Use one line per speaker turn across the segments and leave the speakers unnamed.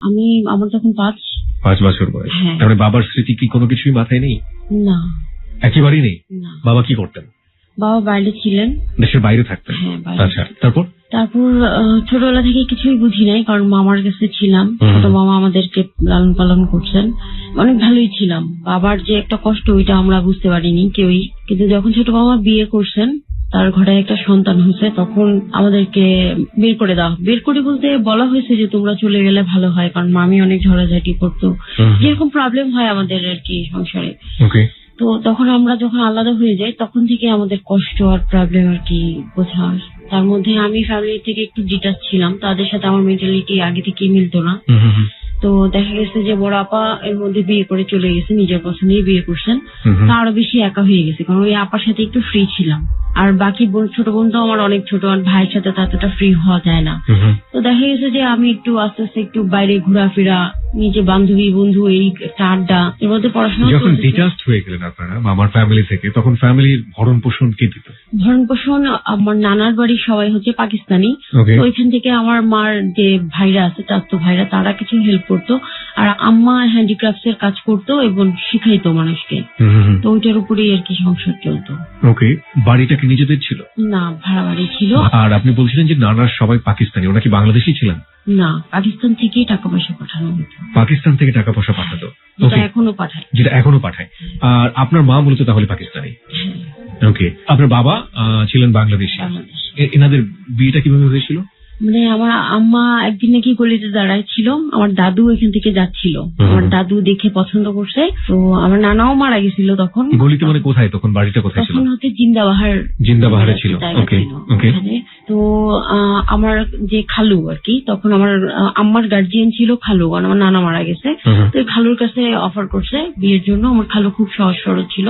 আমার যখন
5 বছর বয়স।
হ্যাঁ।
তারপরে বাবার স্মৃতি কি কোনো কিছুই মাথায় নেই?
না,
একেবারেই নেই।
না।
বাবা কি করতেন?
বাবা বাইরে ছিলেন।
দেশের বাইরে থাকতেন?
হ্যাঁ, বাইরে।
আচ্ছা, তারপর?
তারপর ছোটবেলা থেকে কিছুই বুঝি নাই, কারণ মামার কাছে ছিলাম। ছোট মামা আমাদেরকে লালন পালন করছেন, অনেক ভালোই ছিলাম। বাবার যে একটা কষ্ট ওইটা আমরা বুঝতে পারিনি কেউই। কিন্তু যখন ছোট মামা বিয়ে করছেন, তার ঘরে একটা সন্তান হয়েছে, তখন আমাদেরকে বের করে বের করে বলতে বলা হয়েছে যে তোমরা চলে গেলে ভালো হয়, কারণ মামি অনেক ঝগড়াঝাটি করতো, যেরকম প্রবলেম হয় আমাদের আর কি সংসারে। তো তখন আমরা যখন আলাদা হয়ে যাই, তখন থেকে আমাদের কষ্ট আর প্রবলেম আর কি বোঝা হয়। তার মধ্যে আমি ফ্যামিলি থেকে একটু ডিটাচ ছিলাম, তাদের সাথে আমার মেন্টালিটি আগে থেকে মিলতো না। তো দেখা গেছে যে বড় আপা এর মধ্যে বিয়ে করে চলে গেছে, নিজের পছন্দেই বিয়ে করছেন। তা আরো বেশি একা হয়ে গেছে, কারণ ওই আপার সাথে একটু ফ্রি ছিলাম। আর বাকি ছোট বোন তো আমার অনেক ছোট, আর ভাইয়ের সাথে ততটা ফ্রি হওয়া যায় না। তো দেখা গেছে যে আমি একটু আস্তে আস্তে একটু বাইরে ঘোরাফেরা, নিজে বান্ধবী বন্ধু, এই একটা আড্ডা, এর মধ্যে পড়াশোনা।
যখন ডিটাচড হয়ে গেলেন আপনারা মামার ফ্যামিলি থেকে, তখন ফ্যামিলির ভরণ পোষণ কে দিত?
ভরণ পোষণ আমার নানার বাড়ির সবাই হচ্ছে পাকিস্তানি। তো ওইখান থেকে আমার মার যে ভাইরা আছে, চাচাতো ভাইরা, তারা কিছু হেল্প করতো। আর আম্মা হ্যান্ডিক্রাফটস এর কাজ করতো এবং শিখাইতো মানুষকে। তো ওইটার উপরেই আর কি সংসার চলতো।
ওকে, বাড়িটা কি নিজেদের ছিল?
না, ভাড়া বাড়ি ছিল।
আর আপনি বলছিলেন যে নানার সবাই পাকিস্তানি, ওরা কি বাংলাদেশি ছিলেন?
না, পাকিস্তান থেকেই টাকা পয়সা পাঠানো হতো।
পাকিস্তান থেকে টাকা পয়সা পাঠাতো,
যেটা এখনো পাঠায়।
আর আপনার মা মূলত তাহলে পাকিস্তানি? ওকে, আপনার বাবা ছিলেন বাংলাদেশি। এনাদের বিয়েটা কিভাবে হয়েছিল?
মানে আমার আম্মা একদিন নাকি গলিতে দাঁড়ায় ছিল, আমার দাদু এখান থেকে যাচ্ছিল, আমার দাদু দেখে পছন্দ করছে। তো আমার নানাও মারা গেছিল তখন।
গলিতে মানে কোথায়? তখন বাড়িটা কোথায় ছিল?
তখন হচ্ছে জিন্দাবাহারে ছিল। তো আমার যে খালু আর কি, তখন আমার আম্মার গার্জিয়ান ছিল খালু, কারণ আমার নানা মারা গেছে। তো খালুর কাছে অফার করছে বিয়ের জন্য। আমার খালু খুব সহজ সরল ছিল,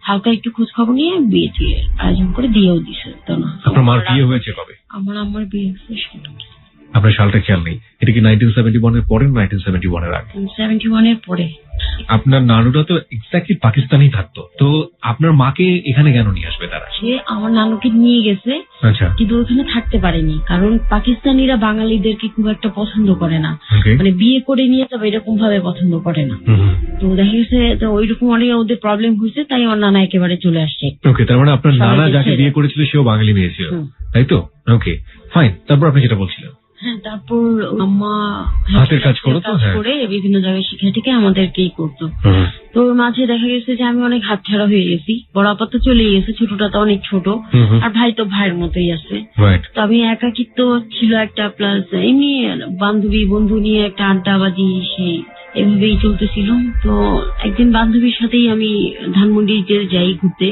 হালকা একটু খোঁজ খবর নিয়ে বিয়ে আয়োজন করে দিয়েও দিছে। তো না,
আপনার মার বিয়ে হয়েছে কবে?
আমার বিয়ে হয়েছে।
আপনার সালটা খেয়াল নেই? এটা কি 1971 এর পরে, 1971 এর আগে?
71 এর পরে।
আপনার নানুরা তো এক্স্যাক্টলি পাকিস্তানেই থাকতো, তো আপনার মাকে এখানে কেন নিয়ে আসবে তারা?
সে আমার নানুকে নিয়ে গেছে, কিন্তু ওখানে থাকতে পারেনি, কারণ পাকিস্তানিরা বাঙালিদেরকে খুব একটা পছন্দ করে না। মানে বিয়ে করে নিয়ে যাবে এরকম ভাবে পছন্দ করে না। তো দেখা গেছে তো ওইরকম অনেক ওদের প্রবলেম হয়েছে, তাই আমার নানা একেবারে চলে আসছে।
ওকে, তার মানে আপনার নানা যাকে বিয়ে করেছিল সেও বাঙালি মেয়ে ছিল, তাই তো? ওকে, ফাইন। তারপর আপনি যেটা বলছিলেন।
হ্যাঁ, তারপর আম্মা
হাতের কাজ
করে বিভিন্ন জায়গায় শিখে থেকে আমাদেরকেই করতো। তো মাঝে দেখা গেছে যে আমি অনেক হাতছাড়া হয়ে গেছি। বড় আপা তো চলেই গেছে, ছোটটা তো অনেক ছোট, আর ভাই তো ভাইয়ের মতোই আছে। তো আমি একাকিত্ব ছিল একটা, প্লাস এমনি বান্ধবী বন্ধু নিয়ে একটা আড্ডাবাজি সেই এভাবেই চলতেছিল। তো একদিন বান্ধবীর সাথেই আমি ধানমন্ডিতে যাই ঘুরতে,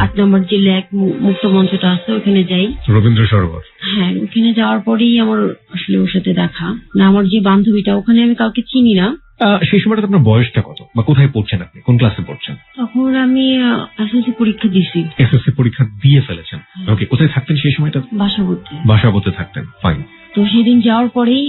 8 নম্বর যে লেক মুক্ত মঞ্চটা আছে ওখানে যাই,
রবীন্দ্র সরোবর।
হ্যাঁ, ওখানে যাওয়ার পরেই আমার আসলে ওর সাথে দেখা। না, আমার যে বান্ধবীটা, ওখানে আমি কাউকে চিনি না।
সেই সময়টা আপনার বয়সটা কত, বা কোথায় পড়ছেন আপনি, কোন ক্লাসে পড়ছেন?
তখন আমি এসএসসি পরীক্ষা দিছি।
এসএসসি পরীক্ষা দিয়ে ফেলেছেন? ওকে, কোথায় থাকতেন সেই সময়টা? বাসাবোতে থাকতেন। ফাইন।
তো সেদিন যাওয়ার পরেই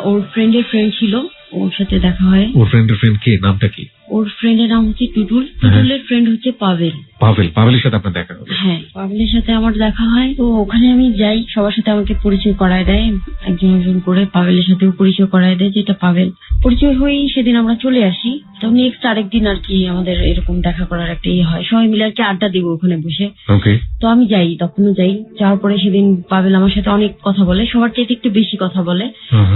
ওর ফ্রেন্ডের ফ্রেন্ড ছিল, ওর সাথে দেখা হয়।
ওর ফ্রেন্ডের ফ্রেন্ড কে? নামটা কি?
ওর ফ্রেন্ডের নাম হচ্ছে টুটুল, টুটুলের ফ্রেন্ড হচ্ছে
পাভেলের সাথে আপনার দেখা হবে?
হ্যাঁ, পাভেলের সাথে আমার দেখা হয়। তো ওখানে আমি যাই, সবার সাথে আমাকে পরিচয় করায় দেয়, একজন একজন করে। পাভেলের সাথেও পরিচয় করায় দেয়, যেটা পাভেল। পরিচয় হয়েই সেদিন আমরা চলে আসি। তো নেক্সট আরেকদিন আর কি আমাদের এরকম দেখা করার একটা হয়, সবাই মিলে আর কি আড্ডা দিব ওখানে বসে। তো আমি যাই, তখনও যাই। যাওয়ার পরে সেদিন পাভেল আমার সাথে অনেক কথা বলে, সবার চাইতে একটু বেশি কথা বলে।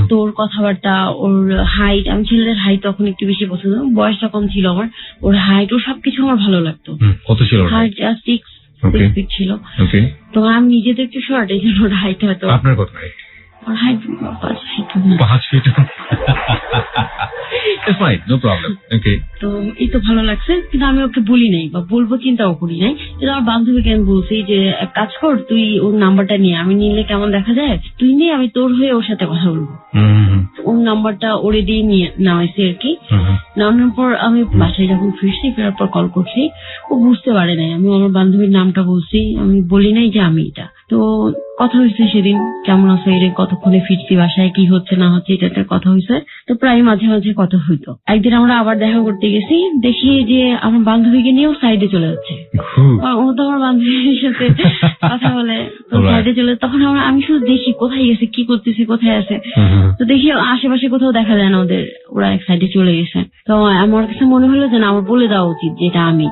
তো ওর কথাবার্তা, ওর হাইট, আমি ছেলেদের হাইট তখন একটু বেশি পছন্দ, বয়সটা কম ছিল আমার। ওর হাইট, ওর সবকিছু আমার ভালো লাগতো।
কত ছিল?
হাইট 6 ফিট ছিল। তো আমি নিজে তো একটু শর্ট, এই জন্য ওর হাইট হয়তো।
আপনার কত হাইট?
ওর height 5 feet.
5 feet. No problem. Okay, তো
এই তো ভালো লাগছে, কিন্তু আমি ওকে বলি নাই বা বলবো চিন্তাও করি নাই। কিন্তু আমার বান্ধবীকে আমি বলছি যে এক কাজ কর, তুই ওর নাম্বারটা নিয়ে, আমি নিলে কেমন দেখা যায়, তুই নিয়ে আমি তোর হয়ে ওর সাথে কথা বলবো। ওর নাম্বারটা ওরে দিয়ে নিয়ে নেওয়াইছি আর কি। নেওয়ানোর পর আমি বাসায় যখন ফিরছি, ফেরার পর কল করছি, ও বুঝতে পারে নাই আমি আমার বান্ধবীর নামটা বলছি, আমি বলি নাই যে আমি এটা। তো কথা হয়েছে সেদিন, কেমন আছো, এর কতক্ষণে ফিরছি বাসায়, কি হচ্ছে না হচ্ছে, এটা একটা কথা হয়েছে। তো প্রায় মাঝে মাঝে কথা হইতো। একদিন আমরা আবার দেখা করতে গেছি, দেখি যে আমার বান্ধবীকে নিয়েও সাইডে চলে যাচ্ছে। ও তো আমার বান্ধবীর সাথে কথা বলে, তো সাইডে চলে, তখন আমি শুধু দেখি কোথায় গেছে, কি করতেছে, কোথায় আছে। তো দেখি আশেপাশে কোথাও দেখা যায় না ওদের, ওরা এক সাইডে চলে গেছে। তো আমার কাছে মনে হলো যে না, আমার বলে দেওয়া উচিত যে এটা আমি।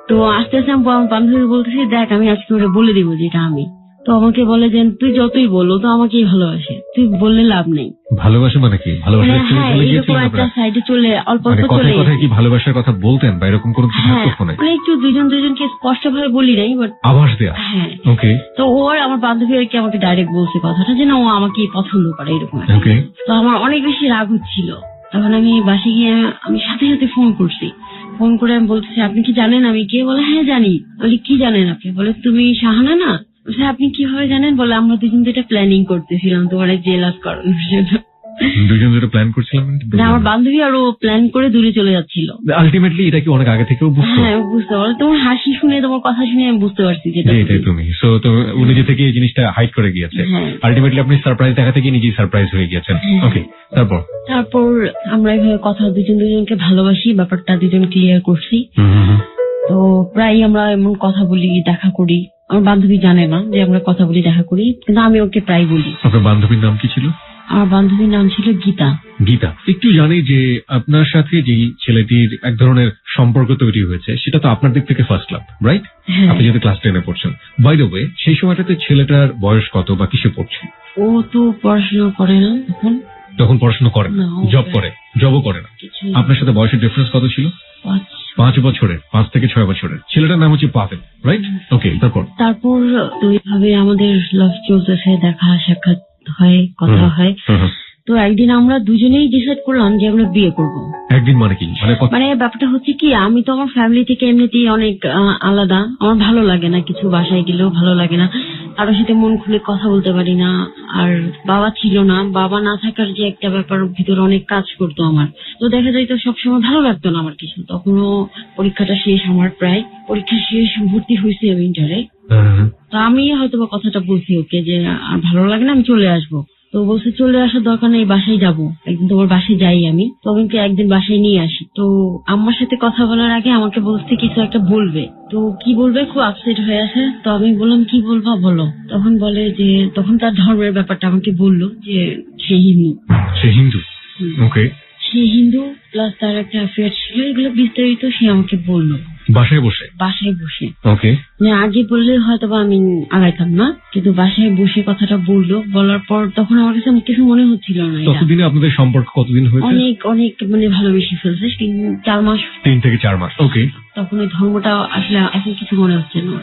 তো আস্তে আস্তে আমার বান্ধবী বলতেছে, দেখ আমি আজকে ওরা বলে দিব যে এটা আমি। তো আমাকে বলে যে তুই যতই বলো তো আমাকেই ভালোবাসে, তুই বললে লাভ নেই।
ভালোবাসা মানে কি?
এরকম একটা সাইডে চলে অল্প অল্প চলে
কি ভালোবাসার কথা বলতেন বা এরকম কোনো কিছু থাকতো ফোনে?
মানে একটু দুজনকে স্পষ্ট ভাবে বলি নাই, বাট
আভাস দেয়া।
হ্যাঁ,
ওকে।
তো ওর আমার বান্ধবী আর কি আমাকে ডাইরেক্ট বলছে কথাটা যে না, ও আমাকে পছন্দ করে, এরকম। তো আমার অনেক বেশি রাগ হচ্ছিল। তখন আমি বাসে গিয়ে আমি সাথে সাথে ফোন করছি। ফোন করে আমি বলতেছি, আপনি কি জানেন আমি কে? বলে হ্যাঁ জানি। বলি কি জানেন আপনি? বলে তুমি শাহানা না? আপনি কিভাবে জানেন? বলে আমরা দুজন তো এটা প্ল্যানিং করতেছিলাম তোমার জেলাস করানোর জন্য।
দুজন দুটো প্ল্যান করছিলাম?
আমার বান্ধবী আর ও প্ল্যান করে দূরে চলে যাচ্ছিল।
আলটিমেটলি এটা কি অনেক আগে থেকেও বুঝতো?
হ্যাঁ বুঝতে পারো, তোমার হাসি শুনে, তোমার কথা শুনে আমি বুঝতে পারছি যে
এটাই তুমি। সো তো ও নিজে থেকে এই জিনিসটা হাইড করে গিয়েছে। আলটিমেটলি আপনি সারপ্রাইজ দেখা থেকে নিজেই সারপ্রাইজ হয়ে গিয়েছেন। ওকে, তারপর
আমরা এইভাবে কথা দুজনকে ভালোবাসি, ব্যাপারটা দুজন ক্লিয়ার করছি। তো প্রায় আমরা এমন কথা বলি, দেখা করি। আমার বান্ধবী জানে না যে আমরা কথা বলি, দেখা করি, কিন্তু আমি ওকে প্রায় বলি।
আপনার বান্ধবীর নাম কি ছিল?
আমার বান্ধবীর নাম ছিল গীতা।
গীতা, একটু জানি যে আপনার সাথে যে ছেলেটির এক ধরনের সম্পর্ক তৈরি হয়েছে, সেটা তো আপনার দিক থেকে ফার্স্ট লাভ, রাইট? আপনি যেহেতু ক্লাস 10-এ পড়ছেন। বাই দ্য ওয়ে, সেই সময়টাতে ছেলেটার বয়স কত বা কিসে পড়ছে?
ও তো পড়াশোনা করে না
তখন পড়াশোনা করে না, জবও করে না। আপনার সাথে বয়সের ডিফারেন্স কত ছিল? 5 বছরের, 5 থেকে 6 বছরের। ছেলেটার নাম হচ্ছে পাভেল, রাইট? ওকে, তারপর
তো এইভাবে আমাদের লাভ চলতেছে, দেখা সাক্ষাৎ হয়, কথা হয়। তো একদিন আমরা দুজনেই ডিসাইড করলাম যে আমরা বিয়ে করব।
একদিন মানে কি?
মানে ব্যাপারটা হচ্ছে কি, আমি তো আমার ফ্যামিলি থেকে এমনিতেই অনেক আলাদা। আমার ভালো লাগে না কিছু, বাসায় গেলেও ভালো লাগে না, কারোর সাথে মন খুলে কথা বলতে পারি না। আর বাবা ছিল না, বাবা না থাকার যে একটা ব্যাপার ভিতরে অনেক কাজ করতো আমার। তো দেখা যায় তো সবসময় ভালো লাগতো না আমার কিছু। তখনও পরীক্ষাটা শেষ, আমার প্রায় পরীক্ষা শেষ, ভর্তি হয়েছি আমি ইন্টারে। তো আমি হয়তো বা কথাটা বলছি ওকে যে আর ভালো লাগে না, আমি চলে আসবো। তো বলছে চলে আসার দরকার নেই, বাসায় যাবো একদিন, তোমার বাসায় যাই আমি। তো আমি একদিন বাসায় নিয়ে আসি। তো আম্মার সাথে কথা বলার আগে আমাকে বলছে কিছু একটা বলবে। তো কি বলবে, খুব আপসেট হয়ে আছে। তো আমি বললাম কি বলবা বলো। তখন বলে যে, তখন তার ধর্মের ব্যাপারটা আমাকে বললো যে সে হিন্দু।
ওকে।
সে হিন্দু, প্লাস তার একটা অ্যাফেয়ার ছিল, এগুলো বিস্তারিত সে আমাকে বললো
বাসায় বসে। ওকে।
মানে আগে বললে হয়তো বা আমি আগাইতাম না, কিন্তু বাসায় বসে কথাটা বললো। বলার পর তখন আমার কাছে কিছু মনে হচ্ছিল না।
ততদিনে আপনাদের সম্পর্ক কতদিন হয়েছে?
অনেক মানে ভালোবেসে ফেলছে, 4 মাস।
3 থেকে 4 মাস। ওকে।
তখন ওই ধর্মটা আসলে এখন কিছু মনে হচ্ছে না,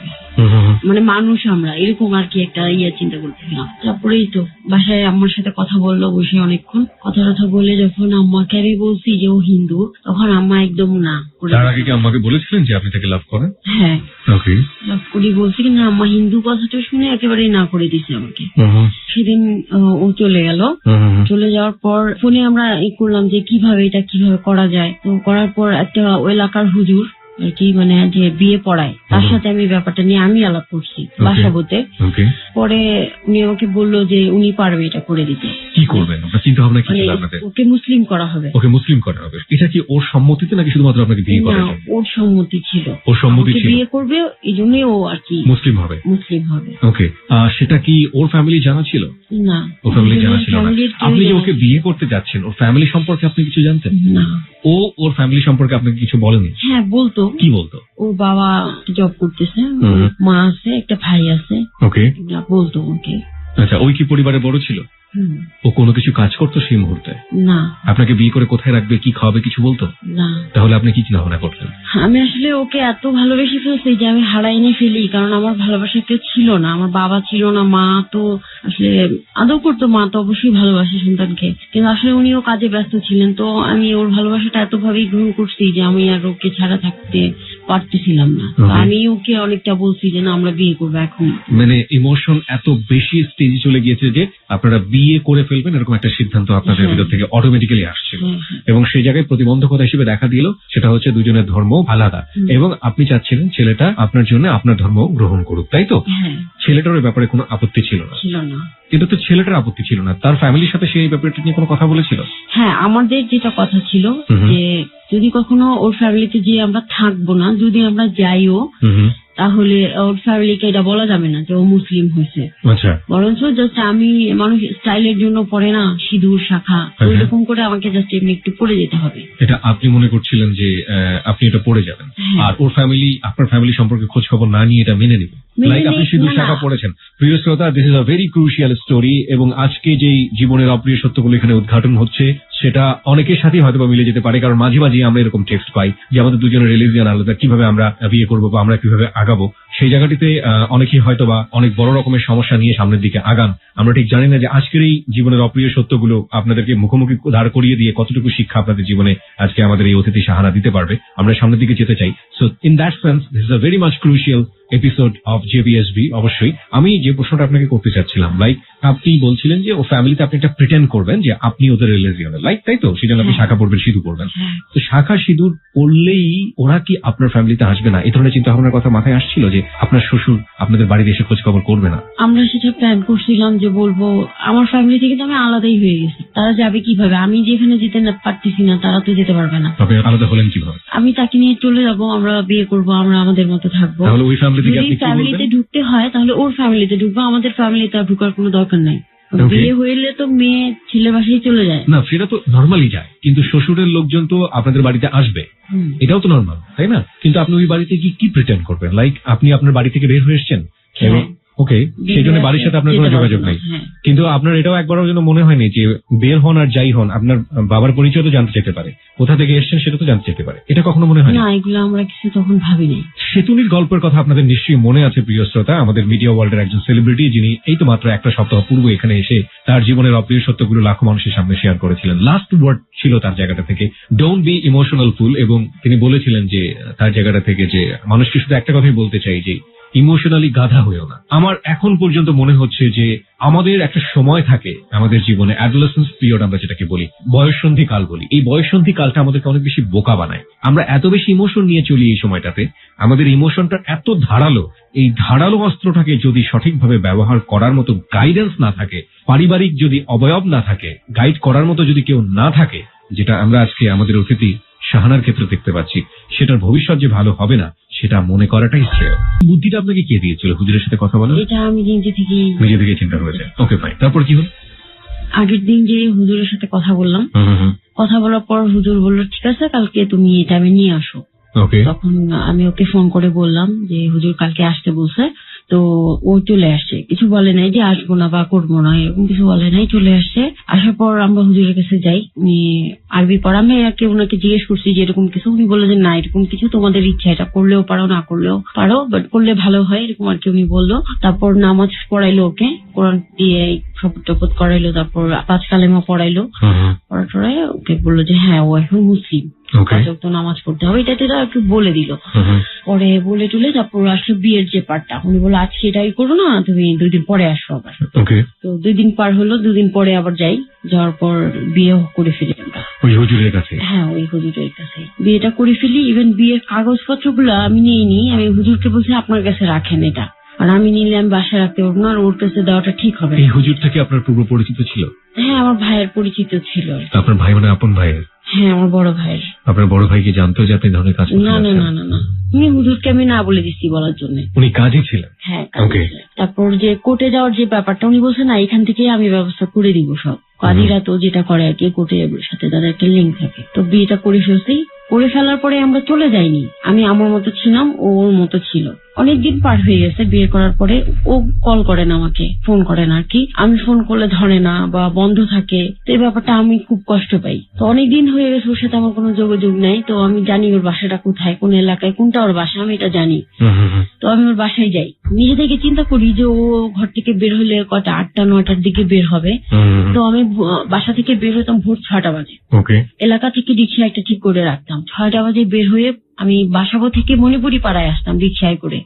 মানে মানুষ আমরা এরকম আর কি একটা চিন্তা করতেছিলাম। তারপরেই তো বাসায় আম্মার সাথে কথা বললো, বসে অনেকক্ষণ কথা বলে যখন আম্মাকে আমি বলছি যে ও হিন্দু, তখন আম্মা একদম না।
তার আগে কি আম্মাকে বলেছিলেন যে আপনি তাকে লাভ করেন?
হ্যাঁ,
ওকে।
লাভ করি বলছি, কিন্তু আম্মা হিন্দু কথাটা শুনে একেবারেই না করে দিছে আমাকে। সেদিন ও চলে গেল। চলে যাওয়ার পর ফোনে আমরা করলাম যে কিভাবে করা যায়। তো করার পর একটা ওই এলাকার হুজুর আর কি, মানে যে বিয়ে পড়ায়, তার সাথে আমি ব্যাপারটা নিয়ে আমি আলাপ করছি বাসাবোতে। পরে উনি আমাকে বললো যে উনি পারবে এটা করে দিতে।
কি করবেন চিন্তা ভাবনা কি ছিল আপনাদের?
ওকে মুসলিম করা হবে।
এটা কি ওর সম্মতিতে নাকি শুধুমাত্র আপনাকে বিয়ে করার জন্য?
ওর সম্মতি ছিল। বিয়ে করবে, এই জন্যই ও আর কি মুসলিম হবে।
ওকে। সেটা কি ওর ফ্যামিলি জানা ছিল?
না,
ওর ফ্যামিলি জানা ছিল না। আপনি যে ওকে বিয়ে করতে যাচ্ছেন, ওর ফ্যামিলি সম্পর্কে আপনি কিছু জানতেন?
না।
ও ওর ফ্যামিলি সম্পর্কে আপনাকে কিছু বলেনি?
হ্যাঁ বলতো।
কি বলতো?
ও বাবা জব করতেছে, মা আছে, একটা ভাই আছে।
ওকে।
বলতো ওকে।
আচ্ছা, ওই কি পরিবারে বড় ছিল? ও কোনো কিছু কাজ করতো সেই মুহূর্তে?
না।
আপনাকে বিয়ে করে কোথায় রাখবে, কি খাওয়াবে কিছু বলতো?
না।
তাহলে আপনি কি চিন্তা ভাবনা করতেন?
আমি আসলে ওকে এত ভালোবেসে ফেলছি যে আমি হারাই নিয়ে ফেলি, কারণ আমার ভালোবাসা কেউ ছিল না। আমার বাবা ছিল না, মা তো আসলে আদৌ করতো, মা তো অবশ্যই ভালোবাসে সন্তানকে, কিন্তু আসলে উনিও কাজে ব্যস্ত ছিলেন। তো আমি ওর ভালোবাসাটা এতভাবেই গ্রহণ করছি যে আমি আর ওকে ছাড়া থাকতে পারতেছিলাম না। আমি ওকে অনেকটা বলছি যে না, আমরা বিয়ে করবো এখন। মানে
ইমোশন এত বেশি স্টেজে চলে গিয়েছে যে আপনারা বিয়ে করে ফেলবেন, এরকম একটা সিদ্ধান্ত আপনাদের ভিতর থেকে অটোমেটিক্যালি আসছিল।
হ্যাঁ।
এবং সেই জায়গায় প্রতিবন্ধকতা হিসেবে দেখা দিল সেটা হচ্ছে দুজনের ধর্ম আলাদা, এবং আপনি চাচ্ছিলেন ছেলেটা আপনার জন্য আপনার ধর্ম গ্রহণ করুক, তাই তো?
হ্যাঁ,
ছেলেটার ওই ব্যাপারে কোনো আপত্তি ছিল না?
ছিল না।
কিন্তু তো ছেলেটার আপত্তি ছিল না, তার ফ্যামিলির সাথে সেই ব্যাপারটা নিয়ে কোনো কথা বলেছিল?
হ্যাঁ, আমাদের যেটা কথা ছিল যে যদি কখনো ওর ফ্যামিলিতে যে আমরা থাকবো না, যদি আমরা যাইও তাহলে ওর ফ্যামিলিকে এটা বলা যাবে না যে ও মুসলিম হয়েছে।
আচ্ছা।
বরঞ্চ জাস্ট আমি মানুষ স্টাইলের জন্য পরে না সিঁদুর শাখা ওইরকম করে আমাকে জাস্ট এমনি একটু পরে যেতে হবে।
এটা আপনি মনে করছিলেন যে আপনি এটা পড়ে যাবেন, আর ওর ফ্যামিলি আপনার ফ্যামিলি সম্পর্কে খোঁজ খবর না নিয়ে এটা মেনে নেবে, লাইক আপনি সিঁদুর শাখা পড়েছেন। প্রিয় শ্রোতা, this is a very crucial story, এবং আজকে যেই জীবনের অপ্রিয় সত্যগুলো এখানে উদ্ঘাটন হচ্ছে সেটা অনেকের সাথেই হয়তো মিলে যেতে পারে, কারণ মাঝে মাঝে আমরা এরকম টেক্সট পাই যে আমাদের দুজনের রিলিজিয়ন আলাদা, কিভাবে আমরা বিয়ে করবো বা আমরা কিভাবে আগাবো। সেই জায়গাটিতে অনেকেই হয়তো বা অনেক বড় রকমের সমস্যা নিয়ে সামনের দিকে আগান। আমরা ঠিক জানি না যে আজকের এই জীবনের অপ্রিয় সত্যগুলো আপনাদেরকে মুখোমুখি দাঁড় করিয়ে দিয়ে কতটুকু শিক্ষা আপনাদের জীবনে আজকে আমাদের এই অতিথি সাহারা দিতে পারবে। আমরা সামনের দিকে যেতে চাই। So in that sense this is a very much crucial episode of JBSB. অবশ্যই আমি যে প্রশ্নটা আপনাকে করতে চাচ্ছিলাম, লাইক আপনি বলছিলেন যে ও ফ্যামিলিতে আপনি একটা প্রিটেন্ড করবেন যে আপনি ওদের রিলিজিয়নের, লাইক তাই তো? সেজন্য আপনি শাখা পড়বেন, সিঁদুর পড়বেন। তো শাখা সিঁদুর পড়লেই ওরা কি আপনার ফ্যামিলিতে আসবে না, এই ধরনের চিন্তা ভাবনার কথা মাথায় আসছিল যে আপনার শ্বশুর আপনাদের বাড়িতে এসে খোঁজ খবর করবে না?
আমরা সেটা প্ল্যান করছিলাম যে বলবো আমার ফ্যামিলি থেকে তো আমি আলাদাই হয়ে গেছি, তারা যাবে কিভাবে? আমি যেখানে যেতে না পারতেছি না, তারা তো যেতে পারবে না।
তবে আলাদা হলেন কিভাবে?
আমি তাকে নিয়ে চলে যাব, আমরা বিয়ে করব, আমরা আমাদের মতো থাকবো।
তাহলে ওই ফ্যামিলি থেকে আপনি
যদি
কি
ফ্যামিলিতে
বলবেন?
ঢুকতে হয় তাহলে ওর ফ্যামিলিতে ঢুকবো, আমাদের ফ্যামিলিতে আর ঢুকার কোনো দরকার নাই। বিয়ে হইলে তো মেয়ে ছেলে বাসায় চলে যায়।
না, সেটা তো নর্মালি যায়, কিন্তু শ্বশুরের লোকজন তো আপনাদের বাড়িতে আসবে, এটাও তো নর্মাল, তাই না? কিন্তু আপনি ওই বাড়িতে কি প্রিটেন্ড করবেন? লাইক আপনি আপনার বাড়ি থেকে বের হয়ে এসেছেন, ওকে, সেই জন্য বাড়ির সাথে আপনার কোনো যোগাযোগ নেই, কিন্তু আপনার এটাও একবারও যেন মনে হয়নি যে বের হন আর যাই হন আপনার বাবার পরিচয় তো জানতে যেতে পারে, কোথা থেকে এসেছেন সেটা তো জানতে যেতে পারে, এটা কখনো মনে হয়
না? এগুলো আমরা কিছু তখন ভাবিনি।
সেতুনির গল্পের কথা আপনাদের নিশ্চয়ই মনে আছে প্রিয় শ্রোতা, আমাদের মিডিয়া ওয়ার্ল্ডের একজন সেলিব্রিটি, যিনি এই তো মাত্র একটা সপ্তাহ পূর্বে এখানে এসে তার জীবনের অপ্রিয় সত্যগুলো লাখো মানুষের সামনে শেয়ার করেছিলেন। লাস্ট ওয়ার্ড ছিল তার জায়গাটা থেকে ডোন্ট বি ইমোশনাল ফুল, এবং তিনি বলেছিলেন যে তার জায়গাটা থেকে যে মানুষকে শুধু একটা কথাই বলতে চাই যে ইমোশনালি গাধা হয়েও না। আমার এখন পর্যন্ত মনে হচ্ছে যে আমাদের একটা সময় থাকে আমাদের জীবনে, অ্যাডোলেসেন্স পিরিয়ড আমরা যেটাকে বলি, বয়ঃসন্ধি কাল বলি, এই বয়ঃসন্ধি কালটা আমাদেরকে অনেক বেশি বোকা বানায়। আমরা এত বেশি ইমোশন নিয়ে চলি এই সময়টাতে, আমাদের ইমোশনটা এত ধারালো, এই ধারালো অস্ত্রটাকে যদি সঠিকভাবে ব্যবহার করার মতো গাইডেন্স না থাকে, পারিবারিক যদি অবয়ব না থাকে, গাইড করার মতো যদি কেউ না থাকে, যেটা আমরা আজকে আমাদের অতিথি শাহানার ক্ষেত্রে দেখতে পাচ্ছি, সেটার ভবিষ্যৎ যে ভালো হবে না সেটা মনে করাটাই শ্রেয়। বুদ্ধিটা আপনাকে কে দিয়েছিল হুজুরের সাথে কথা বলা?
এটা আমি নিজে থেকে
চিন্তা করেছে। ওকে ফাইন, তারপর কি হল?
আগের দিন যে হুজুরের সাথে কথা বললাম, কথা বলার পর হুজুর বললো ঠিক আছে কালকে তুমি এই টাইমে নিয়ে আসো। তখন আমি ওকে ফোন করে বললাম যে হুজুর কালকে আসতে বলছে, তো ও চলে আসছে, কিছু বলে নাই যে আসবো না বা করবো না, এরকম কিছু বলে নাই, চলে আসছে। আসার পর আমরা হুজুরের কাছে যাই, উনি আরবি পড়া, আমি ওনাকে জিজ্ঞেস করছি যে এরকম কিছু, উনি বললো যে না এরকম কিছু তোমাদের ইচ্ছা, এটা করলেও পারো না করলেও পারো, বাট করলে ভালো হয়, এরকম আর কি উনি বললো। তারপর নামাজ পড়াইলো, ওকে কোরআন দিয়ে শপথ টপথ করাইলো, তারপর 5 কালেমা পড়াইলো, পড়ায় ওকে বললো যে হ্যাঁ ও এখন মুসলিম, তো নামাজ পড়তে হবে, এটা একটু বলে দিল। পরে বলে টুলে তারপর আসলে বিয়ের যে পার্টটা, উনি বললো আজকে এটাই করো না, তুমি 2 দিন পরে আসো আবার। তো 2 দিন পার হলো, 2 দিন পরে আবার যাই, যাওয়ার পর বিয়ে করে ফেলি আমরা
ওই হুজুরের কাছে।
হ্যাঁ, ওই হুজুরের কাছে বিয়েটা করে ফেলি। ইভেন বিয়ের কাগজপত্র গুলো আমি নিইনি, আমি হুজুরকে বলছি আপনার কাছে রাখেন এটা, আর আমি নিলে আমি বাসায় রাখতে পারবো না, আর ওর কাছে দেওয়াটা ঠিক হবে।
এই হুজুরটা কি আপনার পূর্ব পরিচিত ছিল?
হ্যাঁ, আমার ভাইয়ের পরিচিত ছিল।
আপনার ভাই মানে আপন ভাইয়ের?
হ্যাঁ, আমার বড় ভাইয়ের।
আপনার বড় ভাই কি জানতো যে আপনি ধরনের কাজ করছেন?
না না না না না, উনি হুজুরকে আমি না বলে দিচ্ছি বলার জন্য।
উনি কাজে ছিলেন?
হ্যাঁ, তারপর যে কোর্টে যাওয়ার যে ব্যাপারটা, উনি বলছে না এখান থেকে আমি ব্যবস্থা করে দিব সব, কাজীরা তো যেটা করে আর কি, কোর্টের সাথে তাদের একটা লিঙ্ক থাকে। তো বিয়েটা করে ফেলছি, করে ফেলার পরে আমরা চলে যাইনি, আমি আমার মতো ছিলাম, ও ওর মতো ছিল। অনেকদিন পার হয়ে গেছে বিয়ে করার পরে, ও কল করে না আমাকে, ফোন করে না আর কি, আমি ফোন করলে ধরে না বা বন্ধ থাকে, তো এই ব্যাপারটা আমি খুব কষ্ট পাই। তো অনেকদিন হয়ে গেছে ওর সাথে আমার কোনো যোগাযোগ নাই, তো আমি জানি ওর বাসাটা কোথায়, কোন এলাকায়, কোনটা ওর বাসা আমি এটা জানি। তো আমি ওর বাসায় যাই, নিজে থেকে চিন্তা করি যে ও ঘর থেকে বের হলে কটা 8টা 9টার দিকে বের হবে, তো আমি বাসা থেকে বের হতাম ভোর 6টা বাজে, এলাকা থেকে রিক্সা একটা ঠিক করে রাখতাম, 6টা বাজে বের হয়ে আমি বাসাবো থেকে মণিপুরি পাড়ায় আসতাম রিক্সায় করে।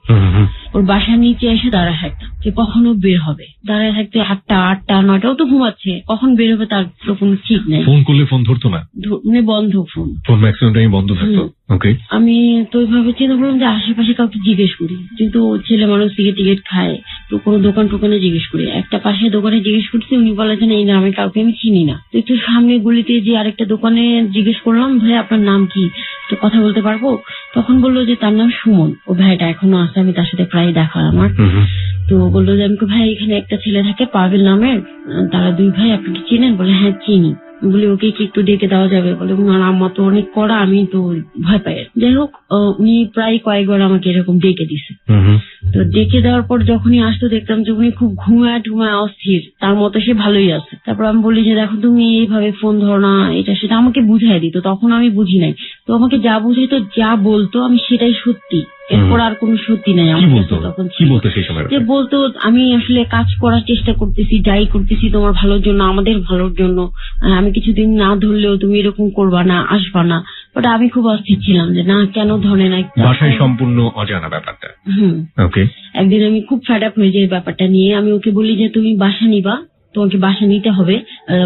ওর বাসার নিচে এসে দাঁড়ায় থাকতাম যে কখনো বের হবে, দাঁড়ায় থাকতে 8টা 8টা 9টাও তো ঘুমাচ্ছে, কখন বের হবে তার তো কোনো ঠিক নেই।
ফোন করলে ফোন ধরতো না,
মানে বন্ধ ফোন
ম্যাক্সিমাম টাইম বন্ধ থাকতো। ওকে,
আমি তো ওইভাবে চিন্তা করলাম যে আশেপাশে কাউকে জিজ্ঞেস করি, যেহেতু ছেলে মানুষ সিগারেট টিকেট খায়, তো কোনো দোকান টোকানে জিজ্ঞেস করি। একটা পাশে দোকানে জিজ্ঞেস করছি, উনি বলেছেন এই নামে কাউকে আমি চিনি না। তো একটু সামনে গলিতে যে আরেকটা দোকানে জিজ্ঞেস করলাম, ভাই আপনার নাম কি, তো কথা বলতে পারবো? তখন বললো যে তার নাম সুমন, ও ভাইটা এখনো আছে, আমি তার সাথে প্রায় দেখা আমার। তো বললো যে আমি ভাই এখানে একটা ছেলে থাকে পাবেল নামের, তারা 2 ভাই, আপনি কি চিনেন? বলে হ্যাঁ চিনি। বলে ওকে কি একটু ডেকে দেওয়া যাবে? বলে ওনার আম্মা তো অনেক কড়া, আমি তো ভয় পাই। যাই হোক, উনি প্রায় কয়েকবার আমাকে এরকম ডেকে দিছে। তো ডেকে দেওয়ার পর যখনই আসতো দেখতাম যে উনি খুব ঘুমায় অস্থির, তার মতো সে ভালোই আছে। তারপর আমি বলি যে দেখো তুমি এইভাবে ফোন ধরো না, এটা সেটা আমাকে বুঝাই দিত। তখন আমি বুঝি নাই, তো আমাকে যা বুঝাইতো যা বলতো আমি সেটাই সত্যি, এরপর আর কোনো সত্যি নাই আমার কাছে। তখন যে বলতো আমি আসলে কাজ করার চেষ্টা করতেছি, যাই করতেছি তোমার ভালোর জন্য, আমাদের ভালোর জন্য, আমি কিছুদিন না ধরলেও তুমি এরকম করবা না, আসবা না। বাট আমি খুব অস্থির ছিলাম যে না, কেন ধরে না,
বাসায় সম্পূর্ণ অজানা ব্যাপারটা। ওকে,
একদিন আমি খুব ফেড আপ হয়ে যাই ব্যাপারটা নিয়ে। আমি ওকে বলি যে তুমি বাসা নিবা, তোমাকে বাসা নিতে হবে।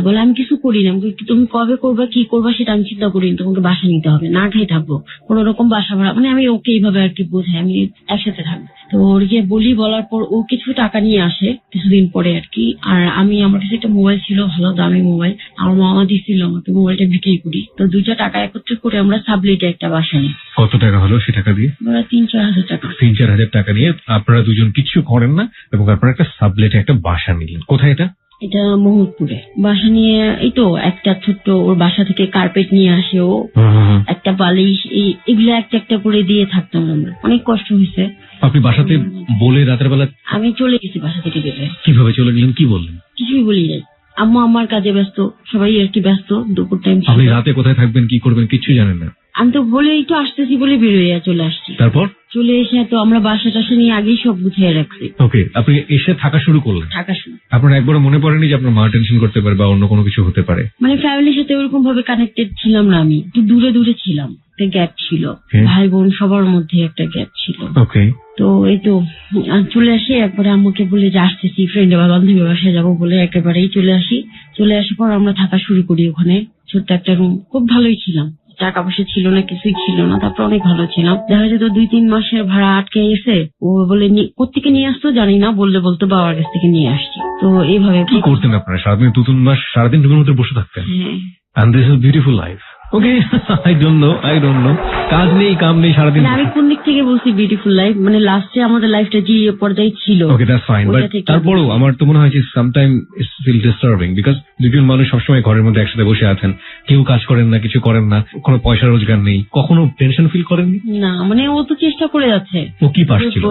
বলে আমি কিছু করি না। তুমি কবে করবা, কি করবা সেটা আমি চিন্তা করিনি, তোমাকে বাসা নিতে হবে, না খেয়ে থাকবো, কোন রকম বাসা ভাড়া, মানে আমি ওকে এইভাবে আর কি বোঝাই আমি একসাথে থাকবো। তো ওর গিয়ে বলি, বলার পর ও কিছু টাকা নিয়ে আসে কিছুদিন পরে আর কি। আর আমি, আমার কাছে একটা মোবাইল ছিল, ভালো দামি মোবাইল, আমার মামা দিচ্ছিল আমাকে, মোবাইলটা বিক্রি করি। তো 2টা টাকা একত্রিত করে আমরা সাবলেটে একটা বাসা নিই।
কত টাকা হলো সে টাকা দিয়ে?
3-4 হাজার টাকা।
3-4 হাজার টাকা নিয়ে আপনারা দুজন কিছু করেন না এবং আপনারা একটা সাবলেটে একটা বাসা নিলেন। কোথায় এটা?
এটা মোহনপুরে। বাসা নিয়ে এই তো একটা ছোট্ট, ওর বাসা থেকে কার্পেট নিয়ে আসে, ও একটা বালিশ, এগুলো একটা একটা করে দিয়ে থাকতাম আমরা। অনেক কষ্ট হয়েছে।
আপনি বাসাতে বলে রাতের বেলা? আমি
চলে গেছি বাসা থেকে বের হয়ে।
কিভাবে চলে গেলেন, কি বললেন?
কিছুই বলি নাই। আম্মু আমার কাজে ব্যস্ত, সবাই আর কি ব্যস্ত, দুপুর টাইম।
আপনি রাতে কোথায় থাকবেন, কি করবেন, কিছু জানেন না?
আমি তো বলে একটু আসতেছি বলে বেরোয় চলে আসছি।
তারপর
চলে এসে তো আমরা বাসা টাসা নিয়ে আগেই সব গুছিয়ে রাখছি।
ওকে, আপনি এসে থাকা শুরু করলেন। আপনার একবারও মনে পড়েনি যে আপনার মা টেনশন করতে পারে বা অন্য কোনো কিছু হতে পারে?
মানে ফ্যামিলির সাথে ওরকম ভাবে কানেক্টেড ছিলাম না, আমি একটু দূরে দূরে ছিলাম, একটা গ্যাপ ছিল, ভাই বোন সবার মধ্যে একটা গ্যাপ ছিল।
ওকে,
তো এই তো চলে আসি, একবারে আম্মুকে বলে যে আসতেছি, ফ্রেন্ড বা বান্ধবী বাসায় যাবো বলে একেবারেই চলে আসি। চলে আসার পর আমরা থাকা শুরু করি ওখানে, ছোট্ট একটা রুম। খুব ভালোই ছিলাম, টাকা পয়সা ছিল না, কিছুই ছিল না, তারপর অনেক ভালো ছিলাম। দেখা যেত 2-3 মাসের ভাড়া আটকে গেছে, ও বলে কোথেকে নিয়ে আসতো জানি না, বলতো বাবার কাছ থেকে নিয়ে আসছি। তো এইভাবে
কি করতেন আপনারা সারাদিন? 2-3 মাস সারাদিন রুমের মধ্যে বসে থাকতেন?
হ্যাঁ।
And this is beautiful life. Okay, I don't know. কাজ নেই, কাম নেই, সারাদিন।
আমি কোন দিক থেকে বলছি বিউটিফুল লাইফ, মানে লাস্টে আমাদের লাইফটা যে পর্যায়ে ছিল।
ওকে, দ্যাটস ফাইন, বাট তারপরেও আমার তো মনে হয় যে sometime it's feel disturbing, because দুজন মানুষ সবসময় ঘরের মধ্যে একসাথে বসে আছেন, কেউ কাজ করেন না, কিছু করেন না, কোনো পয়সা রোজগার নেই, কখনো টেনশন ফিল করেননি?
না, মানে ও তো চেষ্টা করে যাচ্ছে।
ও কি পাস ছিল?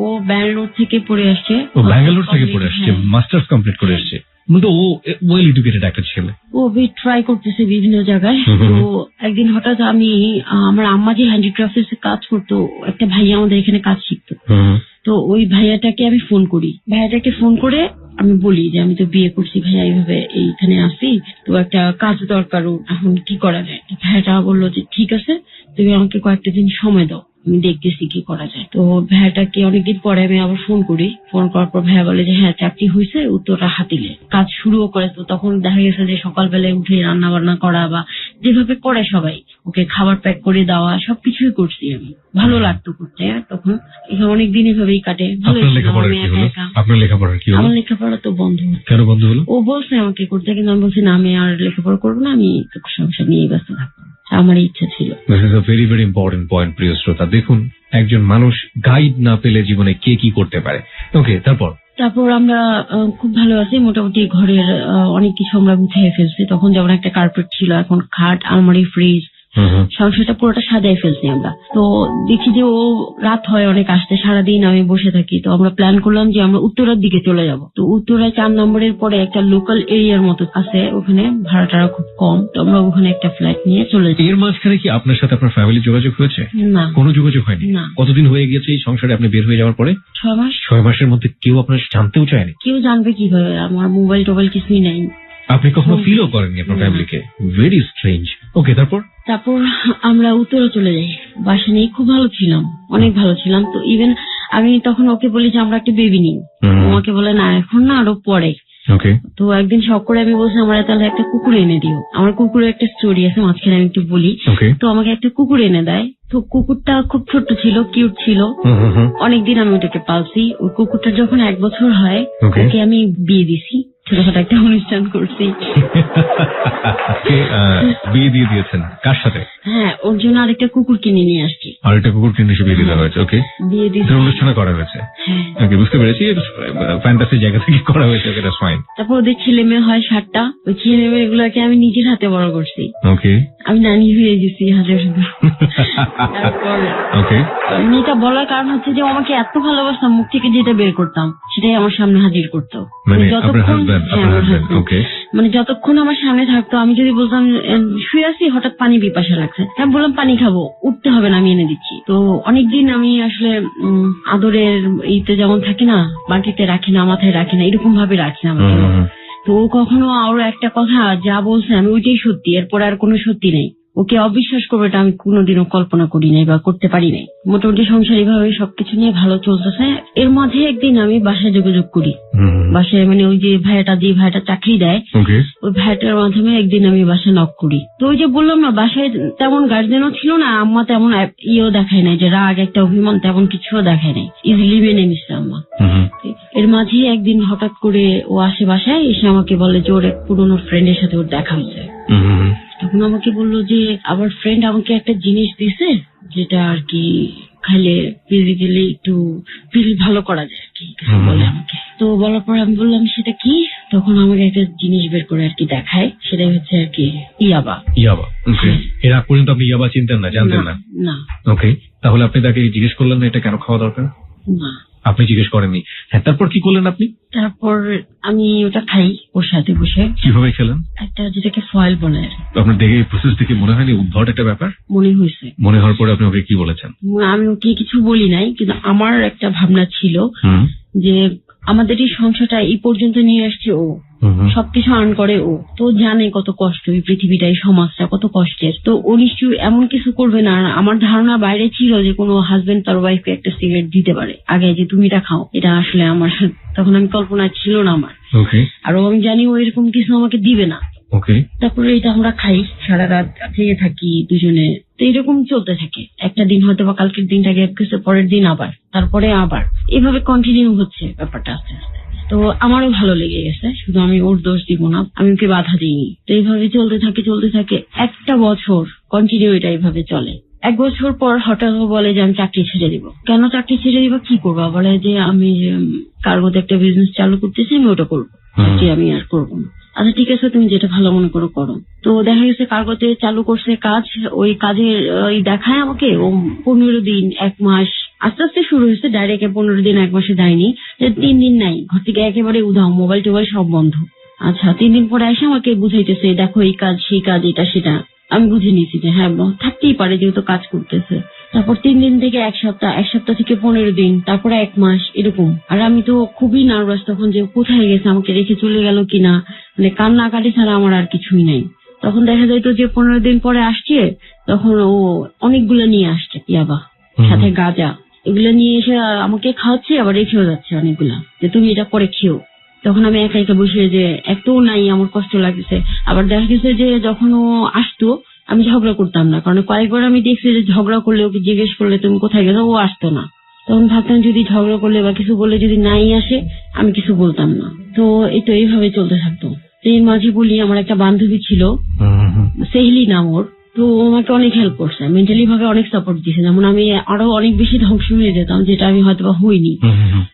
ও ব্যাঙ্গালোর থেকে পড়ে আসছে।
ও ব্যাঙ্গালোর থেকে পড়ে আসছে, মাস্টার্স কমপ্লিট করে আসছে। কিন্তু ও ওয়েল এডুকেটেড একটা ছেলে।
ও ট্রাই করতেছে বিভিন্ন জায়গায়। তো একদিন হঠাৎ আমার আম্মা যে হ্যান্ডিক্রাফটস কাজ করতো, একটা ভাইয়া আমাদের এখানে কাজ শিখতো। তো ওই ভাইয়াটাকে আমি ফোন করি, ভাইয়াটাকে ফোন করে আমি বলি যে আমি তো বিয়ে করছি ভাইয়া, এইভাবে এইখানে আসি, তো একটা কাজ দরকার, এখন কি করা যায়? ভাইয়াটা বললো যে ঠিক আছে, তুমি আমাকে কয়েকটা দিন সময় দাও, আমি দেখতেছি কি করা যায়। তো ভাইয়াটাকে অনেকদিন পরে আমি আবার ফোন করি, ফোন করার পর ভাইয়া বলে যে হ্যাঁ চাকরি হয়েছে, উত্তরটা হাতিলে কাজ শুরুও করে। তো তখন দেখা গেছে যে সকালবেলায় উঠে রান্না বান্না করা বা যেভাবে করে সবাই, ওকে খাবার প্যাক করে দেওয়া, সবকিছুই করছি আমি, ভালো লাগতো করতে। তখন অনেকদিন এভাবেই কাটে।
আপনার লেখাপড়ার কি হলো?
আমার লেখাপড়া তো বন্ধ।
কেন বন্ধ হলো?
ও বলছে আমাকে করতে, কিন্তু আমি বলছি না, আমি আর লেখাপড়া করবো না, আমি সংসার নিয়ে ব্যস্ত থাকবো, আমার ইচ্ছা ছিল।
This is a very very important point, প্রিয় শ্রোতা। দেখুন, একজন মানুষ গাইড না পেলে জীবনে কে কি করতে পারে। ওকে, তারপর
আমরা খুব ভালো আছি, মোটামুটি ঘরের অনেক কিছু আমরা গুছিয়ে ফেলছি। তখন যেমন একটা কার্পেট ছিল, এখন খাট, আলমারি, ফ্রিজ, সংসারটা পুরোটা সাজাই ফেলছি আমরা। তো দেখি যে ও রাত হয় অনেক আসতে, সারাদিন আমি বসে থাকি। তো আমরা প্ল্যান করলাম যে আমরা উত্তরার দিকে চলে যাব। তো উত্তরায় 4 নম্বরের পরে একটা লোকাল এরিয়ার মতো আছে, ওখানে ভাড়াটা খুব কম। তো আমরা ওখানে একটা ফ্ল্যাট নিয়ে চলে যাই।
এর মাঝখানে কি আপনার সাথে আপনার ফ্যামিলি যোগাযোগ হয়েছে?
না,
কোনো যোগাযোগ হয়নি। কতদিন হয়ে গেছে এই সংসারে আপনি বের হয়ে যাওয়ার পরে?
6 মাস।
6 মাসের মধ্যে কেউ আপনার জানতেও চায়নি?
কেউ জানবে কিভাবে? আমার মোবাইল টোবাইল কিছুই নাই।
আপনি কখনো ফিলও করেননি আপনার ফ্যামিলিকে? Very strange. ওকে, তারপর
তারপর আমরা উত্তরে চলে যাই। বাসা নিয়ে খুব ভালো ছিলাম, অনেক ভালো ছিলাম। তো ইভেন আমি তখন ওকে বলি যে আমরা একটা বেবি নিই। আমাকে বলে না, এখন না, আরো পরে।
ওকে,
তো একদিন শখ করে আমি বলছি আমার তাহলে একটা কুকুর এনে দিও। আমার কুকুরের একটা স্টোরি আছে, মাঝখানে আমি একটু বলি।
ওকে,
তো আমাকে একটা কুকুর এনে দেয়। তো কুকুরটা খুব ছোট ছিল, কিউট ছিল। অনেকদিন আমি ওটাকে পালছি। ওই কুকুরটা যখন 1 বছর হয়, ওকে আমি বিয়ে দিছি, ছোটখাটো একটা অনুষ্ঠান করছি।
বিয়ে দিয়ে দিয়েছেন কার সাথে?
হ্যাঁ, ওর জন্য আরেকটা কুকুর কিনে নিয়ে আসছি।
আরেকটা কুকুর কিনে এসে বিয়ে দিতে হয়েছে। ওকে,
বিয়ে দিছি,
অনুষ্ঠানে করা হয়েছে।
হ্যাঁ,
ওকে, বুঝতে পেরেছি, ফ্যান্টাসি জায়গা থেকে করা হয়েছে। ওকে, দ্যাটস ফাইন।
তারপর ওদের ছেলে মেয়ে হয় 7টা। ওই ছেলে মেয়ে গুলোকে আমি নিজের হাতে বড় করছি।
ওকে,
আমি নানি হয়ে গেছি হাজার শুধু। তারপর
ওকে,
এটা বলার কারণ হচ্ছে যে আমাকে এত ভালোবাসতাম, মুখ থেকে যেটা বের করতাম সেটাই আমার সামনে হাজির করতো।
মানে
যতক্ষণ
ওকে,
মানে যতক্ষণ আমার সামনে থাকতো, আমি যদি বলতাম শুয়ে আছি, হঠাৎ পানি পিপাসা লাগছে, আমি বললাম পানি খাবো, উঠতে হবে না, আমি এনে দিচ্ছি। তো অনেকদিন আমি আসলে আদরের ইতে যেমন থাকে না, বাটিতে রাখি না, মাথায় রাখি না, এরকম ভাবে রাখি না আমাকে। তো ও কখনো আরো একটা কথা যা বলছে আমি ওইটাই সত্যি, এরপর আর কোনো সত্যি নেই। ওকে অবিশ্বাস করবে এটা আমি কোনোদিনও কল্পনা করি নাই বা করতে পারি নাই। মোটামুটি সংসারী ভাবে সবকিছু নিয়ে ভালো চলতেছে। এর মাঝে একদিন আমি বাসায় যোগাযোগ করি। বাসায় মানে ওই যে ভাইয়াটা চাকরি দেয়, ওই ভাইয়াটার মাধ্যমে একদিন আমি বাসায় নক করি। তো ওই যে বললাম না, বাসায় তেমন গার্জেনও ছিল না, আম্মা তেমন ইয়েও দেখায় নাই, যে রাগ একটা অভিমান তেমন কিছুও দেখায় নাই, ইজিলি মেনে নিচ্ছে আম্মা। এর মাঝে একদিন হঠাৎ করে ও আসে বাসায়, এসে আমাকে বলে যে ওর এক পুরোনো ফ্রেন্ডের সাথে ওর দেখা হয়েছে। তখন আমাকে বললো যে আবার ফ্রেন্ড আমাকে একটা জিনিস দিছে, যেটা আর কি খাইলে ফিজিক্যালি একটু ফিল ভালো করা যায় আর কি, বলে আমাকে। তো বলার পর আমি বললাম সেটা কি? তখন আমাকে একটা জিনিস বের করে আর কি দেখায়, সেটাই হচ্ছে আর কি ইয়াবা।
এর আগ পর্যন্ত আপনি ইয়াবা চিনতেন না, জানতেন না?
না।
ওকে, তাহলে আপনি তাকে জিজ্ঞেস করলেন না এটা কেন খাওয়া দরকার?
না,
আপনি জিজ্ঞেস করেননি। হ্যাঁ, তারপর কি করলেন আপনি?
তারপর আমি ওটা খাই ওর সাথে বসে।
কিভাবে খেলেন?
একটা যেটাকে ফয়েল বলে।
আপনার দেখে প্রসেস দেখে মনে হয়নি উদ্ভট একটা ব্যাপার?
মনে হয়েছে।
মনে হওয়ার পরে আপনি ওকে কি বলেছেন?
আমি ওকে কিছু বলি নাই, কিন্তু আমার একটা ভাবনা ছিল যে আমাদের এই সংসারটা এই পর্যন্ত নিয়ে আসছে ও, সবকিছু আর্ন করে ও, তো জানে কত কষ্ট এই পৃথিবীটা, এই সমাজটা কত কষ্টের। তো ও নিশ্চয়ই এমন কিছু করবে না। আমার ধারণা বাইরে ছিল যে কোনো হাজবেন্ড তার ওয়াইফকে একটা সিগারেট দিতে পারে আগে, যে তুমি এটা খাও। এটা আসলে আমার তখন আমি কল্পনা ছিল না আমার। আর আমি জানি ও এরকম কিছু আমাকে দিবে না। তারপরে এটা আমরা খাই, সারা রাত খেয়ে থাকি দুজনে। তো এরকম চলতে থাকে। একটা দিন হয়তো বা কালকের দিনটা গ্যাপ গেছে, পরের দিন আবার, তারপরে আবার, এভাবে কন্টিনিউ হচ্ছে ব্যাপারটা আস্তে আস্তে। তো আমারও ভালো লেগে গেছে, শুধু আমি ওর দোষ দিব না, আমি ওকে বাধা দিইনি। তো এইভাবে চলতে থাকে 1 বছর কন্টিনিউ এটা এইভাবে চলে। 1 বছর পর হঠাৎ বলে যে আমি চাকরি ছেড়ে দিব। কেন চাকরি ছেড়ে দিব, কি করবো? বলে যে আমি কার্গোতে একটা বিজনেস চালু করতেছি, আমি ওটা করবো, চাকরি আমি আর করবো না। আচ্ছা ঠিক আছে, তুমি যেটা ভালো মনে করো করো। তো দেখা গেছে কার্গোতে চালু করছে কাজ, ওই কাজের দেখায় আমাকে ও 15 দিন 1 মাস আস্তে আস্তে শুরু হয়েছে, ডাইরেক্ট 15 দিন 1 মাসে দেয়নি, 3 দিন নাই, ঘর থেকে একেবারে উধাও, মোবাইল টোবাইল সব বন্ধ। আচ্ছা 3 দিন পরে এসে আমাকে বুঝাইতেছে, দেখো এই কাজ সেই কাজ, এটা সেটা। আমি বুঝে নিয়েছি যে হ্যাঁ থাকতেই পারে, যেহেতু কাজ করতেছে। তারপর 3 দিন থেকে 1 সপ্তাহ, 1 সপ্তাহ থেকে 15 দিন, তারপরে 1 মাস এরকম। আর আমি তো খুবই নার্ভাস তখন, যে কোথায় গেছে, আমাকে রেখে চলে গেল কিনা, মানে কান্নাকাটি ছাড়া আমার আর কিছুই নাই। তখন দেখা যাইতো যে 15 দিন পরে আসছে, তখন ও অনেকগুলো নিয়ে আসছে ইয়াবা, সাথে গাঁজা, এগুলো নিয়ে এসে আমাকে খাওয়াচ্ছে, আবার রেখেও যাচ্ছে অনেকগুলা, যে তুমি এটা পরে খেও। তখন আমি একা একা বসে, যে একটাও নাই, আমার কষ্ট লাগছে। আবার দেখা গেছে যে যখন ও আসতো আমি ঝগড়া করতাম না, কারণ কয়েকবার আমি দেখছি যে ঝগড়া করলে, ওকে জিজ্ঞেস করলে তুমি কোথায় গেছো, ও আসতো না। তখন ভাবতাম যদি ঝগড়া করলে বা কিছু বললে যদি নাই আসে, আমি কিছু বলতাম না। তো এইভাবে চলতে থাকতো। এই মাঝে বলি, আমার একটা বান্ধবী ছিল, সেহলি নাম ওর। তো ও আমাকে অনেক হেল্প করছে, মেন্টালি ভাবে অনেক সাপোর্ট দিয়েছে। যেমন আমি আরো অনেক বেশি ধ্বংস হয়ে যেতাম, যেটা আমি হয়তো বা হইনি,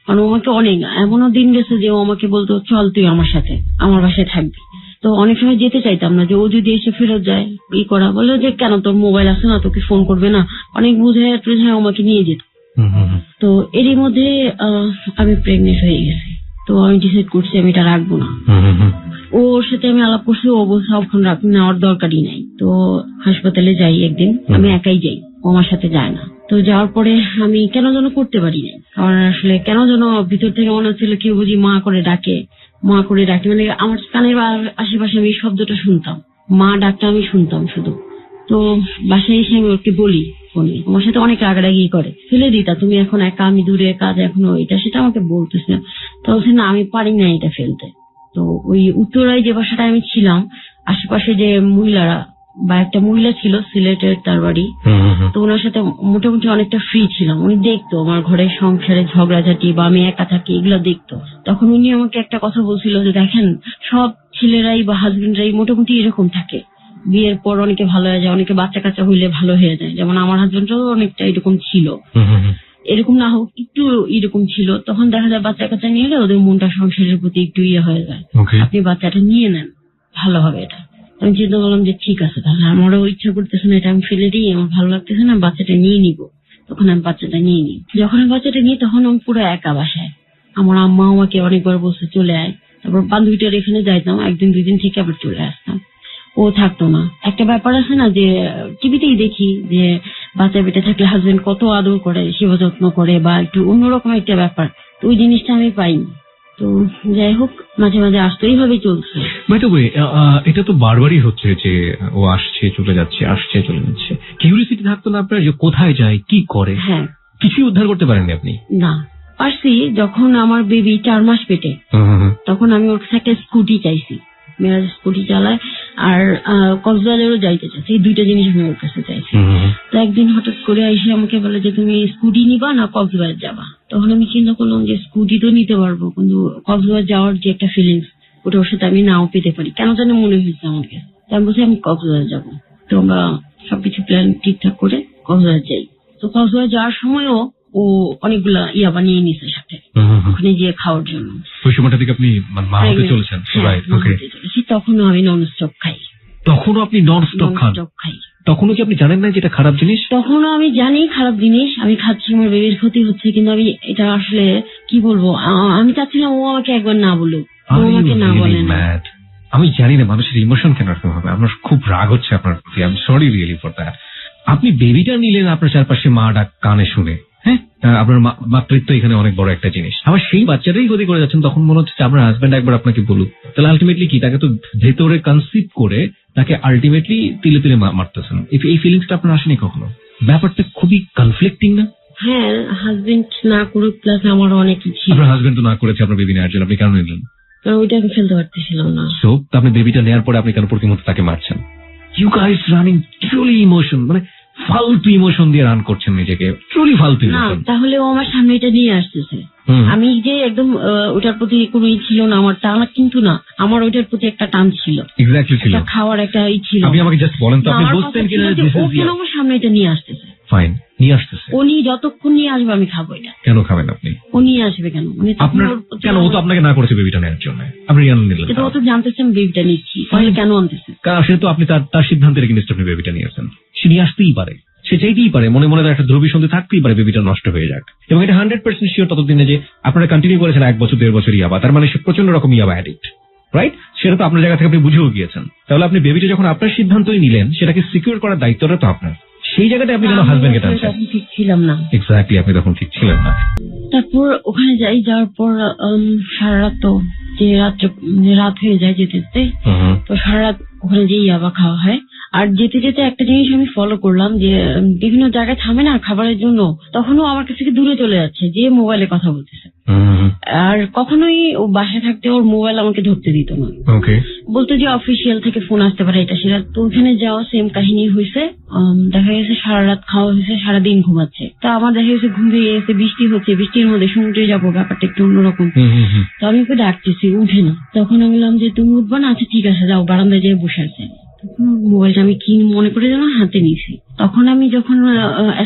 কারণ ও আমাকে অনেক, এমনও দিন গেছে যে ও আমাকে বলতো চল তুই আমার সাথে, আমার বাসায় থাকবি। তো অনেক সময় যেতে চাইতাম না, যে ও যদি এসে ফেরত যায় করা, বললো যে কেন, তোর মোবাইল আছে না, তোকে ফোন করবে না, অনেক বুঝায় আমাকে নিয়ে যেত। তো এরই মধ্যে আমি প্রেগনেন্ট হয়ে গেছি। তো আমি ডিসাইড করছি আমি এটা রাখবো না। ওর সাথে আমি আলাপ করছি, ও বলছে ওখানে নেওয়ার দরকারই নাই। তো হাসপাতালে যাই একদিন, আমি একাই যাই, ও আমার সাথে যায় না। তো যাওয়ার পরে আমি কেন যেন করতে পারি না, কারণ আসলে কেন যেন ভিতর থেকে মনে হচ্ছিল কেউ বুঝি মা করে ডাকে, মানে আমার কানের আশেপাশে আমি শব্দটা শুনতাম, মা ডাকটা আমি শুনতাম শুধু। তো বাসায় এসে আমি ওকে বলি ফোনে, আমার সাথে অনেক রাগারাগি করে, ফেলে দিতা তুমি এখন একা, আমি দূরে কাজ এখনো এটা সেটা আমাকে বলতেছে। তো বলছে না আমি পারি না এটা ফেলতে। তো ওই উত্তরায় যে বাসাটা আমি ছিলাম, আশেপাশে যে মহিলারা বা একটা মহিলা ছিল সিলেটের, তার বাড়ি, তো ওনার সাথে মোটামুটি অনেকটা ফ্রি ছিলাম। উনি দেখতো আমার ঘরের সংসারে ঝগড়াঝাটি বা আমি একা থাকি এগুলো দেখতো। তখন উনি আমাকে একটা কথা বলছিল যে দেখেন সব ছেলেরাই বা হাজবেন্ডরাই মোটামুটি এরকম থাকে, বিয়ের পর অনেকে ভালো হয়ে যায়, অনেকে বাচ্চা কাচ্চা হইলে ভালো হয়ে যায়, যেমন আমার হাজবেন্ডও অনেকটা এরকম ছিল, এরকম না হোক একটু এরকম ছিল। তখন দেখা যায় বাচ্চা কাচ্চা নিয়ে এলে ওদের মনটা সংসারের প্রতি একটু হয়ে যায়, আপনি বাচ্চাটা নিয়ে নেন, ভালো হবে এটা। আমি চিন্তা করলাম যে ঠিক আছে, তাহলে আমারও ইচ্ছা করতেছে না, এটা আমি ফেলে দিই, আমার ভালো লাগতেছে না, বাচ্চাটা নিয়ে নিব। তখন আমি বাচ্চাটা নিয়ে নিই। যখন আমি বাচ্চাটা নিই তখন আমি পুরো একা বাসায়। আমার আম্মা আমাকে অনেকবার বলছে চলে আয়, তারপর বান্ধবীটার এখানে যাইতাম, একদিন দুই দিন থেকে আবার চলে আসতাম, ও থাকতো না। একটা ব্যাপার আছে না যে টিভিতেই দেখি যে বাচ্চা বেটে থাকলে হাজবেন্ড কত আদর করে, সেবা যত্ন করে, বা একটু অন্যরকম একটা ব্যাপার, তো ওই জিনিসটা আমি পাইনি। তো যাই হোক, মাঝে মাঝে আসতো, এইভাবেই চলছে।
এটা তো বারবারই হচ্ছে যে ও আসছে চলে যাচ্ছে, আসছে চলে যাচ্ছে। কিউরিয়াসিটি থাকতো না আপনার যে কোথায় যায়, কি করে?
হ্যাঁ,
কিছুই উদ্ধার করতে পারেননি আপনি?
না, পারছি। যখন আমার বেবি 4 মাস পেটে, তখন আমি ওর কাছে একটা স্কুটি চাইছি, মেয়েরা স্কুটি চালায়, আর কক্সবাজারও যাইতে চাইছি, এই দুইটা জিনিস আমি ওর কাছে চাইছি। তো একদিন হঠাৎ করে এসে আমাকে বলে যে তুমি স্কুটি নিবা না কক্সবাজার যাবা। তখন আমি চিন্তা করলাম যে স্কুটি তো নিতে পারবো, কিন্তু কক্সবাজার যাওয়ার যে একটা ফিলিংস, ওটা ওর সাথে আমি নাও পেতে পারি, কেন জানি মনে হয়েছে আমাকে। তো আমি বলছি আমি কক্সবাজার যাবো। তো আমরা সবকিছু প্ল্যান ঠিকঠাক করে কক্সবাজার যাই। তো কক্সবাজার যাওয়ার সময়ও ও অনেকগুলা ইয়া বানিয়ে নিছে সাথে, ওখানে গিয়ে খাওয়ার জন্য।
ওই সময়টা থেকে আপনি মা হতে চলেছেন?
তখনও আমি নন স্টপ খাই।
তখনও আপনি নন স্টপ খাই? তখনও কি আপনি জানেন না যে এটা খারাপ জিনিস?
তখনও আমি জানি খারাপ জিনিস, আমি খাচ্ছি, আমার বেবির ক্ষতি হচ্ছে, কিন্তু আমি এটা আসলে কি বলবো, আমি চাচ্ছিলাম ও আমাকে একবার না বলুক, ও আমাকে না বলে না।
আমি জানি না মানুষের ইমোশন কেন এরকম হবে, আমার খুব রাগ হচ্ছে আপনার প্রতি, I am sorry really for that. আপনি বেবিটা নিলেন আপনার চারপাশে মা ডাক কানে শুনে, হ্যাঁ, আপনার মাতৃত্ব এখানে অনেক বড় একটা জিনিস, আবার সেই বাচ্চাটাই ক্ষতি করে যাচ্ছেন। তখন মনে হচ্ছে আপনার হাজবেন্ড একবার আপনাকে বলুক, তাহলে আলটিমেটলি কি, তাকে তো ভেতরে কনসিভ করে তাকে আলটিমেটলি তিলে তিলে মারতেছেন। এই ফিলিংসটা আপনার আসেনি কখনো? ব্যাপারটা খুবই কনফ্লিক্টিং না?
হ্যাঁ, হাজবেন্ড না করুক, প্লাস আমার অনেক ইচ্ছে।
আপনার হাজবেন্ড তো না করেছে আপনার বেবি নেওয়ার জন্য, আপনি কেন নিলেন?
ওইটা আমি ফেলতে পারতেছিলাম না।
সো আপনি বেবিটা নেওয়ার পরে আপনি কেন প্রতিমুহূর্তে তাকে মারছেন? You guys running truly emotion, মানে ফালতু ইমোশন দিয়ে রান করছেন নিজেকে, ট্রুলি ফালতু ইমোশন।
তাহলে ও আমার সামনে এটা নিয়ে আসতেছে, আমি যে একদম ওটার প্রতি কোনো ছিল না আমার, তা কিন্তু না, আমার ওইটার প্রতি একটা টান ছিল,
এক্স্যাক্টলি ছিল,
খাওয়ার একটা ছিল।
আপনি আমাকে জাস্ট বলেন তো, আপনি বুঝতেন কিনা যে
ও কেন আমার সামনে এটা নিয়ে আসতেছে?
ফাইন, নিয়ে আসতেছে,
ও নিয়ে যতক্ষণ নিয়ে আসবে আমি খাবো এটা।
কেন খাবেন আপনি?
ও নিয়ে আসবে কেন?
আপনার কেন? ও তো আপনাকে না করেছে বেবিটা নেওয়ার জন্য, আপনি কেন নিলেন?
কিন্তু ও তো জানতেছে আমি বেবিটা নিচ্ছি, তাহলে কেন আনতেছে?
কারণ সে তো আপনি তার সিদ্ধান্তের এগেইনস্টে আপনি বেবিটা নিয়েছেন। সে নিয়ে আসতেই পারে, সে চাইতেই পারে, মনে মনে তার একটা ধ্রুবী সন্ধি থাকতেই পারে বেবিটা নষ্ট হয়ে যাক, এবং এটা 100% শিওর ততদিনে যে আপনারা কন্টিনিউ করেছেন 1 বছর 1.5 বছর ইয়াবা, তার মানে সে প্রচন্ড রকম ইয়াবা অ্যাডিক্ট, রাইট? সেটা তো আপনার জায়গা থেকে আপনি বুঝেও গিয়েছেন। তাহলে আপনি বেবিটা যখন আপনার সিদ্ধান্তই নিলেন, সেটাকে সিকিউর করার দায়িত্বটা তো আপনার, সেই জায়গাটা আপনি কেন হাজবেন্ডকে টানছেন?
ঠিক ছিলাম না।
এক্স্যাক্টলি, আপনি তখন ঠিক ছিলেন না।
তারপর ওখানে যাওয়ার পর সারা রাত, তো যে রাত হয়ে যায় যেতে যেতে, তো সারা রাত ওখানে যে ইয়াবা খাওয়া হয়। আর যেতে যেতে একটা জিনিস আমি ফলো করলাম, যে বিভিন্ন জায়গায় থামে না খাবারের জন্য, তখনও আমার কাছ থেকে দূরে চলে যাচ্ছে, যে মোবাইলে কথা বলতেছে। আর কখনোই ও বাসায় থাকতে ওর মোবাইল আমাকে ধরতে দিত না, বলতো যে অফিসিয়াল থেকে ফোন আসতে পারে, এটা সেটা। তো ওখানে যাওয়া সেম কাহিনী হয়েছে, দেখা গেছে সারা রাত খাওয়া হয়েছে, সারাদিন ঘুমাচ্ছে। তো আমার দেখা গেছে ঘুম থেকে এসে বৃষ্টি হচ্ছে, বৃষ্টির মধ্যে সমুদ্রে যাবো, ব্যাপারটা একটু অন্যরকম। তো আমি ওকে ডাকতেছি, উঠে না। তখন আমি বললাম যে তুমি উঠবা না? আচ্ছা ঠিক আছে, যাও, বারান্দায় যেয়ে বসে আছে। মোবাইলটা আমি কি মনে করে যেন হাতে নিয়েছি। তখন আমি যখন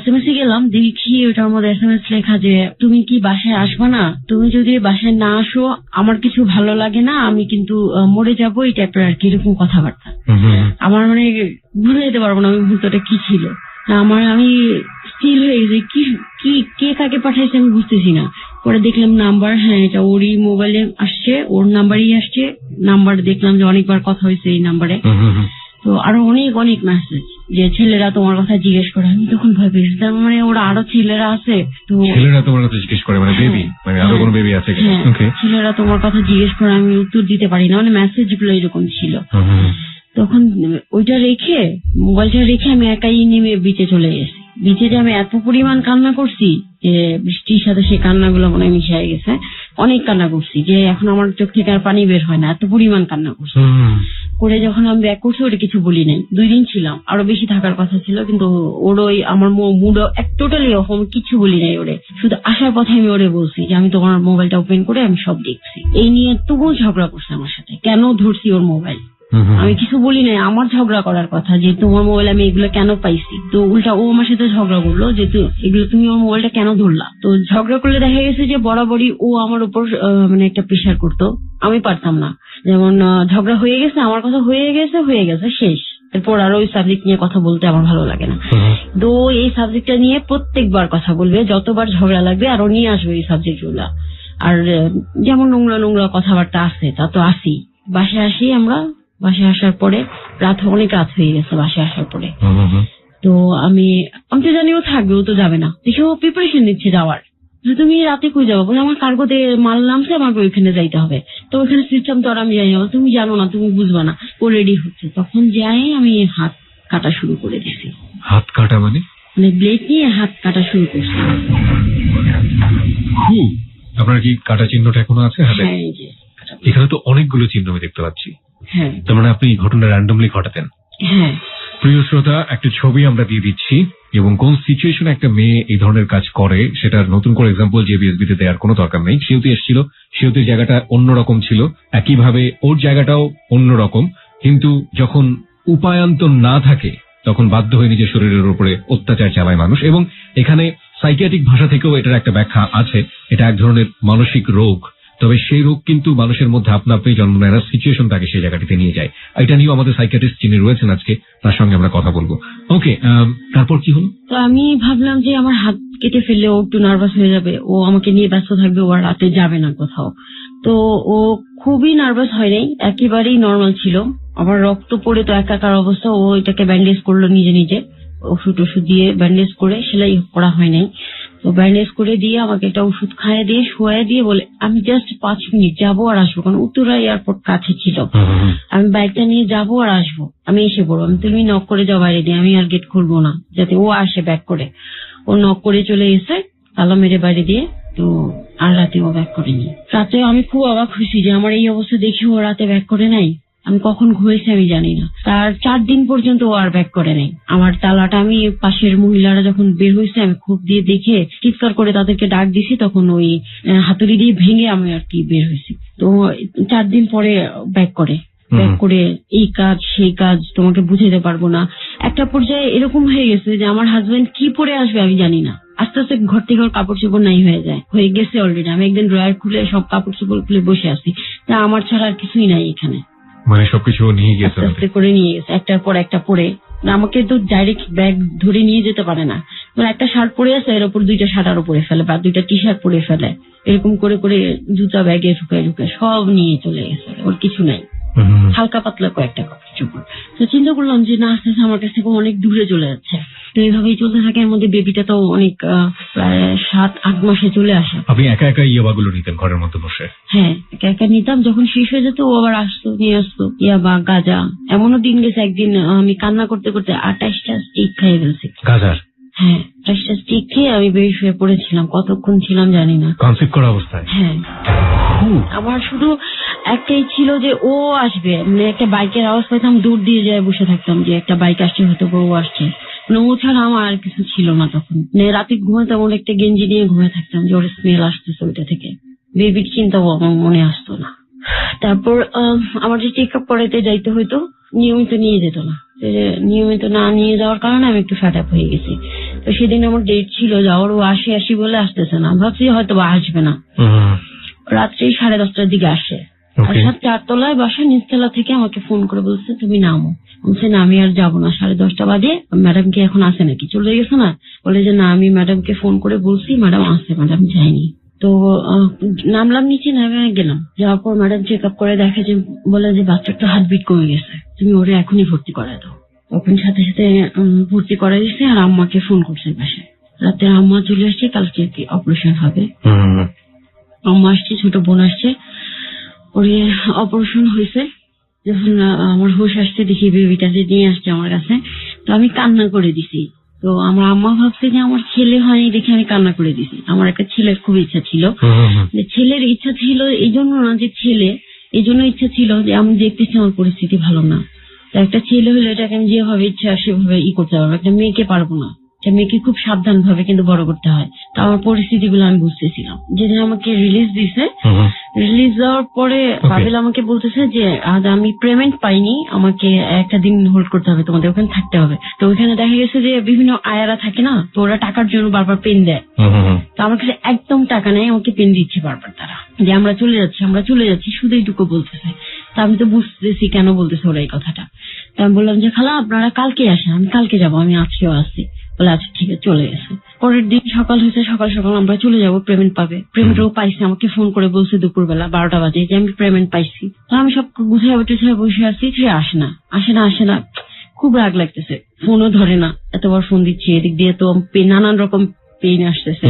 SMS এ গেলাম, দেখি ওটার মধ্যে SMS লেখা যে তুমি কি বাসায় আসবা না? তুমি যদি বাসায় না আসো আমার কিছু ভালো লাগে না, আমি কিন্তু মরে যাবো, এই টাইপের আর কি, এরকম কথাবার্তা। আমার মানে ভুলে যেতে পারবো না আমি মুহূর্তটা কি ছিল। আমি স্থির হয়ে গেছি, কি কে কাকে পাঠাইছে আমি বুঝতেছি না। পরে দেখলাম নাম্বার, হ্যাঁ এটা ওরই মোবাইলে আসছে, ওর নাম্বারই আসছে। নাম্বার দেখলাম যে অনেকবার কথা হয়েছে এই নাম্বারে। তো আরো অনেক মেসেজ, যে ছেলেরা তোমার কথা জিজ্ঞেস করে। আমি তখন ভয় পেয়েছি, তার মানে ওরা আরো ছেলেরা আছে, তো
ছেলেরা তোমার কথা জিজ্ঞেস করে, মানে বেবি, মানে আরো কোনো বেবি আছে?
ছেলেরা তোমার কথা জিজ্ঞেস করে, আমি উত্তর দিতে পারি না, মানে মেসেজ গুলো এরকম ছিল। তখন ওইটা রেখে, মোবাইলটা রেখে আমি একাই নেমে বিচে চলে গেছি। বিচে যে আমি এত পরিমাণ কান্না করছি যে বৃষ্টির সাথে সেই কান্নাগুলো মনে হয় মিশে গেছে। অনেক কান্না করছি যে এখন আমার চোখ থেকে আর পানি বের হয় না, এত পরিমাণ কান্না করছি। করে যখন আমি ব্যাক করছি ওটা কিছু বলি নাই। 2 দিন ছিলাম, আরো বেশি থাকার কথা ছিল, কিন্তু ওর ওই আমার মুড টোটালি অফ, আমি কিছু বলি নাই ওরে। শুধু আসার পথে আমি ওরে বলছি যে আমি তোমার মোবাইলটা ওপেন করে আমি সব দেখছি। এই নিয়ে তবুও ঝগড়া করছে আমার সাথে, কেন ধরছি ওর মোবাইল। আমি কিছু বলি নাই, আমার ঝগড়া করার কথা যে তোমার মোবাইল আমি এগুলো কেন পাইছি। তো উল্টা ও আমার সাথে ঝগড়া করলো যে এগুলো তুমি ওর মোবাইলটা কেন ধরলা। তো ঝগড়া করলে দেখা গেছে যে বরাবরই ও আমার উপর মানে একটা প্রেশার করতো, আমি পারতাম না। যেমন ঝগড়া হয়ে গেছে, আমার কথা হয়ে গেছে শেষ। এরপর আর ওই সাবজেক্ট নিয়ে কথা বলতে আমার ভালো লাগে না। তো এই সাবজেক্টটা নিয়ে প্রত্যেকবার কথা বলবে, যতবার ঝগড়া লাগবে আরো নিয়ে আসবে এই সাবজেক্ট গুলা। আর যেমন নোংরা কথাবার্তা আছে তা তো আসি। বাসায় আসার পরে অনেক রাত হয়ে গেছে বাসায় আসার পরে। তো আমি তো জানি ও থাকবে, ও তো যাবে না। দেখি ও প্রিপারেশন নিচ্ছে যাওয়ার। তুমি রাতে কই যাবো? বলে আমার কার্গোতে মাল নামছে, আমাকে ওইখানে যাইতে হবে। তো ওইখানে সিস্টেম তো আর আমি জানি না। তুমি জানো না, তুমি বুঝবা না। ও রেডি হচ্ছে, তখন যাই আমি হাত কাটা শুরু করে দিছি।
হাত কাটা মানে
ব্লেড নিয়ে হাত কাটা শুরু করছি।
আপনার কি কাটা চিহ্নটা এখনো আছে হাতে?
হ্যাঁ, এই যে
এখানে তো অনেকগুলো চিহ্ন আমি দেখতে পাচ্ছি।
হ্যাঁ,
তার মানে আপনি ঘটনা র্যান্ডমলি ঘটাতেন?
হ্যাঁ।
প্রিয় শ্রোতা, একটা ছবি আমরা দিয়ে দিচ্ছি এবং কোন সিচুয়েশনে একটা মেয়ে এই ধরনের কাজ করে সেটার নতুন করে এক্সাম্পল জেবিএসবি তে দেওয়ার কোনো দরকার নেই। সেহেতু এসেছিল, সেহেতু জায়গাটা অন্যরকম ছিল, একইভাবে ওর জায়গাটাও অন্যরকম। কিন্তু যখন উপায়ান্তর না থাকে তখন বাধ্য হয়ে নিজের শরীরের উপরে অত্যাচার চালায় মানুষ। এবং এখানে সাইকিয়াট্রিক ভাষা থেকেও এটার একটা ব্যাখ্যা আছে, এটা এক ধরনের মানসিক রোগ। তবে সেই রোগ কিন্তু মানুষের মধ্যে আপনা আপনি জন্ম নেয় না, সিচুয়েশন তাকে সেই জায়গাটিতে নিয়ে যায়। এটা নিয়েও আমাদের সাইকিয়াট্রিস্ট যিনি রয়েছেন আজকে, তার সঙ্গে আমরা কথা বলবো। ওকে, তারপর কি হলো?
তো আমি ভাবলাম যে আমার হাত কেটে ফেললে ও একটু নার্ভাস হয়ে যাবে, ও আমাকে নিয়ে ব্যস্ত থাকবে, ও রাতে যাবে না কোথাও। তো ও খুবই নার্ভাস হয় নাই, একেবারেই নর্মাল ছিল। আবার রক্ত পড়ে তো একাকার অবস্থা। ও এটাকে ব্যান্ডেজ করলো নিজে, ওষুধ দিয়ে ব্যান্ডেজ করে, সেলাই করা হয় নাই। তো ব্যান্ডেজ করে দিয়ে আমাকে একটা ওষুধ খাইয়ে দিয়ে শোয়া দিয়ে বলে আমি জাস্ট 5 মিনিট যাবো আর আসবো, কারণ উত্তরা এয়ারপোর্ট কাছে ছিল। আমি বাইকটা নিয়ে যাবো আর আসবো, আমি এসে পড়বো। তুমি নক করে যাও বাইরে দিয়ে, আমি আর গেট খুলবো না, যাতে ও আসে ব্যাক করে। ও নক করে চলে এসে তালা মেরে বাইরে দিয়ে, তো আর রাতে ও ব্যাক করেনি। রাতে আমি খুব অবাক হয়েছি যে আমার এই অবস্থা দেখি ও রাতে ব্যাক করে নাই। আমি কখন ঘুরেছি আমি জানি না। তার 4 দিন পর্যন্ত ও আর ব্যাক করে নাই। আমার তালাটা আমি পাশের মহিলারা যখন বের হয়েছে আমি খুব দিয়ে দেখে চিৎকার করে তাদেরকে ডাক দিছি, তখন ওই হাতুড়ি দিয়ে ভেঙে আমি আর কি বের হয়েছি। তো 4 দিন পরে ব্যাক করে এই কাজ সেই কাজ তোমাকে বুঝাইতে পারবো না। একটা পর্যায়ে এরকম হয়ে গেছে যে আমার হাজবেন্ড কি পরে আসবে আমি জানি না। আস্তে আস্তে ঘর থেকে ওর কাপড় চোপড় নাই হয়ে গেছে অলরেডি। আমি একদিন ড্রয়ার খুলে সব কাপড় চোপড় খুলে বসে আছি, তা আমার ছাড়া আর কিছুই নাই এখানে।
মানে সবকিছু নিয়ে গেছে,
আস্তে করে নিয়ে গেছে, একটার পর একটা পরে। আমাকে তো ডাইরেক্ট ব্যাগ ধরে নিয়ে যেতে পারে না। একটা শার্ট পরে আছে, এর উপর 2টা শার্ট আরো পরে ফেলে, বা 2টা টি শার্ট পরে ফেলে, এরকম করে জুতা ব্যাগে ঢুকে সব নিয়ে চলে গেছে। ওর কিছু নাই, হালকা পাতলা কয়েকটা কাপড় চোপড়। তো চিন্তা করলাম যে না, আস্তে আস্তে আমার কাছ থেকে অনেক দূরে চলে যাচ্ছে। তো এইভাবেই চলতে থাকে। এর মধ্যে বেবিটা তো অনেক প্রায় 7-8 মাসে চলে আসে।
আপনি একা একা ইয়াবাগুলো নিতেন ঘরের মধ্যে বসে?
হ্যাঁ, একা একা নিতাম। যখন শেষ হয়ে যেত ও আবার আসতো, নিয়ে আসতো ইয়াবা, গাঁজা। এমনও দিন গেছে একদিন আমি কান্না করতে করতে 28টা স্টিক খাইয়ে ফেলছি।
গাঁজার?
হ্যাঁ, 28টা স্টিক খেয়ে আমি বেশ হয়ে পড়েছিলাম। কতক্ষণ ছিলাম জানি না,
কনসেপ্ট করা অবস্থায়।
হ্যাঁ, আমার শুধু একটাই ছিল যে ও আসবে। মানে একটা বাইকের আওয়াজ পাইতাম, দূর দিয়ে যায় বসে থাকতাম যে একটা বাইক আসছে, হয়তো ও আসছে। মানে ও ছাড়া আমার আর কিছু ছিল না তখন। মানে রাতে ঘুমাতাম, ওর একটা গেঞ্জি নিয়ে ঘুমিয়ে থাকতাম যে ওর স্মেল আসতেছে ওইটা থেকে। বেবির চিন্তাও আমার মনে আসতো না। তারপর আমার যে চেক আপ করাইতে যাইতে হইতো, নিয়মিত নিয়ে যেত না। নিয়মিত না নিয়ে যাওয়ার কারণে আমি একটু ফ্যাট আপ হয়ে গেছি। তো সেদিন আমার ডেট ছিল যাওয়ার, ও আসি বলে আসতেছে না। ভাবছি হয়তো বা আসবে না। রাত্রি 10:30টার দিকে আসে। আসার 4 তলায় বাসা, নিচতলা থেকে আমাকে ফোন করে বলছে তুমি নামো। বলছে না, আমি আর যাবো না। 10:30টা বাজে, ম্যাডাম কি এখন আসে নাকি, চলে গেছে না? বলে যে না, আমি ম্যাডামকে ফোন করে বলছি, ম্যাডাম আসে, ম্যাডাম যায়নি। তো নামলাম নিচে, নেমে গেলাম। যাওয়ার পর ম্যাডাম চেক আপ করে দেখে যে, বলে যে বাচ্চার তো হার্টবিট কমে গেছে, তুমি ওরে এখনই ভর্তি করায় দাও। তখন সাথে সাথে ভর্তি করাই দিচ্ছে। আর আম্মাকে ফোন করছে বাসায়। রাতে আম্মা চলে আসছে, কালকে অপারেশন হবে। আম্মা আসছে, ছোট বোন আসছে, ওরে অপারেশন হয়েছে। যখন আমার হুঁশ আসতে দেখি বেবিটা যে নিয়ে আসছে আমার কাছে, তো আমি কান্না করে দিছি। তো আমার আম্মা ভাবছে যে আমার ছেলে হয়নি দেখে আমি কান্না করে দিছি। আমার একটা ছেলের খুব ইচ্ছা ছিল, ছেলের ইচ্ছা ছিল এই জন্য না যে ছেলে, এই জন্য ইচ্ছা ছিল যে আমি দেখতেছি আমার পরিস্থিতি ভালো না। তো একটা ছেলে হলে এটাকে আমি যেভাবে ইচ্ছা সেভাবে করতে পারবো, একটা মেয়েকে পারবো না। একটা মেয়েকে খুব সাবধান ভাবে কিন্তু বড় করতে হয়। তো আমার পরিস্থিতি গুলো আমি বুঝতেছিলাম। যেদিন আমাকে রিলিজ দিছে, রিলিজ দেওয়ার পরে পাবেল আমাকে বলতেছে যে আজ আমি পেমেন্ট পাইনি, আমাকে একটা দিন হোল্ড করতে হবে, তোমাদের ওখানে থাকতে হবে। তো ওখানে দেখা গেছে যে বিভিন্ন আয়ারা থাকে না, তো ওরা টাকার জন্য বারবার পেন দেয়। তো আমার কাছে একদম টাকা নেই, আমাকে পেন দিচ্ছে বারবার তারা, যে আমরা চলে যাচ্ছি শুধু এইটুকু বলতেছে। তা আমি তো বুঝতেছি কেন বলতেছে ওরা এই কথাটা। তা আমি বললাম যে খালা আপনারা কালকে আসেন, আমি কালকে যাবো, আমি আজকেও আসছি। বলে আচ্ছা ঠিক আছে, চলে গেছে। পরের দিন সকাল হয়েছে, সকাল সকাল আমরা চলে যাবো, পেমেন্ট পাবে। পেমেন্টও পাইছে, আমাকে ফোন করে বলছে দুপুরবেলা 12টা বাজে যে আমি পেমেন্ট পাইছি। তো আমি সব গুছিয়ে বসে আছি, সে আসে না। খুব রাগ লাগতেছে, ফোনও ধরে না। এতবার ফোন দিচ্ছি, এদিক দিয়ে তো নানান রকম পেইন আসতেছে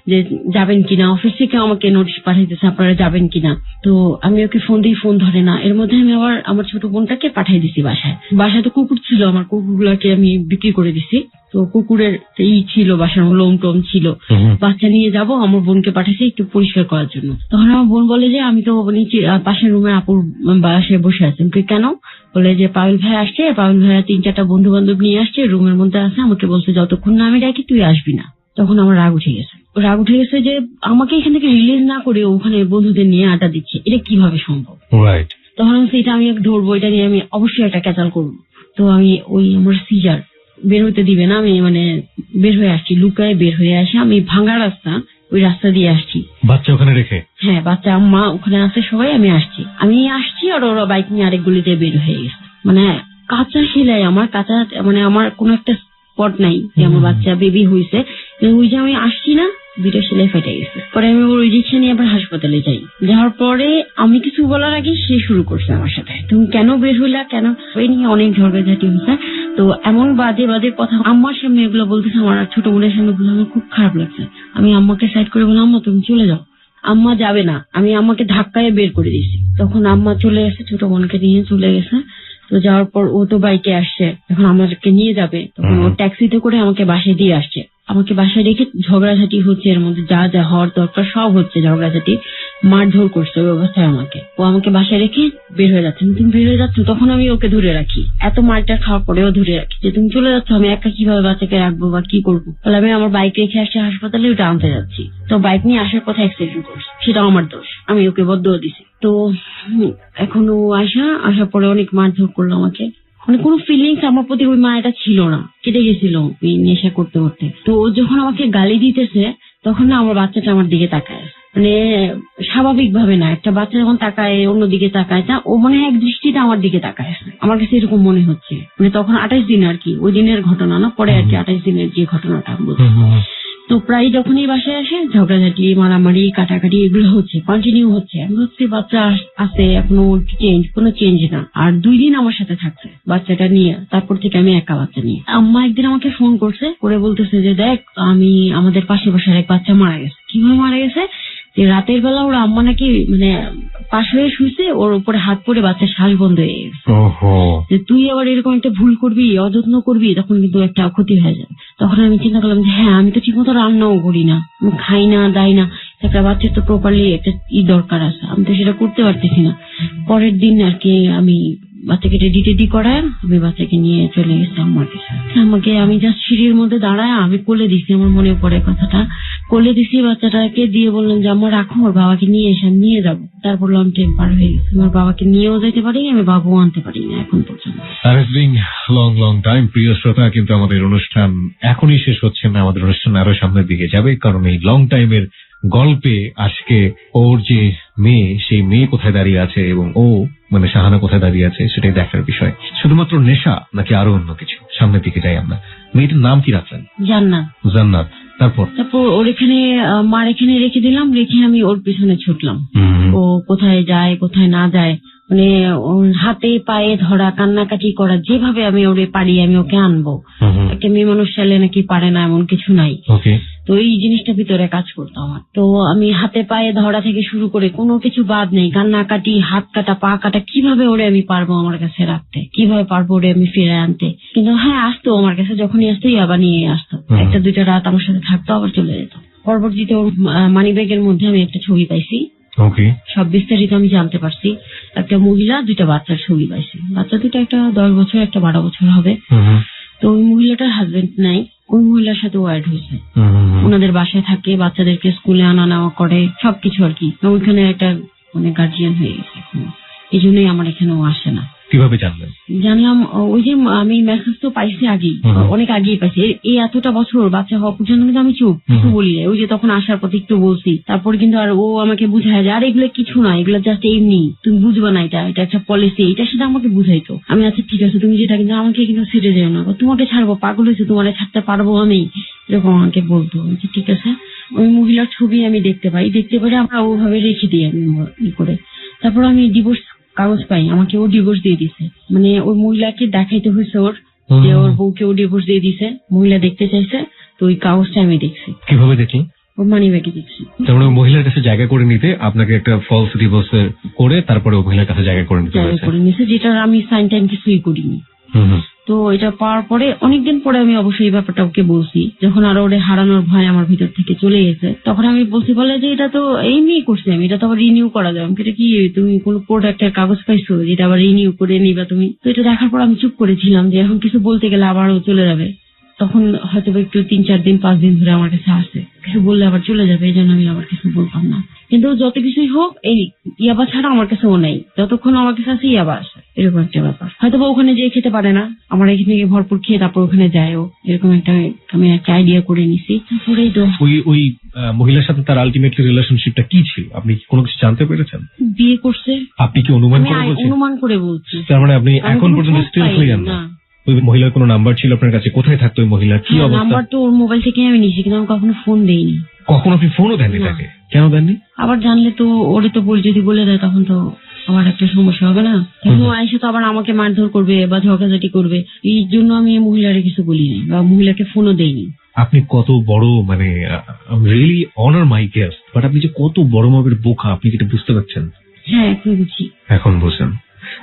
যে যাবেন কিনা, অফিস থেকে আমাকে নোটিশ পাঠাইতেছে আপনারা যাবেন কিনা। তো আমি ওকে ফোন দিই, ফোন ধরে না। এর মধ্যে আমি আবার আমার ছোট বোনটাকে পাঠাই দিছি বাসায় তো কুকুর ছিল, আমার কুকুরগুলাকে আমি বিক্রি করে দিছি। তো কুকুরের ছিল, বাসার লোম টোম ছিল, বাচ্চা নিয়ে যাব, আমার বোনকে পাঠাইছে একটু পরিষ্কার করার জন্য। তখন আমার বোন বলে যে আমি তো নিচে পাশের রুমে আপুর বাসায় বসে আছি। কেন? বলে যে পাবেল ভাই আসছে, পাবেল ভাইয়া 3-4টা বন্ধু বান্ধব নিয়ে আসছে, রুমের মধ্যে আছে, আমাকে বলছে যতক্ষণ না আমি ডাকি তুই আসবি না। তখন আমার রাগ উঠে গেছে যে আমাকে এখান থেকে রিলিজ না করে ওখানে বন্ধুদের নিয়ে আড্ডা দিচ্ছে, এটা কিভাবে সম্ভব? তখন এটা আমি ধরবো, এটা নিয়ে আমি অবশ্যই একটা ক্যাচাল করবো। তো আমি আমার সিজার বের হতে দিবে না, আমি বের হয়ে আসছি, লুকায় বের হয়ে আসি। আমি ভাঙা রাস্তা, ওই রাস্তা দিয়ে আসছি,
বাচ্চা ওখানে রেখে।
হ্যাঁ, বাচ্চা আম্মা ওখানে আছে সবাই, আমি আসছি আর ওরা বাইক নিয়ে আরেক গলিতে বের হয়ে গেছে। কাঁচা সেলাই, আমার কাঁচা, আমার কোনো একটা স্পট নাই যে আমার বাচ্চা বেবি হয়েছে। ওই যে আমি আসছি না, 2টা সেলাই ফেটে গেছে। পরে আমি ওই রিক্সা নিয়ে আবার হাসপাতালে যাই। যাওয়ার পরে আমি কিছু বলার আগে সে শুরু করছে আমার সাথে, তুমি কেন বের হইলা, কেন? ওই নিয়ে অনেক ঝগড়াঝাটি হয়েছে। তো এমন বাজে কথা আম্মার সামনে এগুলো বলতেছে, আমার ছোট বোনের সামনে বলে আমার খুব খারাপ লাগছে। আমি আম্মাকে সাইড করে বললাম আম্মা তুমি চলে যাও। আম্মা যাবে না, আমি আম্মাকে ধাক্কায় বের করে দিয়েছি। তখন আম্মা চলে গেছে, ছোট বোনকে নিয়ে চলে গেছে। তো যাওয়ার পর ও তো বাইকে আসছে, এখন আমাকে নিয়ে যাবে। তখন ও ট্যাক্সিতে করে আমাকে বাসায় দিয়ে আসছে। আমাকে বাসায় রেখে ঝগড়াঝাটি হচ্ছে, এর মধ্যে যা যা হওয়ার দরকার সব হচ্ছে, ঝগড়াঝাটি, মারধর করছে ওই অবস্থায় আমাকে। ও আমাকে বাসায় রেখে বের হয়ে যাচ্ছে, তুমি বের হয়ে যাচ্ছ। তখন আমি ওকে ধরে রাখি, এত মারটা খাওয়ার পরেও ধরে রাখি যে তুমি চলে যাচ্ছ, আমি একা কিভাবে বাচ্চাকে রাখবো বা কি করবো। তাহলে আমি আমার বাইক রেখে আসছি হাসপাতালে, ওটা আনতে যাচ্ছি। তো বাইক নিয়ে আসার কথা অ্যাক্সিডেন্ট করছে, সেটাও আমার দোষ, আমি ওকে বদদোয়া দিছি। তো এখন ও আসার পরে অনেক মারধর করলো আমাকে। কোনো ফিলিংস আমার প্রতি ওই মায়াটা ছিল না, কেটে গেছিল ওই নেশা করতে করতে। তো ও যখন আমাকে গালি দিতেছে, তখন না আমার বাচ্চাটা আমার দিকে তাকায়, স্বাভাবিক ভাবে না, একটা বাচ্চা যখন তাকায় অন্যদিকে তাকায় না, ও এক দৃষ্টিতে আমার দিকে তাকায়। আমার কাছে এরকম মনে হচ্ছে, তখন 28 দিন আর কি, ওই দিনের ঘটনা না, পরে আর কি 28 দিনের যে ঘটনাটা বলছি। তো প্রায় যখনই বাসায় আসে ঝগড়াঝাটি, মারামারি, কাটাকাটি এগুলো হচ্ছে, কন্টিনিউ হচ্ছে। আমি ভাবছি বাচ্চা আছে, এখনো কোনো চেঞ্জ না। আর 2 দিন আমার সাথে থাকছে বাচ্চাটা নিয়ে, তারপর থেকে আমি একা বাচ্চা নিয়ে। আম্মা একদিন আমাকে ফোন করছে, করে বলতেছে যে দেখ আমাদের পাশে বাসার এক বাচ্চা মারা গেছে। কিভাবে মারা গেছে? যে রাতের বেলা ওরা আম্মা নাকি পাশ হয়ে শুয়েছে, ওর উপরে হাত পড়ে বাচ্চার শ্বাস বন্ধ হয়ে গেছে। যে তুই আবার এরকম একটা ভুল করবি, অযত্ন করবি, তখন কিন্তু একটা ক্ষতি হয়ে যাবে। তখন আমি চিন্তা করলাম যে হ্যাঁ, আমি তো ঠিক মতো রান্নাও করি না, আমি খাই না, দাই না, একটা বাচ্চার তো প্রপারলি একটা দরকার আছে, আমি তো সেটা করতে পারতেছি না। পরের দিন আর কি আমি বাচ্চাকে রেডি করায় আমি বাচ্চাকে নিয়ে চলে গেছি আম্মার কাছে। আমাকে আমি জাস্ট সিঁড়ির মধ্যে দাঁড়ায় আমি কোলে দিছি, আমার মনে পড়ে কথাটা, কোলে দিছি বাচ্চাটাকে, দিয়ে বললাম যে আমার রাখো, ওর বাবাকে নিয়ে এসে আমি নিয়ে যাবো। তারপর লং টাইম পার হয়ে গেছে, আমার বাবাকে নিয়েও যেতে পারি, আমি বাবুও আনতে পারি না এখন পর্যন্ত।
Long time. প্রিয় শ্রোতা, কিন্তু আমাদের অনুষ্ঠান এখনই শেষ হচ্ছে না, আমাদের অনুষ্ঠান আরো সামনের দিকে যাবে, কারণ এই লং টাইমের গল্পে আজকে ওর যে মেয়ে, সেই মেয়ে কোথায় দাঁড়িয়ে আছে এবং ও শাহানা কোথায় দাঁড়িয়ে আছে সেটাই দেখার বিষয়। শুধুমাত্র নেশা নাকি আরো অন্য কিছু? সামনের দিকে যাই আমরা। মেয়েটার নাম কি রাখলেন? জান্নাত। তারপর
ওর এখানে মার এখানে রেখে দিলাম, রেখে আমি ওর পিছনে ছুটলাম। ও কোথায় যায় কোথায় না যায়, ওর হাতে পায়ে ধরা, কান্নাকাটি করা, যেভাবে আমি ওরে পারি আমি ওকে আনবো। একটা মেয়ে মানুষ চাইলে নাকি পারে না এমন কিছু নাই। তো এই জিনিসটা ভিতরে কাজ করতো আমার। তো আমি হাতে পায়ে ধরা থেকে শুরু করে কোনো কিছু বাদ নেই, কান্নাকাটি, হাত কাটা, পা কাটা, কিভাবে ওরে আমি পারবো আমার কাছে রাখতে, কিভাবে পারবো ওরে আমি ফিরে আনতে। কিন্তু হ্যাঁ, আসতো আমার কাছে, যখনই আসতো আবার নিয়ে আসতো, একটা দুইটা রাত আমার সাথে থাকতো, আবার চলে যেত। পরবর্তীতে ওর মানি ব্যাগের মধ্যে আমি একটা ছবি পাইছি।
ওকে,
সব বিস্তারিত আমি জানতে পারছি। একটা মহিলা, দুইটা বাচ্চার ছবি পাইছি। বাচ্চা দুটো, একটা 10 বছর, একটা 12 বছর হবে। তো ওই মহিলাটার হাজবেন্ড নাই, ওই মহিলার সাথে ওয়ার্ড হয়েছে, ওনাদের বাসায় থাকে, বাচ্চাদেরকে স্কুলে আনা নেওয়া করে, সবকিছু আর কি। ওইখানে একটা মানে গার্জিয়ান হয়ে গেছে, এই জন্যই আমার এখানেও আসে না।
কিভাবে জানলেন?
জানলাম ওই যে আমি মেসেজ তো পাইছি আগেই, অনেক আগেই পাইছি। এই এতটা বছর বাচ্চা হওয়া পর্যন্ত কিন্তু আমি চুপ, কিছু বলি না। ওই যে তখন আসার পথে একটু বলছি, তারপর কিন্তু আর ও আমাকে বুঝায় যে আর এগুলো কিছু না, এগুলো জাস্ট এমনি, তুমি বুঝবা না, এটা একটা পলিসি, এটা সেটা আমাকে বুঝাইতো। আমি আচ্ছা ঠিক আছে, তুমি যেটা, কিন্তু আমাকে কিন্তু ছেড়ে যেও না, তোমাকে ছাড়বো, পাগল হয়েছে, তোমার ছাড়তে পারবো আমি, এরকম আমাকে বলতো। ঠিক আছে। ওই মহিলার ছবি আমি দেখতে পাই, দেখতে পারে আমরা ওভাবে রেখে দিই আমি ই করে। তারপর আমি ডিভোর্স কাগজ পাই, আমাকে ও ডিভোর্স দিয়ে দিছে। মানে ওই মহিলাকে দেখাইতে হয়েছে ওর যে ওর বউকে ও ডিভোর্স দিয়ে দিছে, মহিলা দেখতে চাইছে। তো ওই কাগজটা আমি দেখছি।
কিভাবে দেখি?
ওর মানি ব্যাগে দেখছি।
তার মানে মহিলার কাছে জায়গা করে নিতে আপনাকে একটা ফলস ডিভোর্স করে তারপরে ওই মহিলার কাছে জায়গা করে নিতে হয়েছে,
যেটার আমি সাইন টাইম কিছুই করিনি। তো এটা পাওয়ার পরে অনেকদিন পরে আমি অবশ্যই এই ব্যাপারটা ওকে বলছি, যখন আরো ওরে হারানোর ভয় আমার ভিতর থেকে চলে গেছে, তখন আমি বলছি, বলে যে এটা তো এমনি করছি আমি, এটা তো আবার রিনিউ করা যাবে। এটা কি, তুমি কোন প্রোডাক্টের কাগজ পাইছো যেটা আবার রিনিউ করে নিবা তুমি? তো এটা দেখার পর আমি চুপ করেছিলাম যে এখন কিছু বলতে গেলে আবারও চলে যাবে। তখন হয়তো একটু 3-4 দিন 5 দিন ধরে আমার কাছে আসে, কিছু বললে আবার চলে যাবে, এই জন্য আমি আবার কিছু বলতাম না। কিন্তু যত কিছুই হোক, এই ইয়াবা ছাড়া আমার কাছে ও নেই, যতক্ষণ আমার কাছে আছে ইয়াবা আসে, এরকম একটা ব্যাপার। হয়তো ওখানে যেয়ে খেতে পারে না, আমার এখান থেকে ভরপুর খেয়ে তারপর ওখানে যায়ও, এরকম একটা আমি একটা আইডিয়া করে নিছি। তারপরেই তো
ওই মহিলার সাথে তার আলটিমেটলি রিলেশনশিপটা কি ছিল, আপনি কোনো কিছু জানতে পেরেছেন?
বিয়ে করছে।
আপনি কি অনুমান করে বলছেন? তার মানে আপনি এখন পর্যন্ত স্টিল ক্লিয়ার না ওই মহিলার কোনো নাম্বার ছিল আপনার কাছে? কোথায় থাকতো ওই মহিলা, কি অবস্থা?
নাম্বার তো ওর মোবাইল থেকে আমি নিয়েছি, কিন্তু আমি কখনো ফোন দেইনি।
কখনো আপনি ফোনও দেননি তাকে? কেন দেননি?
আবার জানলে তো ওরে তো যদি বলে দেয় তখন তো আমার একটা সমস্যা হবে না? আয়সা তো আবার আমাকে মারধর করবে বা ঝগড়াঝাটি করবে, এই জন্য আমি মহিলারে কিছু বলিনি বা মহিলাকে ফোনও দেইনি।
আপনি কত বড়, মানে really honour my guest, but আপনি যে কত বড় মাপের বোকা, আপনি কি এটা বুঝতে পারছেন?
হ্যাঁ, এখন বুঝি।
এখন বুঝেন।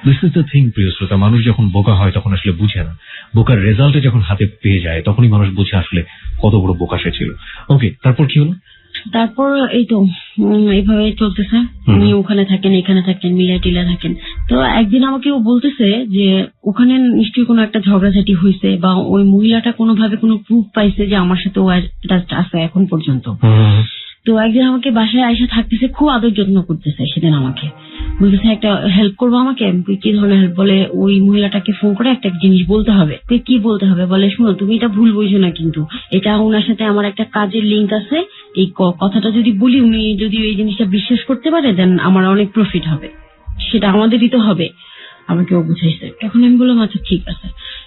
দিস ইজ দ্য থিং, প্রিয় শ্রোতা, মানুষ যখন বোকা হয় তখন আসলে বুঝে না, বোকার রেজাল্টে যখন হাতে পেয়ে যায় তখনই মানুষ বুঝে আসলে কত বড় বোকা সে ছিল। ওকে, তারপর কি হলো?
তারপর এই তো এইভাবে চলতেছে, উনি ওখানে থাকেন, এখানে থাকেন, মিলা টিলা থাকেন। তো একদিন আমাকে ও বলতেছে যে ওখানে নিশ্চয়ই কোনো একটা ঝগড়াঝাটি হয়েছে, বা ওই মহিলাটা কোনোভাবে কোনো প্রুফ পাইছে যে আমার সাথে ও আছে এখন পর্যন্ত। তো একদিন আমাকে বাসায় আইসা থাকতেছে, খুব আদর যত্ন করতেছে। সেদিন আমাকে বলতেছে একটা হেল্প করবো আমাকে। কি ধরনের হেল্প? বলে ওই মহিলাটাকে ফোন করে একটা জিনিস বলতে হবে। কি বলতে হবে? বলে শুনো, তুমি এটা ভুল বুঝো না, কিন্তু এটা ওনার সাথে আমার একটা কাজের লিঙ্ক আছে, এই কথাটা যদি বলি, উনি যদি এই জিনিসটা বিশ্বাস করতে পারে, দেন আমার অনেক প্রফিট হবে, সেটা আমাদেরই তো হবে। আমাকে ও বুঝাইছে। এখন আমি বললাম আচ্ছা ঠিক আছে,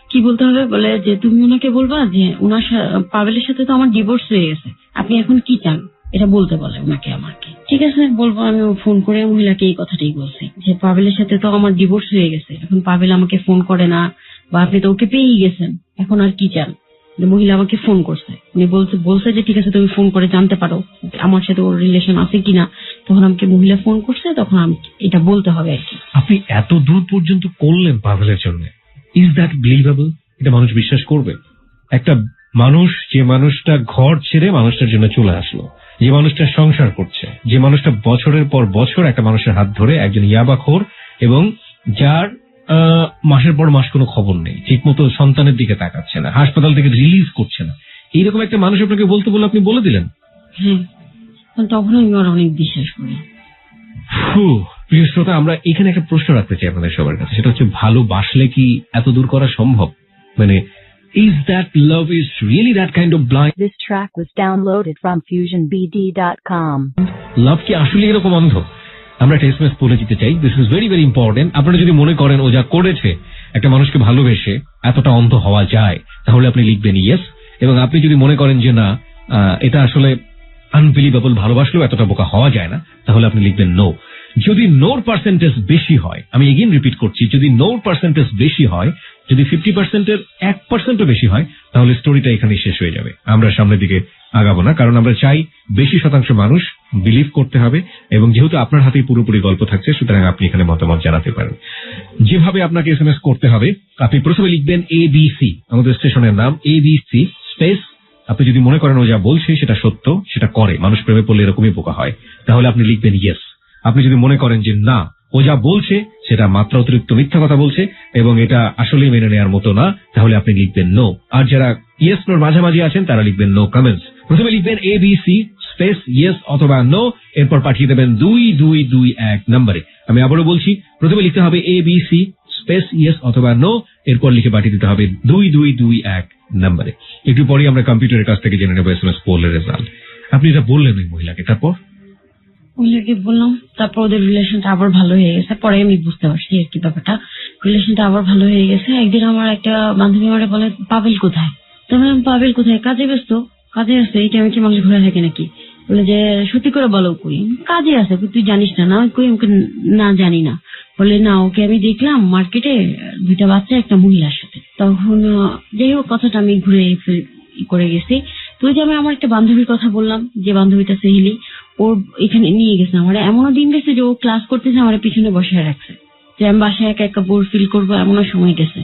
কি বলতে হবে? বলে যে তুমি ওনাকে বলবা যে ওনার পাভেলের সাথে তো আমার ডিভোর্স হয়ে গেছে, আপনি এখন কি চান, এটা বলতে বলে ওনাকে আমাকে। ঠিক আছে, বলবো। আমি ফোন করে মহিলাকে এই কথাটাই বলছি যে পাভেলের সাথে তো আমার ডিভোর্স হয়ে গেছে, এখন পাভেল আমাকে ফোন করে না, বা আপনি তো ওকে পেয়েই গেছেন, এখন আর কি চান? মহিলা আমাকে ফোন করছে, উনি বলছে যে ঠিক আছে তুমি ফোন করে জানতে পারো আমার সাথে ওর রিলেশন আছে কিনা। তখন আমাকে মহিলা ফোন করছে, তখন আমি এটা বলতে হবে আর কি।
আপনি এত দূর পর্যন্ত করলেন পাভেলের জন্য, ইজ দ্যাট বিলিভেবল? এটা মানুষ বিশ্বাস করবে? একটা মানুষ, যে মানুষটা ঘর ছেড়ে মানুষটার জন্য চলে আসলো, যে মানুষটা সংসার করছে, যে মানুষটা বছরের পর বছর একটা মানুষের হাত ধরে, একজন ইয়াবাখোর, এবং যার মাসের পর মাস কোনো খবর নেই, ঠিক মতো সন্তানের দিকে তাকাচ্ছে না, হাসপাতাল থেকে রিলিজ করছে না, এইরকম একটা মানুষ আপনাকে বলতে বলে আপনি বলে দিলেন?
হ্যাঁ, তখন আমি আর অনেক বিশ্বাস করি।
প্রিয় শ্রোতা, আমরা এখানে একটা প্রশ্ন রাখতে চাই আপনাদের সবার কাছে, সেটা হচ্ছে ভালোবাসলে কি এত দূর করা সম্ভব? মানে is that love is really that kind of blind?
This track was downloaded from fusionbd.com.
লাভ কি আসলে এরকম অন্ধ? আমরা একটা এসএমএস পড়ে দিতে চাই, this is very very important. আপনারা যদি মনে করেন ও যা করেছে, একটা মানুষকে ভালোবেসে এতটা অন্ধ হওয়া যায়, তাহলে আপনি লিখবেন ইয়েস। এবং আপনি যদি মনে করেন যে না, এটা আসলে আনবিলিভেবল, ভালোবাসলেও এতটা বোকা হওয়া যায় না, তাহলে আপনি লিখবেন নো। যদি নোর পার্সেন্টেজ বেশি হয়, আমি এগেইন রিপিট করছি, যদি নোর পার্সেন্টেজ বেশি হয়, যদি 50%-এর 1%ও বেশি হয়, তাহলে স্টোরিটা এখানেই শেষ হয়ে যাবে। আমরা সামনের দিকে আগাবো না, কারণ আমরা চাই বেশি শতাংশ মানুষ বিলিভ করতে হবে, এবং যেহেতু আপনার হাতেই পুরোপুরি গল্প থাকছে, সুতরাং আপনি এখানে মতামত জানাতে পারেন। যেভাবে আপনাকে SMS করতে হবে, আপনি প্রথমে লিখবেন ABC, আমাদের স্টেশনের নাম ABC স্পেস। আপনি যদি মনে করেন ও যা বলছে সেটা সত্য, সেটা করে, মানুষ প্রেমে পড়লে এরকমই বোকা হয়, তাহলে আপনি লিখবেন ইয়েস। আপনি যদি মনে করেন যে না, ও যা বলছে সেটা মাত্রা অতিরিক্ত মিথ্যা কথা বলছে এবং এটা আসলেই মেনে নেওয়ার মতো না, তাহলে আপনি লিখবেন নো। আর যারা ইয়েস নোর মাঝামাঝি আছেন তারা লিখবেন নো কমেন্টস। প্রথমে লিখবেন ABC স্পেস ইয়েস অথবা নো, এরপর পাঠিয়ে দেবেন 2221 নম্বরে। আমি আবারও বলছি, প্রথমে লিখতে হবে ABC স্পেস ইয়েস অথবা নো, এরপর লিখে পাঠিয়ে দিতে হবে 2221 নম্বরে। একটু পরে আমরা কম্পিউটারের কাছ থেকে জেনে নেবো SMS পোলের রেজাল্ট। আপনি এটা বললেন ওই মহিলাকে, তারপর
ওইটাকে বললাম, তারপর ওদের রিলেশনটা আবার ভালো হয়ে গেছে। পরে আমি বুঝতে পারছি আর কি ব্যাপারটা, রিলেশনটা আবার ভালো হয়ে গেছে। একদিন আমার একটা বান্ধবী আমাকে বলে, পাবেল কোথায়? তো বললাম, পাবেল কোথায়? কাজে ব্যস্ত। কাজে আছে, এই টাইমে কি মানুষ ঘুরে থাকে নাকি? বলে যে সত্যি করে বলো কই? কাজে আছে। তুই জানিস না? না কই, আমাকে না জানি না। বলে না, ওকে আমি দেখলাম মার্কেটে 2টা বাচ্চা একটা মহিলার সাথে। তখন যাই হোক, কথাটা আমি ঘুরে করে গেছি। তো যে আমি আমার একটা বান্ধবীর কথা বললাম, যে বান্ধবীটা সেহিলি, ওর এখানে নিয়ে গেছে। আমার এমনও দিন গেছে যে ও ক্লাস করতেছে, আমার পিছনে বসে রাখছে, যে আমি বাসায় একা একা বোর ফিল করবো, এমনও সময় গেছে।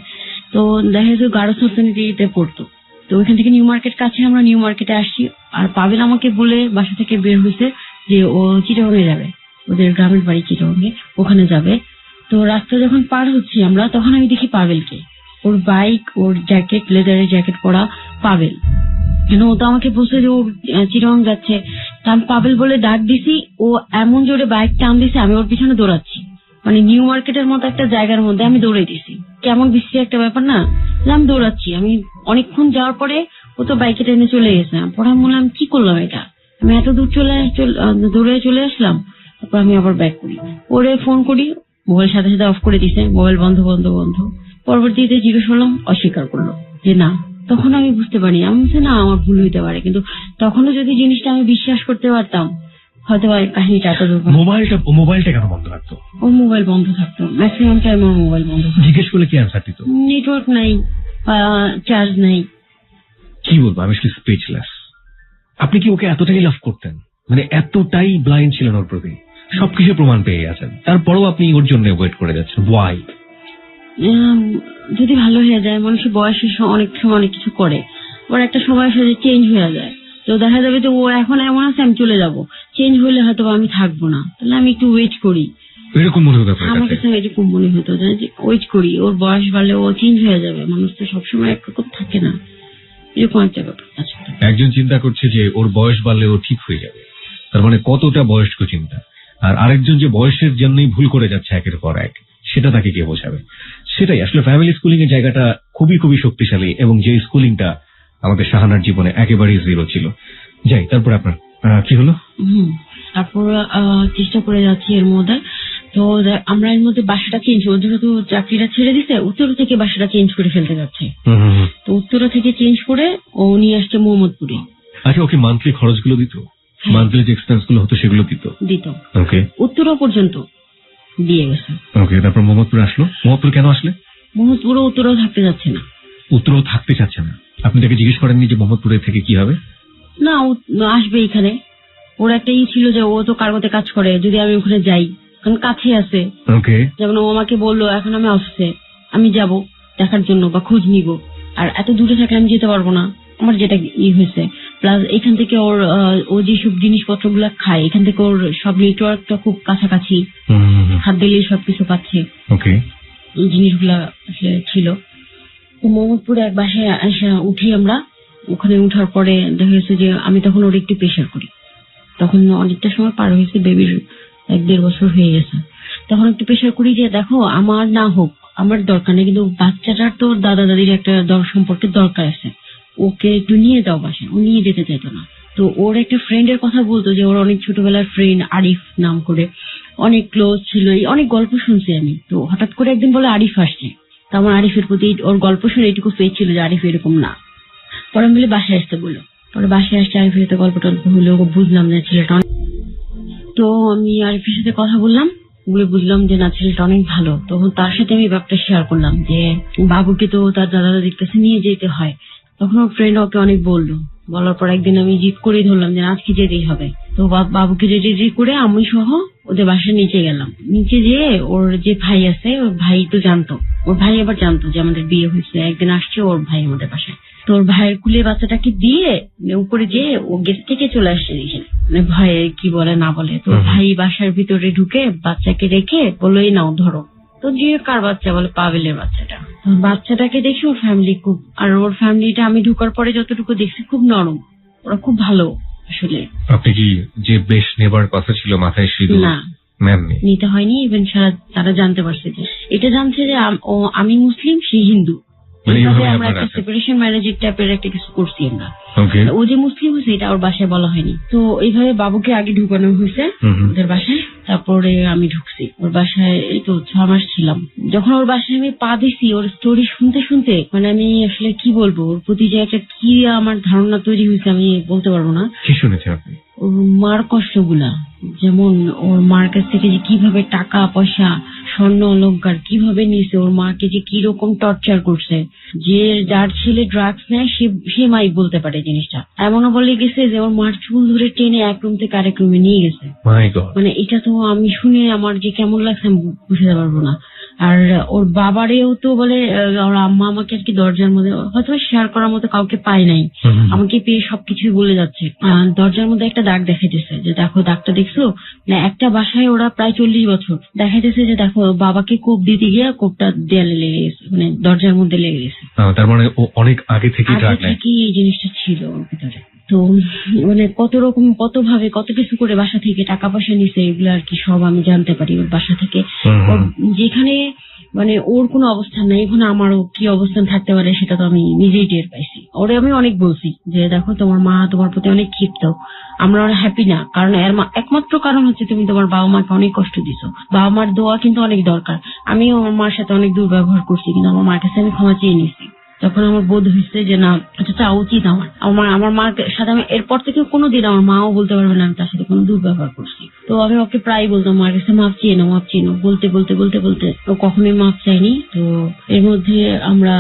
তো দেখা যায় গার্লস হোস্টেলিটিতে পড়তো। তো ওইখান থেকে নিউ মার্কেট কাছে, আমরা নিউ মার্কেটে আসছি। আর পাবেল আমাকে বলে বাসা থেকে বের হয়েছে যে ও চিটাগংয়ে যাবে, ওদের গ্রামের বাড়ি চিটাগংয়ে, ওখানে যাবে। তো রাস্তা যখন পার হচ্ছি আমরা, তখন আমি দেখি পাবেলকে, ওর বাইক, ওর জ্যাকেট, লেদারের জ্যাকেট পরা পাবেল। ও তো আমাকে বলছে যে ও চিটাগং যাচ্ছে। তা আমি পাবেল বলে ডাক দিছি, ও এমন জোরে বাইক টান দিছে, আমি ওর পিছনে দৌড়াচ্ছি। মানে নিউ মার্কেটের মতো একটা জায়গার মধ্যে আমি দৌড়ে দিছি। কেমন বিশ্রী একটা ব্যাপার না? আমি দৌড়াচ্ছি, আমি অনেকক্ষণ যাওয়ার পরে ও তো বাইকে টেনে চলে গেছে। পরে আমি বললাম, কি করলাম এটা? আমি এত দূর দৌড়ে চলে আসলাম। তারপর আমি আবার ব্যাক করি, ওরে ফোন করি, মোবাইল সাথে সাথে অফ করে দিছে, মোবাইল বন্ধ বন্ধ বন্ধ। পরবর্তীতে জিজ্ঞেস করলাম, অস্বীকার করলো যে না। তখন আমি বুঝতে পারি, আমি বলছি না, আমার ভুল হইতে পারে, কিন্তু তখনও যদি জিনিসটা আমি বিশ্বাস করতে পারতাম, হয়তো কাহিনীটা এত দূর।
মোবাইলটা কেন বন্ধ রাখতো?
ওর মোবাইল বন্ধ থাকতো, ম্যাক্সিমাম টাইম ওর মোবাইল বন্ধ থাকতো।
জিজ্ঞেস করলে কি অ্যান্সার দিত?
নেটওয়ার্ক নাই, চার্জ নাই।
কি বলবো, আমি স্পিচলেস। আপনি কি ওকে এতটাই লাভ করতেন? মানে এতটাই ব্লাইন্ড ছিলেন ওর প্রতি? সবকিছু প্রমাণ পেয়ে গেছেন, তারপরেও আপনি ওর জন্য ওয়েট করে যাচ্ছেন, ওয়াই?
যদি ভালো হয়ে যায়, মানুষের বয়সের অনেক সময় অনেক কিছু করে, ওর একটা সময়ের সাথে চেঞ্জ হয়ে যায়। তো দেখা যাবে যে ও এখন এমন আছে, আমি চলে যাব, চেঞ্জ হলে হয়তো আমি থাকবো না, তাহলে আমি একটু ওয়েট করি।
এরকম মনে হতো
আমার কাছে? এরকম মনে হতো যে ওয়েট করি, ওর বয়স বাড়লে ও চেঞ্জ হয়ে যাবে। মানুষ তো সবসময় একরকম থাকে না, এরকম একটা ব্যাপার।
একজন চিন্তা করছে যে ওর বয়স বাড়লে ও ঠিক হয়ে যাবে, তার মানে কতটা বয়স্ক চিন্তা। আর আরেকজন যে বয়সের জন্যই ভুল করে যাচ্ছে একের পর এক, সেটা তাকে কে বোঝাবে? সেটাই আসলে ফ্যামিলি স্কুলিং এর জায়গাটা খুবই খুবই শক্তিশালী, এবং যে স্কুলিংটা আমাদের শাহানার জীবনে একেবারেই জিরো ছিল। যাই, তারপর আপনার কি হলো?
তারপর চেষ্টা করে যাচ্ছি এর মধ্যে। তো আমরা এর মধ্যে বাসাটা চেঞ্জ, ও যেহেতু চাকরিটা ছেড়ে দিছে, উত্তরা থেকে বাসাটা চেঞ্জ করে ফেলতে যাচ্ছে। তো উত্তরা থেকে চেঞ্জ করে ও নিয়ে আসছে মোহাম্মদপুরে।
আচ্ছা, ওকে মান্থলি খরচগুলো দিত? মান্থলি যে এক্সপেন্স গুলো হতো সেগুলো দিত? ওকে,
উত্তরা পর্যন্ত দিয়ে গেছে।
ওকে, তারপর মোহাম্মদপুরে আসলো। মোহাম্মদপুর কেন আসলে?
উত্তরাও থাকতে যাচ্ছে না।
উত্তরাও থাকতে চাচ্ছে না? আপনি তাকে জিজ্ঞেস করেননি যে মোহাম্মদপুরে থেকে কি হবে?
না, আসবে এখানে। ওর একটা ছিল যে ও তো কার্গোতে কাজ করে, যদি আমি ওখানে যাই, কারণ কাছে আছে।
ওকে,
যেমন ও আমাকে বললো, এখন আমি অফিসে, আমি যাব দেখার জন্য বা খোঁজ নিব, আর এত দূরে থাকলে আমি যেতে পারবো না। আমার যেটা হয়েছে, প্লাস এখান থেকে ও যেসব জিনিসপত্র গুলা খায়, এখান থেকে ওর সব নেটওয়ার্কটা খুব কাছাকাছি, হাত দিলেই সবকিছু পাচ্ছে।
ওকে,
এই জিনিসগুলা আসলে ছিল। তো মোহাম্মদপুরে এক বাসায় উঠি আমরা। ওখানে উঠার পরে দেখা গেছে যে আমি তখন ওর একটু প্রেশার করি। তখন অনেকটা সময় পার হয়েছে, বেবির 1-1.5 বছর হয়ে গেছে। তখন একটু প্রেশার করি যে দেখো, আমার না হোক, আমার দরকার নেই, কিন্তু বাচ্চাটার তো দাদা দাদির একটা সম্পর্কের দরকার আছে, ওকে একটু নিয়ে যাও বাসায়। ও নিয়ে যেতে চাইতো না। তো ওর একটা ফ্রেন্ডের কথা বলতো, যে ওর অনেক ছোটবেলার ফ্রেন্ড আরিফ নাম করে, অনেক ক্লোজ ছিল, অনেক গল্প শুনছি আমি। তো হঠাৎ করে একদিন বলে আরিফ আসছে। তো আমার আরিফের প্রতি ওর গল্প শুনে এটুকু ফেক ছিল যে আরিফ এরকম না। পরে আমি বলে বাসায় আসতে বললো। পরে বাসায় আসছে, আরিফের সাথে গল্প টল্প হলো, বুঝলাম যে ছেলেটা। তো আমি আরিফের সাথে কথা বললাম, বলে বুঝলাম যে না, ছেলেটা অনেক ভালো। তখন তার সাথে আমি ব্যাপারটা শেয়ার করলাম যে বাবুকে তো তার দাদা দাদির কাছে নিয়ে যেতে হয়। তখন ওর ফ্রেন্ড ওকে অনেক বলার পর একদিন আমি জিদ করে ধরলাম যে আজকে যেতেই হবে। তো বাবুকে রেডি করে আমি সহ ওদের বাসার নিচে গেলাম। নিচে যেয়ে ওর যে ভাই আছে, ওর ভাই তো জানতো, ওর ভাই আবার জানতো যে আমাদের বিয়ে হয়েছে। একদিন আসছে ওর ভাই আমাদের বাসায়, তো ওর ভাইয়ের কুলে বাচ্চাটাকে দিয়ে উপরে যেয়ে ও গেট থেকে চলে আসছে দেখে, মানে ভয়ে কি বলে না বলে। তো ভাই বাসার ভিতরে ঢুকে বাচ্চাকে রেখে বললো এই নাও ধরো। তো যে কার বাচ্চা বলে পাবেলের বাচ্চাটা। বাচ্চাটাকে দেখি ওর ফ্যামিলি খুব, আর ওর ফ্যামিলিটা আমি ঢুকার পরে যতটুকু দেখছি খুব নরম, ওরা খুব ভালো আসলে।
আপনি কি যে বেশ নেবার কথা ছিল মাথায় সিঁদুর
না
নেননি?
নিতে হয়নি। ইভেন তারা জানতে পারছে যে এটা জানছে যে আমি মুসলিম, সে হিন্দু। এইভাবে আমরা একটা সেপারেশন ম্যারেজের টাইপের একটা কিছু করছি আমরা। ও যে মুসলিম হয়েছে এটা ওর বাসায় বলা হয়নি। তো এইভাবে বাবুকে আগে ঢুকানো হয়েছে ওদের বাসায়, তারপরে আমি ঢুকছি ওর বাসায়। এই তো 6 মাস ছিলাম। যখন ওর বাসায় আমি পা দিছি, ওর স্টোরি শুনতে শুনতে মানে আমি আসলে কি বলবো, ওর প্রতি যে একটা কি আমার ধারণা তৈরি হয়েছে আমি বলতে পারবো না।
কি শুনেছেন আপনি?
ওর মার কষ্টগুলা, যেমন ওর মার কাছ থেকে যে কিভাবে টাকা পয়সা স্বর্ণ অলংকার কিভাবে নিয়েছে, ওর মাকে যে কি রকম টর্চার করছে। যে যার ছেলে ড্রাগস নেয় সে মাই বলতে পারে জিনিসটা। এমনও বলে গেছে যে ওর মার চুল ধরে টেনে এক রুম থেকে আরেক রুমে নিয়ে গেছে। মানে এটা তো আমি শুনে আমার যে কেমন লাগছে আমি বুঝতে পারবো না। আর ওর বাবারেও তো বলে, ওর আম্মা আমাকে আর কি দরজার মধ্যে, হয়তো শেয়ার করার মতো কাউকে পাই নাই, আমাকে পেয়ে সবকিছুই বলে যাচ্ছে। দরজার মধ্যে একটা দাগ দেখাইতেছে যে দেখো দাগটা দেখছো, মানে একটা বাসায় ওরা প্রায় 40 বছর দেখাইতেছে যে দেখো বাবাকে কোপ দিতে গিয়ে কোপটা দেয়ালে লেগে গেছে, মানে দরজার মধ্যে লেগে গেছে।
তার মানে ও অনেক আগে থেকে
এই জিনিসটা ছিল ওর ভিতরে। তো মানে কত রকম কত ভাবে কত কিছু করে বাসা থেকে টাকা পয়সা নিছে, এগুলো আর কি সব আমি জানতে পারি ওর বাসা থেকে। যেখানে মানে ওর কোনো অবস্থান নাই, এখন আমারও কি অবস্থান থাকতে পারে সেটা তো আমি নিজেই টের পাইছি। ওরে আমি অনেক বলছি যে দেখো তোমার মা তোমার প্রতি অনেক ক্ষিপ্ত, আমরা ওরা হ্যাপি না, কারণ এর একমাত্র কারণ হচ্ছে তুমি তোমার বাবা মাকে অনেক কষ্ট দিছো। বাবা মার দোয়া কিন্তু অনেক দরকার। আমিও আমার মার সাথে অনেক দুর্ব্যবহার করছি, কিন্তু আমার মার কাছে আমি ক্ষমা চেয়ে নিছি। তখন আমার বোধ হয়েছে যে না, এটা চাওয়া উচিত আমার মার সাথে। আমি এরপর থেকে কোনোদিন আমার মাও বলতে পারবে না আমি তার সাথে কোনো দুর্ব্যবহার করছি। তো আমি ওকে প্রায় বলতাম মার কাছে মাপ চেয়ে নাও, মাপ চেয়ে নাও, বলতে বলতে বলতে বলতে ও কখনোই মাপ চাইনি। তো এর মধ্যে আমরা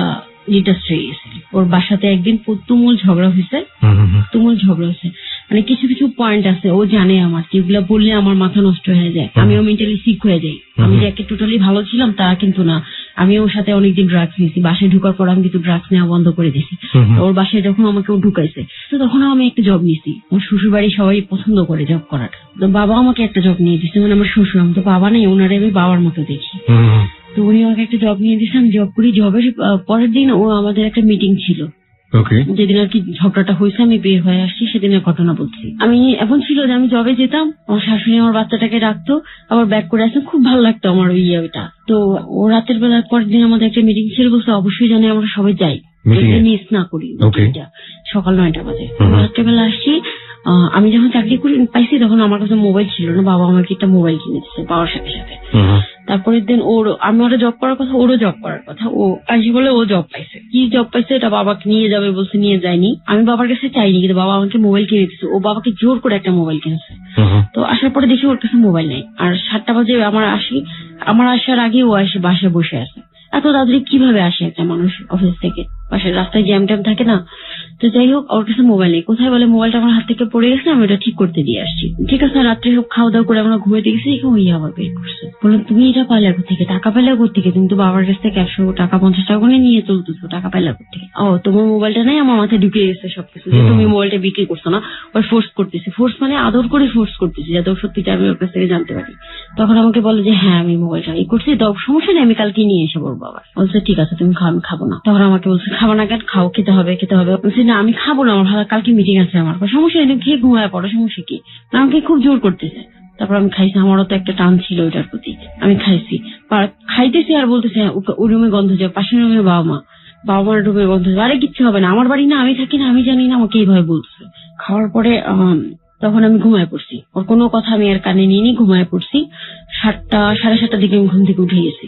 ডিটাচ হয়ে গেছি। ওর বাসাতে একদিন তুমুল ঝগড়া হয়েছে। মানে কিছু কিছু পয়েন্ট আছে ও জানে আমার, যেগুলা বললে আমার মাথা নষ্ট হয়ে যায়, আমিও মেন্টালি সিক হয়ে যাই। আমি যে একটা টোটালি ভালো ছিলাম তা কিন্তু না। আমি ওর সাথে অনেকদিন ড্রাগস নিয়েছি, বাসায় ঢুকার পর আমি কিন্তু ড্রাগস নেওয়া বন্ধ করে দিয়েছি। ওর বাসায় যখন আমাকে ও ঢুকাইছে তো তখন আমি একটা জব নিয়েছি। ওর শ্বশুর বাড়ি সবাই পছন্দ করে জব করাটা। তো বাবা আমাকে একটা জব নিয়ে দিচ্ছে, মানে আমার শ্বশুর, আমি তো বাবা নেই, ওনারে আমি বাবার মতো দেখি। তো উনি আমাকে একটা জব নিয়ে দিচ্ছে, আমি জব করি। জবের পরের দিন ও আমাদের একটা মিটিং ছিল, যেদিন আর কি ঝগড়াটা হয়েছে আমি বের হয়ে আসছি সেদিনের ঘটনা বলছি। আমি এখন ছিল যে আমি জবে যেতাম, আমার শাশুড়ি আমার বাচ্চাটাকে রাখতো, আবার ব্যাক করে আসতো, খুব ভালো লাগতো আমার ওই ইয়েটা। তো ও রাতের বেলার পরের দিন আমাদের একটা মিটিং ছিল, বলছে অবশ্যই জানি আমরা সবাই যাই, মিস না করি। সকাল 9টা বাজে রাত্রেবেলা আসছি। আমি যখন চাকরি পাইছি তখন আমার কাছে মোবাইল ছিল না, বাবা আমাকে একটা মোবাইল কিনে দিচ্ছে পাওয়ার সাথে সাথে। তারপরের দিন আমি ওরা জব করার কথা, ওরও জব করার কথা। ও আসি বলে ও জব পাইছে। কি জব পাইছে এটা বাবাকে নিয়ে যাবে বলছে, নিয়ে যায়নি। আমি বাবার কাছে চাইনি, কিন্তু বাবা আমাকে মোবাইল কিনে দিচ্ছে। ও বাবাকে জোর করে একটা মোবাইল কিনেছে। তো আসার পরে দেখি ওর কাছে মোবাইল নেই। আর 7টা বাজে আমার আসার আগে ও আসে বাসায় বসে আছে। এত তাড়াতাড়ি কিভাবে আসে একটা মানুষ অফিস থেকে? পাশের রাস্তায় জ্যাম ট্যাম থাকে না। তো যাই হোক, ওর কাছে মোবাইল নেই। কোথায় বলে মোবাইলটা আমার হাত থেকে পড়ে গেছে, আমি ওটা ঠিক করতে দিয়ে আসছি। ঠিক আছে, রাত্রে সব খাওয়া দাওয়া করে আমরা ঘুমিয়ে গেছি, ওই আবার বের করছে। বললাম তুমি এটা পাইলে কোথেকে, টাকা পাইলে কোথেকে? তুমি তো বাবার কাছ থেকে 100 টাকা 50 টাকা করে নিয়ে চলতেছো, টাকা পাইলে কোথেকে? ও তোমার মোবাইলটা নেই, আমার মাথায় ঢুকে গেছে সবকিছু যে তুমি মোবাইলটা বিক্রি করছো না। ওর ফোর্স করতেছি, ফোর্স মানে আদর করে ফোর্স করতেছি যাতে ওর সত্যিটা আমি ওর কাছ থেকে জানতে পারি। তখন আমাকে বলে যে হ্যাঁ আমি মোবাইলটা করছি, তো সমস্যা নেই, আমি কালকে নিয়ে এসে বলবো। বাবা বলছে ঠিক আছে তুমি খাও, আমি খাবো না। তখন আমাকে বলছে খাবো না কেন? খাও, খেতে হবে। বলছি না আমি খাবো না, আমার ভালো কালকে মিটিং আছে আমার। সমস্যা নেই, খেয়ে ঘুমায় পড়ো, সমস্যা কি? আমাকে খুব জোর করতেছে। তারপর আমি খাইছি, আমারও তো একটা টান ছিল ওইটার প্রতি। আমি খাইতেছি আর বলতেছে ওই রুমে গন্ধ যায়, পাশের রুমে বাবা মার রুমে গন্ধ যায়। আরে কিচ্ছু হবে না, আমার বাড়ি না, আমি থাকি না, আমি জানি না, আমাকে এইভাবে বলতেছে। খাওয়ার পরে তখন আমি ঘুমায় পড়ছি। ওর কোনো কথা আমি আর কানে নিয়ে ঘুমায় পড়ছি। 7টা 7:30টার দিকে আমি ঘুম থেকে উঠে গেছি।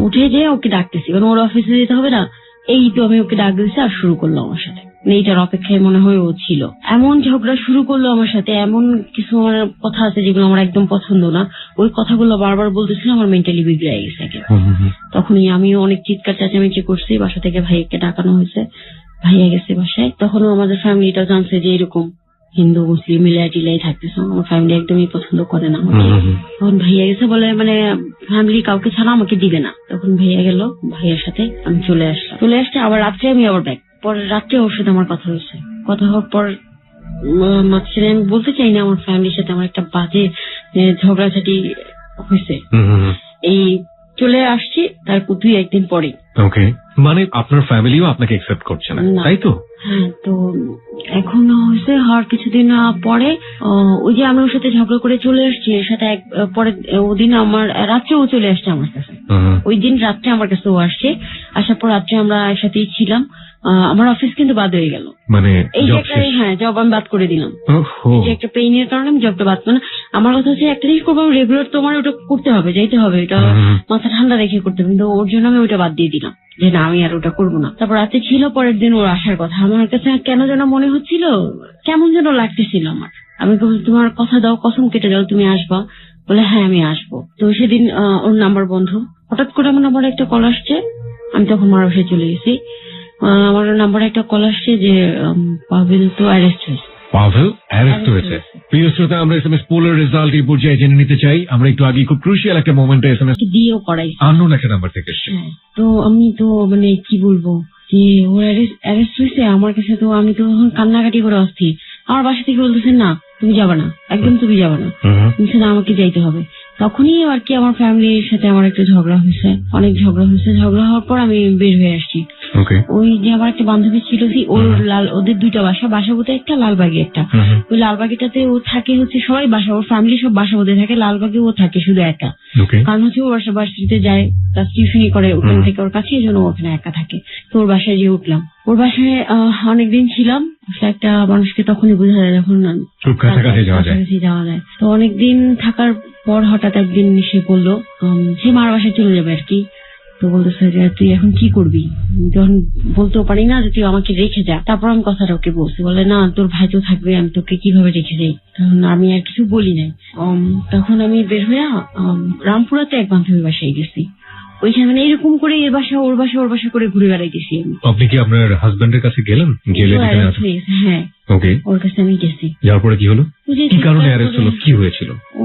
উঠে যেয়ে ওকে ডাকতেছি, কারণ ওর অফিসে যেতে হবে না। এই তো আমি ওকে ডাক দিয়েছি আর শুরু করলাম আমার সাথে। মানে এইটার অপেক্ষায় মনে হয় ও ছিল। এমন ঝগড়া শুরু করলো আমার সাথে, এমন কিছু আমার কথা আছে যেগুলো আমার একদম পছন্দ না, ওই কথাগুলো বারবার বলতেছিল, আমার মেন্টালি বিগড়ে গেছে একেবারে। তখনই আমিও অনেক চিৎকার চেঁচামেচি করছি, বাসা থেকে ভাইয়াকে ডাকানো হয়েছে, ভাইয়া গেছে বাসায়। তখনও আমাদের ফ্যামিলিটা জানছে যে এরকম হিন্দু মুসলিম মিলাই টিলাই থাকতেছে, আমার ফ্যামিলি একদমই পছন্দ করে না আমাকে। তখন ভাইয়া গেছে বলে মানে ফ্যামিলি কাউকে ছাড়া আমাকে দিবে না। তখন ভাইয়া গেল, ভাইয়ার সাথে আমি চলে আসলাম। চলে আসতে আবার রাত্রে আমি আবার ব্যাক, পরে রাত্রে ওর সাথে আমার কথা হয়েছে। কথা হওয়ার পর মাঝখানে আমি বলতে চাই না আমার ফ্যামিলির সাথে আমার একটা বাজে ঝগড়াঝাটি হয়েছে। এই চলে আসছি তারপর 2-1 দিন পরে।
ওকে, মানে আপনার ফ্যামিলিও আপনাকে অ্যাকসেপ্ট করছে না, তাই তো?
হ্যাঁ, তো এখন হয়েছে হওয়ার কিছুদিন পরে ওই যে আমি ওর সাথে ঝগড়া করে চলে আসছি, এর সাথে পরে ওদিন আমার রাত্রে ও চলে আসছে আমার কাছে। ওই দিন রাত্রে আমার কাছে ও আসছে, আসার পর রাত্রে আমরা একসাথেই ছিলাম। আমার অফিস কিন্তু বাদ হয়ে গেল, মানে এই যে একটা, হ্যাঁ জব আমি বাদ করে দিলাম। যে একটা পেইনের কারণে আমি জবটা বাদ করলাম। আমার কথা হচ্ছে একটা জিনিস করবো রেগুলার, তোমার ওটা করতে হবে, যাইতে হবে, এটা মাথা ঠান্ডা রেখে করতে হবে, কিন্তু ওর জন্য আমি ওটা বাদ দিয়ে দিলাম যে না আমি আর ওটা করবো না। তারপর রাতে ছিল পরের দিন ওর আসার কথা, আমার কাছে কেন যেন মনে হচ্ছিল, কেমন যেন লাগতেছিল আমার। আমি তোমার কথা দাও, কসম কেটে দাও তুমি আসবা। বলে হ্যাঁ আমি আসবো। তো সেদিন ওর নাম্বার বন্ধ, হঠাৎ করে আমার নাম্বারে একটা কল আসছে। আমি তখন মার বাসায় চলে গেছি। আমার নাম্বারে একটা কল আসছে যে পাভেল তো অ্যারেস্ট হয়েছে।
পাভেল অ্যারেস্ট হয়েছে। প্রিয় শ্রোতা, আমরা এসএমএস পোলের রেজাল্ট এই পর্যায়ে জেনে নিতে চাই। আমরা একটু আগে খুব ক্রুশিয়াল একটা মোমেন্টে এসএমএস
দিয়েও করাইছি,
আননোন একটা নাম্বার থেকে এসেছে।
তো আমি তো মানে কি বলবো যে ও অ্যারেস্ট হয়েছে আমার কাছে, তো আমি তো কান্নাকাটি করে অস্থির। আমার বাসা থেকে বলতেছে না তুমি যাবা না, একদম তুমি যাবা না, না আমাকে যাইতে হবে। তখনই আর কি আমার ফ্যামিলির সাথে আমার একটা ঝগড়া হয়েছে, অনেক ঝগড়া হয়েছে। ঝগড়া হওয়ার পর আমি বের হয়ে আসছি। ওই যে আমার একটা বান্ধবী ছিল, ওদের 2টা বাসা বোধে একটা, লালবাগে একটা। ওই লালবাগেটাতে ও থাকে হচ্ছে সবাই বাসা, ওর ফ্যামিলি সব বাসা বোধে থাকে, লালবাগে ও থাকে শুধু একা। কারণ হচ্ছে ও ভার্সিটিতে যায়, তার টিউশনি করে ওখান থেকে ওর কাছে, এই জন্য ওখানে একা থাকে। তো ওর বাসায় গিয়ে উঠলাম। ওর বাসায় অনেকদিন ছিলাম। একটা মানুষকে তখনই বোঝা যায় যখন কাছাকাছি যাওয়া যায়। তো অনেকদিন থাকার পর হঠাৎ একদিন সে বললো সে মার বাসায় চলে যাবে আর কি। তো বলতেছে যে তুই এখন কি করবি, যখন বলতেও পারি না যে তুই আমাকে রেখে যা। তারপর আমি কথাটা ওকে বলছি, বলে না তোর ভাই তো থাকবে, আমি তোকে কিভাবে রেখে যাই। তখন আমি আর কিছু বলি নাই। তখন আমি বের হয়ে রামপুরাতে এক বান্ধবীর বাসায় গেছি। ওইখানে মানে এরকম করে এর বাসা ওর বাসা ওর বাসা করে ঘুরে বেড়াইতেছি আমি।
আপনি কি আপনার হাজবেন্ডের কাছে গেলেন?
হ্যাঁ, ওর কাছে আমি গেছি।
যাওয়ার পরে কি হলো, কি কারণে অ্যারেস্ট হলো, কি হয়েছিল?
ও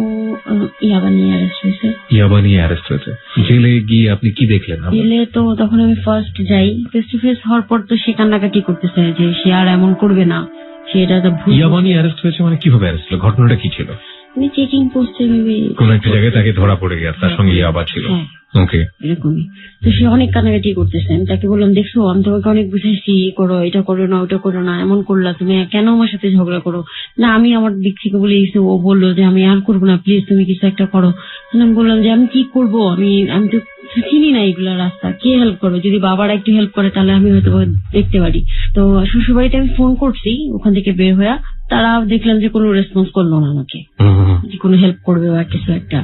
ইয়াবা নিয়ে অ্যারেস্ট হয়েছে।
ইয়াবা নিয়ে অ্যারেস্ট হয়েছে। জেলে গিয়ে আপনি কি দেখলেন?
জেলে তো তখন আমি ফার্স্ট যাই, ফেস টু ফেস হওয়ার পর তো সে কান্নাকাটি করতেছে যে সে আর এমন করবে না, সে এটা ভুল।
ইয়াবা নিয়ে অ্যারেস্ট হয়েছে মানে কিভাবে অ্যারেস্ট হলো, ঘটনাটা কি ছিল?
আমি চেকিং পোস্টে
কোন একটা জায়গায় তাকে ধরা পড়ে গেছে, তার সঙ্গে ইয়াবা ছিল। ওকে,
এরকমই। তো সে অনেক কান্নাকাটি করতেছে। আমি তাকে বললাম দেখছো আমি তোমাকে অনেক বুঝাইছি, করো এটা করো না ওটা করো না, এমন করলা তুমি, কেন আমার সাথে ঝগড়া করো না। আমি আমার দিক থেকে বলে গেছি, ও বললো যে আমি আর করবো না, প্লিজ তুমি কিছু একটা করো। আমি বললাম যে আমি কি করবো, আমি তো চিনি না এগুলা রাস্তা, কে হেল্প করবে, যদি বাবারা একটু হেল্প করে তাহলে আমি হয়তো দেখতে পারি। তো শ্বশুরবাড়িতে আমি ফোন করছি ওখান থেকে বের হয়ে, তারা দেখলাম যে কোনো রেসপন্স করলো না আমাকে, যে কোনো হেল্প করবে বা কিছু একটা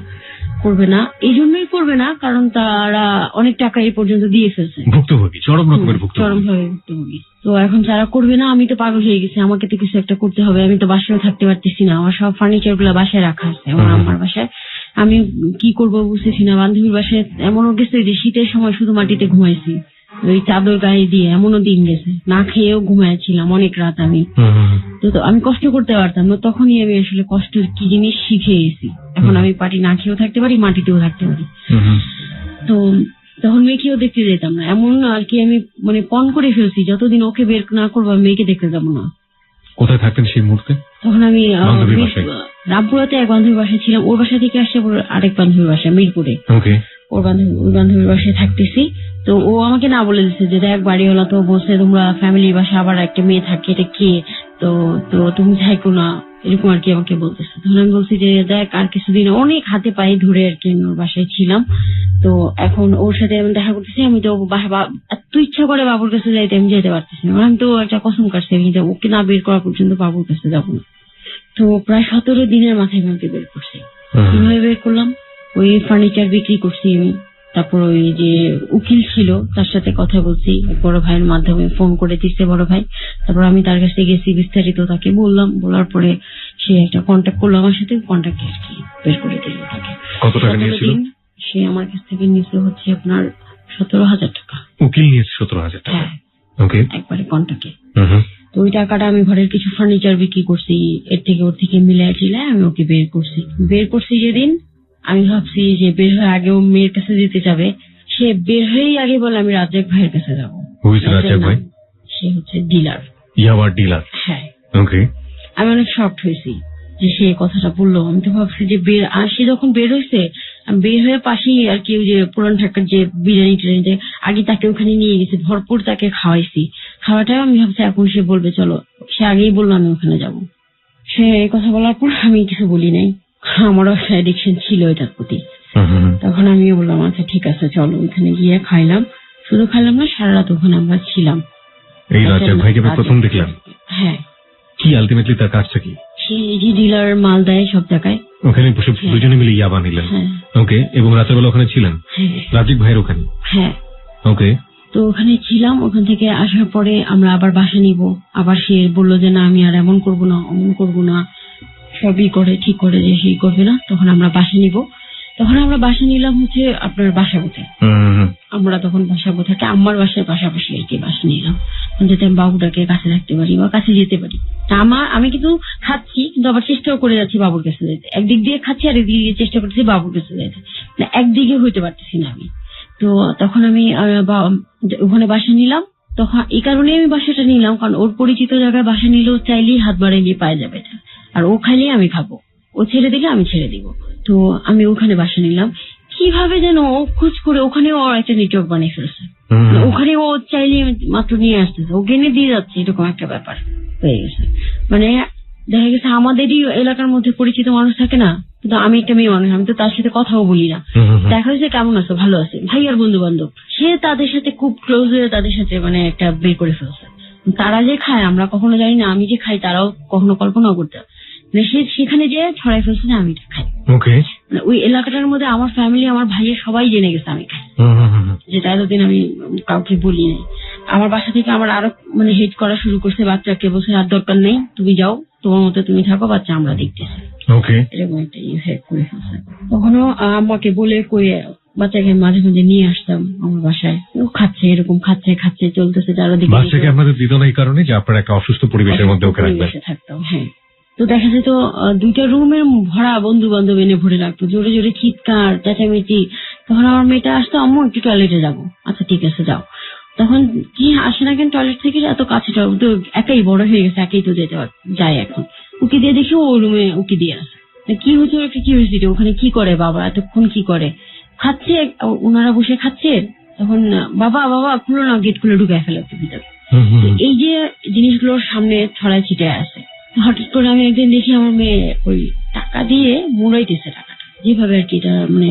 করবে না। এই জন্যই করবে না কারণ তারা অনেক টাকা এই পর্যন্ত দিয়ে ফেলছে,
ভুক্তভোগী, চরম রকমের
ভুক্তভোগী। তো এখন যারা করবে না, আমি তো পাগল হয়ে গেছি, আমাকে তো কিছু একটা করতে হবে। আমি তো বাসায় থাকতে পারতেছি না, আমার সব ফার্নিচার গুলা বাসায় রাখা আছে আমার আম্মার বাসায়, আমি কি করবো বুঝতেছি না। বান্ধবীর বাসায় এমনও গেছে যে শীতের সময় শুধু মাটিতে ঘুমাইছি, ওই চাদর গায়ে দিয়ে, এমনও দিন গেছে, না খেয়েও ঘুমাইছিলাম অনেক রাত আমি। তো আমি কষ্ট করতে পারতাম না, তখনই আমি আসলে কষ্টের কি জিনিস শিখে গেছি। এখন আমি পারি না খেয়েও থাকতে পারি, মাটিতেও থাকতে পারি। তো তখন মেয়েকেও দেখতে যেতাম না, এমন আর কি আমি মানে পণ করে ফেলছি, যতদিন ওকে বের না করবো মেয়েকে দেখতে যাবো না।
কোথায় থাকতেন সেই মুহূর্তে? তখন
আমি রামপুরাতে এক বান্ধবীর বাসায় ছিলাম, ওর বাসা থেকে আসছে আরেক বান্ধবীর বাসায় মিরপুরে। ওই বান্ধবীর বাসায় থাকতেছি। তো ও আমাকে না বলে দিচ্ছে যে দেখ বাড়িওয়ালা তো বলছে তোমরা ফ্যামিলির বাসায় আবার একটা মেয়ে থাকে, এটা কে, তো তুমি থাকো না, এরকম আর কি আমাকে বলতেছে। তখন আমি বলছি যে দেখ আর কিছুদিন, অনেক হাতে পায়ে ধরে আর কি আমি ওর বাসায় ছিলাম। তো এখন ওর সাথে আমি দেখা করতেছি, আমি তো এত ইচ্ছা করে বাবুর কাছে যাইতে, আমি যেতে পারতেছি না। আমি তো একটা কসম কাটছি আমি যে ওকে না বের করা পর্যন্ত বাবুর কাছে যাবো না। তো প্রায় 17 দিনের মাথায় আমি ওকে বের করছি। কিভাবে বের করলাম, ওই ফার্নিচার বিক্রি করছি আমি, তারপর ওই যে উকিল ছিল তার সাথে কথা বলছি, বড় ভাইয়ের মাধ্যমে ফোন করে দিচ্ছে বড় ভাই। তারপর আমি তার কাছে গেছি, বিস্তারিত তাকে বললাম, বলার পরে সে একটা কন্ট্যাক্ট করলো আমার সাথে, কন্ট্যাক্ট আর কি বের করে দিল তাকে।
কত টাকা নিয়েছিল?
সে আমার কাছ থেকে নিয়েছিল হচ্ছে আপনার 17,000 টাকা।
উকিল নিয়েছে 17,000 টাকা?
হ্যাঁ,
ওকে,
একবারে কন্ট্যাক্টে। তো ওই টাকাটা আমি ঘরের কিছু ফার্নিচার বিক্রি করছি, এর থেকে ওর থেকে মিলাই টিলাই আমি ওকে বের করছি যেদিন আমি ভাবছি যে বের হয়ে আগেও মেয়ের কাছে যেতে যাবে, সে বের হয়েই আগে বলে আমি রাজ্জাক ভাইয়ের কাছে যাবো।
রাজ্জাক ভাই
সে হচ্ছে ডিলার,
ইয়াবার ডিলার।
হ্যাঁ,
ওকে।
আমি অনেক শকড হয়েছি যে সে কথাটা বললো। আমি তো ভাবছি যে সে যখন বের হয়েছে, আমি বের হয়ে পাশেই আর কি ওই যে পুরান ঢাকার যে বিরিয়ানি টিরিয়ানিতে আগে তাকে ওখানে নিয়ে গেছে, ভরপুর তাকে খাওয়াইছি। খাওয়াটাও আমি ভাবছি এখন সে বলবে চলো, সে আগেই বললো আমি ওখানে যাব। সে এই কথা বলার পর আমি কিছু বলি নাই, আমারও একটা অ্যাডিকশন ছিল এটার প্রতি। তখন আমিও বললাম আচ্ছা ঠিক আছে চলো, ওখানে গিয়ে খাইলাম। শুধু খাইলাম না, সারা রাত ওখানে আমরা ছিলাম।
এই রাজ্জাক ভাইকে প্রথম দেখলাম।
হ্যাঁ।
কি আলটিমেটলি তার কাজটা কি?
সে যে ডিলার মাল দেয় সব জায়গায়,
ওখানে বসে দুজনে মিলে ইয়াবা নিলেন। ওকে, এবং রাতের ওখানে ছিলেন রাজ্জাক ভাইয়ের ওখানে?
হ্যাঁ।
ওকে,
তো ওখানে ছিলাম। ওখান থেকে আসার পরে আমরা আবার বাসা নিব। আবার সে বললো যে না আমি আর এমন করবো না, অমন করবো না, সবই করে ঠিক করে যে সেই করবে না। তখন আমরা বাসা নিব। তখন আমরা বাসা নিলাম হচ্ছে আপনার বাসাবোতে। আমরা তখন বাসাবো থাকে আমার বাসার পাশাপাশি আর কি বাসা নিলাম, যাতে আমি বাবুটাকে কাছে রাখতে পারি বা কাছে যেতে পারি। আমি কিন্তু খাচ্ছি, কিন্তু আবার চেষ্টাও করে যাচ্ছি বাবুর কাছে যেতে। একদিক দিয়ে খাচ্ছি আর একদিক দিয়ে চেষ্টা করতেছি বাবুর কাছে যেতে, একদিকে হইতে পারতেছি না আমি। তো তখন আমি ওখানে বাসা নিলাম। তখন এই কারণে আমি বাসাটা নিলাম, কারণ ওর পরিচিত জায়গায় বাসা নিলেও চাইলেই হাত বাড়াইলে পাওয়া যাবে এটা, আর ও খাইলে আমি খাবো, ও ছেড়ে দিলে আমি ছেড়ে দিব। তো আমি ওখানে বাসা নিলাম। কিভাবে যেন ও খোঁজ করে ওখানে ও একটা নেটওয়ার্ক বানিয়ে ফেলছে। ওখানে ও চাইলে মাত্র নিয়ে আসতেছে, ও কিনে দিয়ে যাচ্ছে, এরকম একটা ব্যাপার হয়ে গেছে। মানে দেখা গেছে আমাদেরই এলাকার মধ্যে পরিচিত মানুষ থাকে না, কিন্তু আমি একটা মেয়ে মানুষ, আমি তো তার সাথে কথাও বলি না। দেখা যাচ্ছে কেমন আছো, ভালো আছে, ভাইয়ার বন্ধু বান্ধব, সে তাদের সাথে খুব ক্লোজ হয়ে তাদের সাথে মানে একটা বের করে ফেলছে। তারা যে খায় আমরা কখনো জানি না, আমি যে খাই তারাও কখনো কল্পনাও করতে, সেখানে যে ছড়াই ফেলছে যে আমি খাই। ওই এলাকাটার মধ্যে আমার ফ্যামিলি, আমার ভাইয়ের সবাই জেনে গেছে আমি খাই, যেটা এতদিন আমি কাউকে বলি নাই। আমার বাসা থেকে আমার আরো মানে হেট করা শুরু করছে, বাচ্চাকে বসে আর দরকার নেই, তুমি যাও, তোমার মতো তুমি থাকো, বাচ্চা আমরা দেখতেছি, এরকম একটা হেট করে ফেলছে। তখনও আমাকে বলে কয়ে বাচ্চাকে মাঝে মাঝে নিয়ে আসতাম আমার বাসায়, ও খাচ্ছে, এরকম খাচ্ছে চলতেছে।
বাচ্চাকে আপনাদের দিত না এই কারণে যে আপনার একটা অসুস্থ পরিবেশের মধ্যে ওকে রাখবেন।
থাকতাম, হ্যাঁ। তো দেখা যেত 2টা রুমের ভরা বন্ধু বান্ধব এনে ভরে রাখতো, জোরে জোরে চিৎকার চেঁচামেচি। তখন আমার মেয়েটা আসতো, আম্মু একটু টয়লেটে যাবো, আচ্ছা ঠিক আছে যাও। তখন কি আসে না কেন টয়লেট থেকে, এত কাছে তো একাই বড় হয়ে গেছে, একাই তো যেতে যায়। এখন উকি দিয়ে দেখি ও রুমে উকি দিয়ে আসে, কি হয়েছে ওকে, কি হয়েছে ওখানে, কি করে বাবা এতক্ষণ, কি করে খাচ্ছে, ওনারা বসে খাচ্ছে। তখন বাবা খুলো না, গেট খুলে ঢুকে ফেলে ভিতরে। এই যে জিনিসগুলোর সামনে ছড়ায় ছিটে আসে। হঠাৎ করে আমি একদিন দেখি আমার মেয়ে ওই টাকা দিয়ে মুড়াইতেছে, টাকাটা যেভাবে আর কি, এটা মানে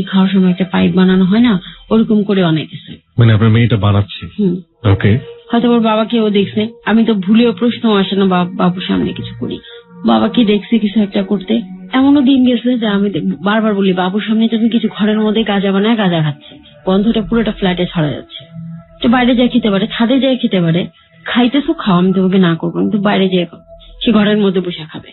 খাওয়ার সময় একটা পাইপ বানানো হয় না, ওরকম করে অনেক কিছু, মানে
আপনার মেয়েটা বানাচ্ছে। ওকে,
হয়তো ওর বাবাকে ও দেখছে, আমি তো ভুলেও প্রশ্ন আসে না বাবুর সামনে কিছু করি, বাবাকে দেখছে কিছু একটা করতে। এমনও দিন গেছে যে আমি বারবার বলি বাবুর সামনে তুমি কিছু ঘরের মধ্যে গাঁজা বানায় গাঁজা খাচ্ছে, গন্ধটা পুরোটা ফ্ল্যাটে ছড়া যাচ্ছে। তো বাইরে যায় খেতে পারে, ছাদে যায় খেতে পারে, খাইতেছো খাও, আমি তোমাকে না করবো, কিন্তু বাইরে যেয়ে সে ঘরের মধ্যে বসে খাবে,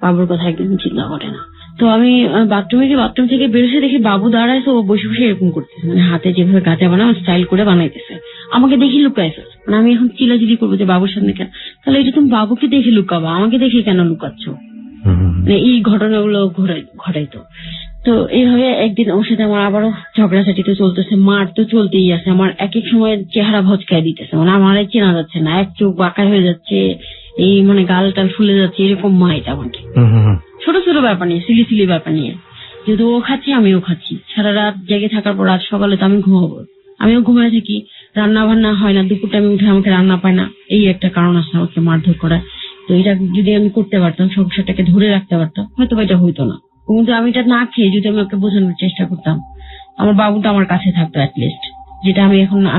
বাবুর কথা একদম চিন্তা করে না। তো আমি বাথরুম থেকে বেরোসে দেখি বাবু দাঁড়াইছে, ও বসে বসে এরকম করতেছে, মানে হাতে যেভাবে গাঁজা বানাও স্টাইল করে বানাইতেছে, আমাকে দেখি লুকাইছে। মানে আমি এখন চিলাচিলি করবো যে বাবুর সামনে কেন, তাহলে এটা তুমি বাবুকে দেখে লুকাবা, আমাকে দেখে কেন লুকাচ্ছ? মানে এই ঘটনাগুলো ঘটাইতো। তো এইভাবে একদিন ওর সাথে আমার আবারও ঝগড়াঝাটি তো চলতেছে, মার তো চলতেই আছে। আমার এক এক সময় চেহারা ভচকায় দিতেছে, মানে আমার চেনা যাচ্ছে না, এক চোখ বাঁকা হয়ে যাচ্ছে, এই মানে গাল টাল ফুলে যাচ্ছে, এরকম মাইট আমাকে। ছোট ছোট ব্যাপার নিয়ে, সিলি ব্যাপার নিয়ে, যেহেতু ও খাচ্ছি আমিও খাচ্ছি, সারা রাত জেগে থাকার পর রাত সকালে তো আমি ঘুমাবো, আমিও ঘুমিয়ে থাকি, রান্না বান্না হয় না, দুপুর টাইমে উঠে আমাকে রান্না পায় না, এই একটা কারণ আছে আমাকে মারধর করা। তো এটা যদি আমি করতে পারতাম, সংসারটাকে ধরে রাখতে পারতাম, হয়তো এটা হইতো না। কিন্তু আমি এটা না খেয়ে যদি আমি ওকে বোঝানোর চেষ্টা করতাম, আমার বাবুটা আমার কাছে থাকতো অ্যাটলিস্ট, যেটা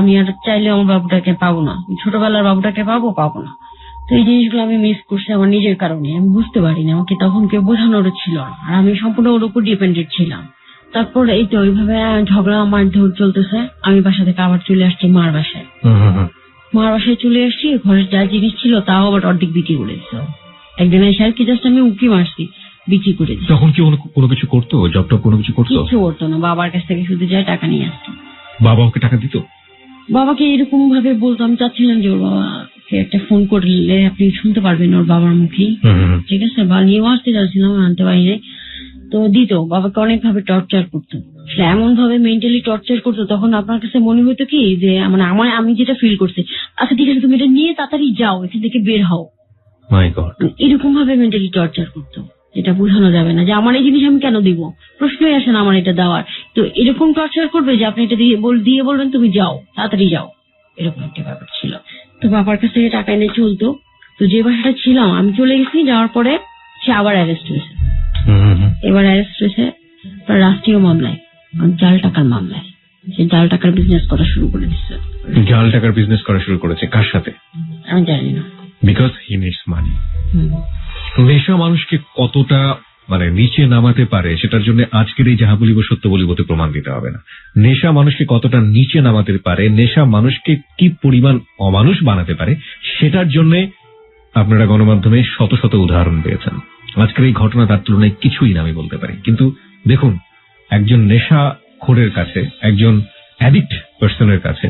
আমি আর চাইলে আমার বাবুটাকে পাবো না, ছোটবেলার বাবুটাকে পাবো না। তো এই জিনিসগুলো আমি মিস করছি আমার নিজের কারণে, আমি বুঝতে পারিনি, আমাকে তখন কেউ বোঝানোরও ছিল না, আর আমি সম্পূর্ণ ওর উপর ডিপেন্ডেন্ট ছিলাম। তারপর এই তো ওইভাবে ঝগড়া মারধর চলতেছে। আমি বাসা থেকে আবার চলে আসছি মার বাসায়। মার বাসায় চলে আসছি, ঘরের যা জিনিস ছিল তাও আবার অর্ধেক বিক্রি করে দিচ্ছে। একদিন এসে আর কি জাস্ট আমি উঁকি মারছি, বিক্রি করে দিচ্ছি।
তখন কি কোনো কিছু করতো, জব টব কোনো কিছু করতো?
কিছু করতো না, বাবার কাছ থেকে শুধু যায় টাকা নিয়ে আসতো।
বাবা ওকে টাকা দিত?
বাবাকে এরকম ভাবে বলতো, আমি চাচ্ছিলাম যে ওর বাবাকে একটা ফোন করলে আপনি শুনতে পারবেন ওর বাবার মুখেই, ঠিক আছে, বা নিয়েও আসতে চাচ্ছিলাম, আনতে পারি নাই। তো দিত, বাবাকে অনেক ভাবে টর্চার করতো, এমন ভাবে মেন্টালি টর্চার করতো। তখন আপনার কাছে মনে হতো কি যে মানে আমি যেটা ফিল করছি, আচ্ছা ঠিক আছে তুমি এটা নিয়ে তাড়াতাড়ি যাও, এখান থেকে বের হও,
মাই গড,
এরকম ভাবে মেন্টালি টর্চার করতো, যেটা বোঝানো যাবে না যে আমার এই জিনিস আমি কেন দিব, প্রশ্নই আসে না আমার এটা দেওয়ার। তো এরকম টর্চার করবে যে আপনি এটা দিয়ে বলবেন তুমি যাও, তাড়াতাড়ি যাও, এরকম একটা ব্যাপার ছিল। তো বাবার কাছ থেকে টাকা এনে চলতো। তো যে বাসাটা ছিলাম আমি চলে গেছি, যাওয়ার পরে সে আবার অ্যারেস্ট হয়েছে। এবার অ্যারেস্ট হয়েছে রাষ্ট্রীয় মামলায়, জাল টাকার মামলায়। সে জাল টাকার বিজনেস করা শুরু করে দিচ্ছে।
জাল টাকার বিজনেস করা শুরু করেছে কার সাথে?
আমি জানি না।
বিকজ হি নিডস মানি। নেশা মানুষকে কতটা মানে নিচে নামাতে পারে সেটার জন্য আজকের এই যাহা বলিব সত্য বলিবতে প্রমাণ দিতে হবে না। নেশা মানুষকে কতটা নিচে নামাতে পারে, নেশা মানুষকে কি পরিমাণ অমানুষ বানাতে পারে, সেটার জন্য আপনারা গণমাধ্যমে শত শত উদাহরণ পেয়েছেন। আজকের এই ঘটনা তার তুলনায় কিছুই না আমি বলতে পারি। কিন্তু দেখুন, একজন নেশাখোরের কাছে, একজন অ্যাডিক্ট পার্সনের কাছে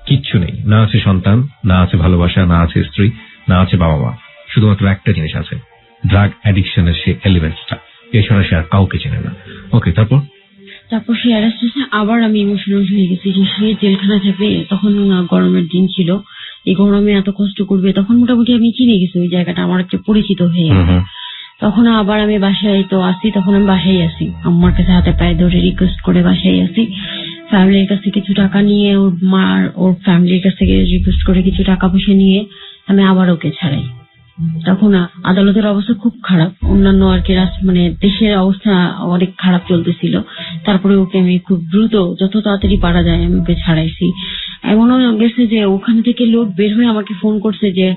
কিচ্ছু নেই, না আছে সন্তান, না আছে ভালোবাসা, না আছে স্ত্রী, না আছে বাবা মা, শুধুমাত্র একটা জিনিস আছে, ড্রাগ অ্যাডিকশনের সে এলিমেন্টসটা, এছাড়া সে আর কাউকে চেনে না। ওকে, তারপর
সে অ্যারেস্ট হয়েছে। আবার আমি ইমোশনাল হয়ে গেছি যে সে জেলখানা থাকবে, তখন গরমের দিন ছিল, এই গরমে এত কষ্ট করবে, তখন মোটামুটি আমি চিনে গেছি ওই জায়গাটা, আমার একটা পরিচিত হয়ে গেছে। তখন আবার আমি বাসায় তো আসি, তখন আমি বাসায় আসি, আম্মার কাছে হাতে পায়ে ধরে রিকোয়েস্ট করে বাসায় আসি। ফ্যামিলির কাছে কিছু টাকা নিয়ে, ওর ফ্যামিলির কাছ থেকে রিকোয়েস্ট করে কিছু টাকা পয়সা নিয়ে আমি আবার ওকে ছাড়াই। তখন আদালতের অবস্থা খুব খারাপ, অন্যান্য আর কি মানে দেশের অবস্থা অনেক খারাপ চলতেছিল। তারপরে ওকে আমি খুব দ্রুত, যত তাড়াতাড়ি পারা যায় আমি ওকে ছাড়াইছি। এমনও গেছে যে ওখান থেকে লোক বের হয়ে আমাকে ফোন করছে যে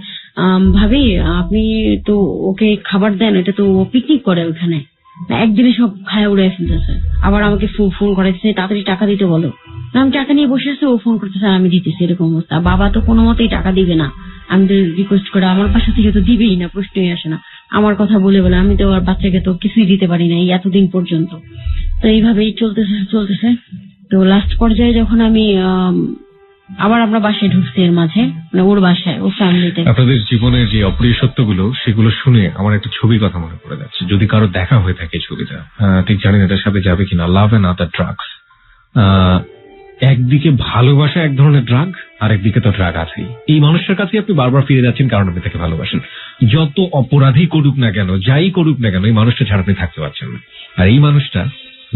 ভাবি আপনি তো ওকে খাবার দেন, এটা তো ও পিকনিক করে ওইখানে, একদিনে সব খায় উড়ে ফেলতেছে। আবার আমাকে ফোন করেছে তাড়াতাড়ি টাকা দিতে বলো। আমি টাকা নিয়ে বসে আছি, ও ফোন করতেছে আমি দিতেছি, এরকম অবস্থা। বাবা তো কোনো মতেই টাকা দিবে না, আমি তো রিকোয়েস্ট করে আমার বাসা থেকে তো দিবেই না, প্রশ্নই আসে না। আমার কথা বলে আমি তো আর বাচ্চাকে তো কিছুই দিতে পারি না এই এতদিন পর্যন্ত। তো এইভাবেই চলতেছে। তো লাস্ট পর্যায়ে যখন আমি আবার আমরা বাসায় ঢুকছি, এর মাঝে মানে ওর বাসায়, ওর ফ্যামিলিতে। আপনাদের
জীবনের যে অপ্রিয় সত্যগুলো, সেগুলো শুনে আমার একটা ছবির কথা মনে পড়ে যাচ্ছে। যদি কারো দেখা হয়ে থাকে ছবিটা, ঠিক জানি না এটার সাথে যাবে কিনা, লাভ এন্ড আদার ড্রাগস। একদিকে ভালোবাসা এক ধরনের ড্রাগ, আর একদিকে তো ড্রাগ আছেই। এই মানুষটার কাছে আপনি বারবার ফিরে যাচ্ছেন কারণ আপনি তাকে ভালোবাসেন। যত অপরাধী করুক না কেন, যাই করুক না কেন, এই মানুষটা ছাড়া আপনি থাকতে পারছেন না, আর এই মানুষটা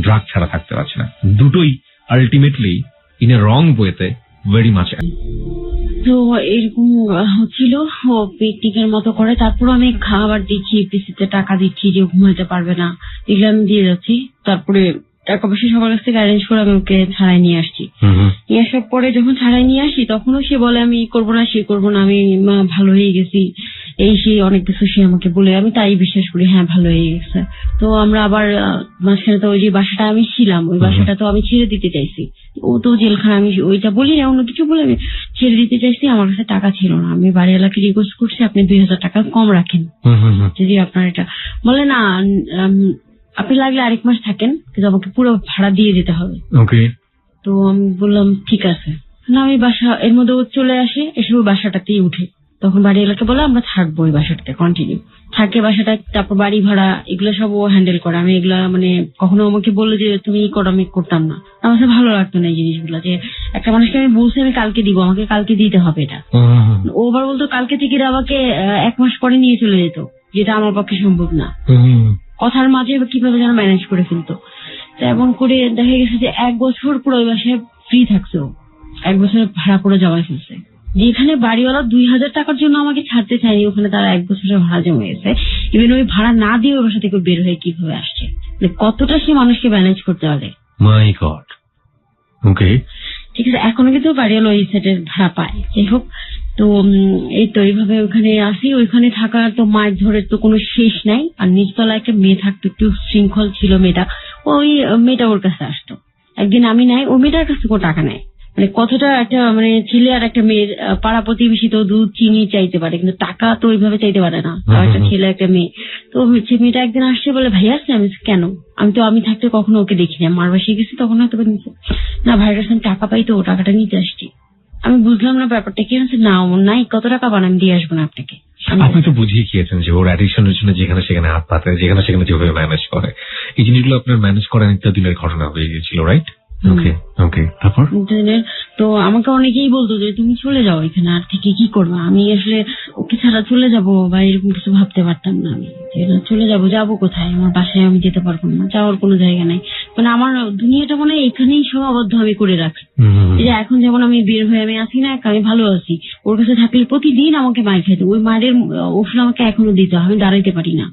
ড্রাগ ছাড়া থাকতে পারছে না। দুটোই আলটিমেটলি ইন এ রং ওয়েতে ভেরি মাচ।
তো এরকম হচ্ছিল, পিকনিকের মতো করে। তারপর আমি খাবার দিচ্ছি, পিসিতে টাকা দিচ্ছি যে ঘুমাইতে পারবে না, এগুলো আমি দিয়ে যাচ্ছি। তারপরে টাকা পয়সা সবার কাছ থেকে অ্যারেঞ্জ করে আমি ওকে ছাড়াই নিয়ে আসছি। নিয়ে আসার পরে যখন ছাড়াই নিয়ে আসি, তখনও সে বলে আমি করবো না, সে করবো না, আমি ভালো হয়ে গেছি, এই সেই অনেক কিছু সে আমাকে বলে। আমি তাই বিশ্বাস করি, হ্যাঁ ভালো হয়ে গেছে। তো আমরা আবার মাঝখানে তো ওই যে বাসাটা আমি ছিলাম, ওই বাসাটা তো আমি ছেড়ে দিতে চাইছি। ও তো জেলখানা, আমি ওইটা বলি না, অন্য কিছু বলে আমি ছেড়ে দিতে চাইছি। আমার কাছে টাকা ছিল না, আমি বাড়িওয়ালাকে রিকোয়েস্ট করছি আপনি 2000 টাকা কম রাখেন, যদি আপনার এটা বলে না, আপনি লাগলে আরেক মাস থাকেন, কিন্তু আমাকে পুরো ভাড়া দিয়ে দিতে হবে। তো আমি বললাম ঠিক আছে। না আমি বাসা এর মধ্যে চলে আসে, এসে ওই বাসাটাতেই উঠে। তখন বাড়ি এলাকা বলে আমরা থাকবো ওই বাসাটাতে কন্টিনিউ থাকে বাসাটা। তারপর বাড়ি ভাড়া এগুলো সব ও হ্যান্ডেল করে। আমি এগুলা মানে কখনো আমাকে বললো যে তুমি করো, আমি করতাম না। আমার কাছে ভালো লাগতো না এই জিনিসগুলো, যে একটা মানুষকে আমি বলছি আমি কালকে দিব, আমাকে কালকে দিতে হবে এটা। ও আবার বলতো কালকে থেকে আমাকে 1 মাস পরে নিয়ে চলে যেত, যেটা আমার পক্ষে সম্ভব না। কথার মাঝে কিভাবে যেন ম্যানেজ করে ফেলতো। তো এমন করে দেখা গেছে যে 1 বছর পুরো ওই বাসায় ফ্রি থাকছে, 1 বছরের ভাড়া পুরো জমা ফেলছে। যেখানে বাড়িওয়ালা 2000 টাকার জন্য আমাকে ছাড়তে চায়নি, ওখানে তারা 1 বছরের ভাড়া জমে গেছে। ইভেন ওই ভাড়া না দিয়ে ওই বাসা থেকে বের হয়ে কিভাবে আসছে, কতটা সে মানুষকে ম্যানেজ করতে পারে।
মাই গড। ওকে,
ঠিক আছে, এখনো কিন্তু বাড়িওয়ালা ওই সেটের ভাড়া পায়। যাই হোক, তো এই তো এইভাবে ওখানে আসি। ওইখানে থাকা তো মায়ের ধরে তো কোনো শেষ নাই। আর নিচতলা একটা মেয়ে থাকতো, একটু শৃঙ্খল ছিল মেয়েটা। ওই মেয়েটা ওর কাছে আসতো। একদিন আমি নাই, ও মেয়েটার কাছে কোনো টাকা নেয়। মানে কতটা একটা মানে ছেলে আর একটা মেয়ের পাড়া প্রতিবেশী তো দুধ চিনি চাইতে পারে, কিন্তু টাকা তো ওইভাবে চাইতে পারে না। আর একটা ছেলে একটা মেয়ে। তো হচ্ছে মেয়েটা একদিন আসছে, বলে ভাইয়া আসছে। আমি কেন? আমি থাকতে কখনো ওকে দেখিনি, মার বাসায় গেছি তখন হয়তো নিচে। না, ভাইয়ের কাছে আমি টাকা পাই তো টাকাটা নিতে আসছি। আমি বুঝলাম না ব্যাপারটা কি হচ্ছে। না ওর নাই, কত টাকা বান আমি দিয়ে আসবো না আপনাকে।
আপনি তো বুঝিয়ে গিয়েছেন যে ওর অ্যাডিকশনের জন্য যেখানে সেখানে হাত পাতে, যেখানে সেখানে যেভাবে ম্যানেজ করে, এই জিনিসগুলো আপনার ম্যানেজ করা নিত্যদিনের ঘটনা হয়ে গিয়েছিল, রাইট? ওকে ওকে। তারপর
তো আমাকে অনেকেই বলতো যে তুমি চলে যাও এখানে, আর থেকে কি করবা। আমি আসলে ওকে ছাড়া চলে যাবো বা এরকম কিছু ভাবতে পারতাম না। আমি চলে যাবো কোথায়? আমার বাসায় আমি যেতে পারবো না, যাওয়ার কোনো জায়গা নাই। মানে আমার দুনিয়াটা মানে এখানেই সীমাবদ্ধ আমি করে রাখি। এই যে এখন যেমন আমি বের হয়ে আমি আসি না, আমি ভালো আছি। ওর কাছে থাকলে প্রতিদিন আমাকে মার খাইতো। ওই মায়ের ওষুধ আমাকে এখনো দিত। আমি দাঁড়াইতে পারি না,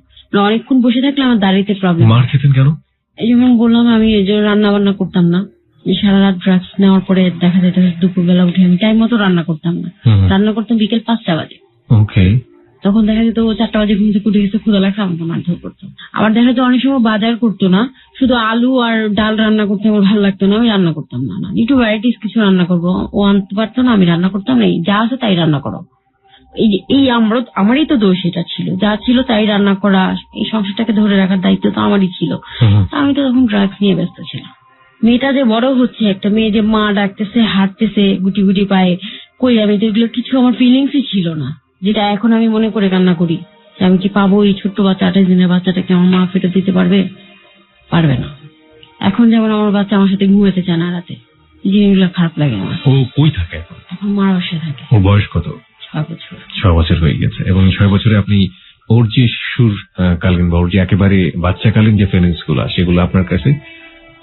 অনেকক্ষণ বসে থাকলে আমার দাঁড়াইতে প্রবলেম।
মার খেতেন কেন?
এই যেমন বললাম, আমি এই যে রান্না বান্না করতাম না। সারা রাত ড্রাগস নেওয়ার পরে দেখা যেত দুপুরবেলা উঠে আমি টাইম মতো রান্না করতাম না। রান্না করতাম বিকেল 5টা বাজে। তখন দেখা যেত 4টা বাজে ঘুম থেকে উঠে গেছে, ক্ষুধা লাগছে, আমাকে মারধর করতো। আবার দেখা যেত অনেক সময় বাজার করতো না, শুধু আলু আর ডাল রান্না করতে আমার ভালো লাগতো না, আমি রান্না করতাম না। একটু ভ্যারাইটিস কিছু রান্না করবো, ও আনতে পারতো না, আমি রান্না করতাম না। যা আছে তাই রান্না করো। এই আমারই তো দোষ। এটা ছিল, যা ছিল তাই রান্না করা। এই সংসারটাকে ধরে রাখার দায়িত্ব তো আমারই ছিল। আমি তো তখন ড্রাগস নিয়ে ব্যস্ত ছিলাম। মেয়েটা যে বড় হচ্ছে, একটা মেয়ে যে মা ডাকতেছে, হাঁটতেছে গুটি গুটি পায়ে, কই আমি তো এগুলো কিছু আমার ফিলিংসই ছিল না, যেটা এখন আমি মনে করে কান্না করি। আমি কি পাবো এই ছোট্ট বাচ্চা 28 দিনের বাচ্চাটাকে আমার মা ফেরত দিতে পারবে না। এখন যেমন আমার বাচ্চা আমার সাথে ঘুমাতে চায় না রাতে, জিনিসগুলো খারাপ লাগে আমার।
ও কই থাকে
এখন মার বাসায় থাকে।
ওর বয়স কত?
6 বছর।
6 বছর হয়ে গেছে। এবং 6 বছরে আপনি ওর যে শিশুর কালীন বা ওর যে একেবারে বাচ্চাকালীন যে ফিলিংস গুলো, সেগুলো আপনার কাছে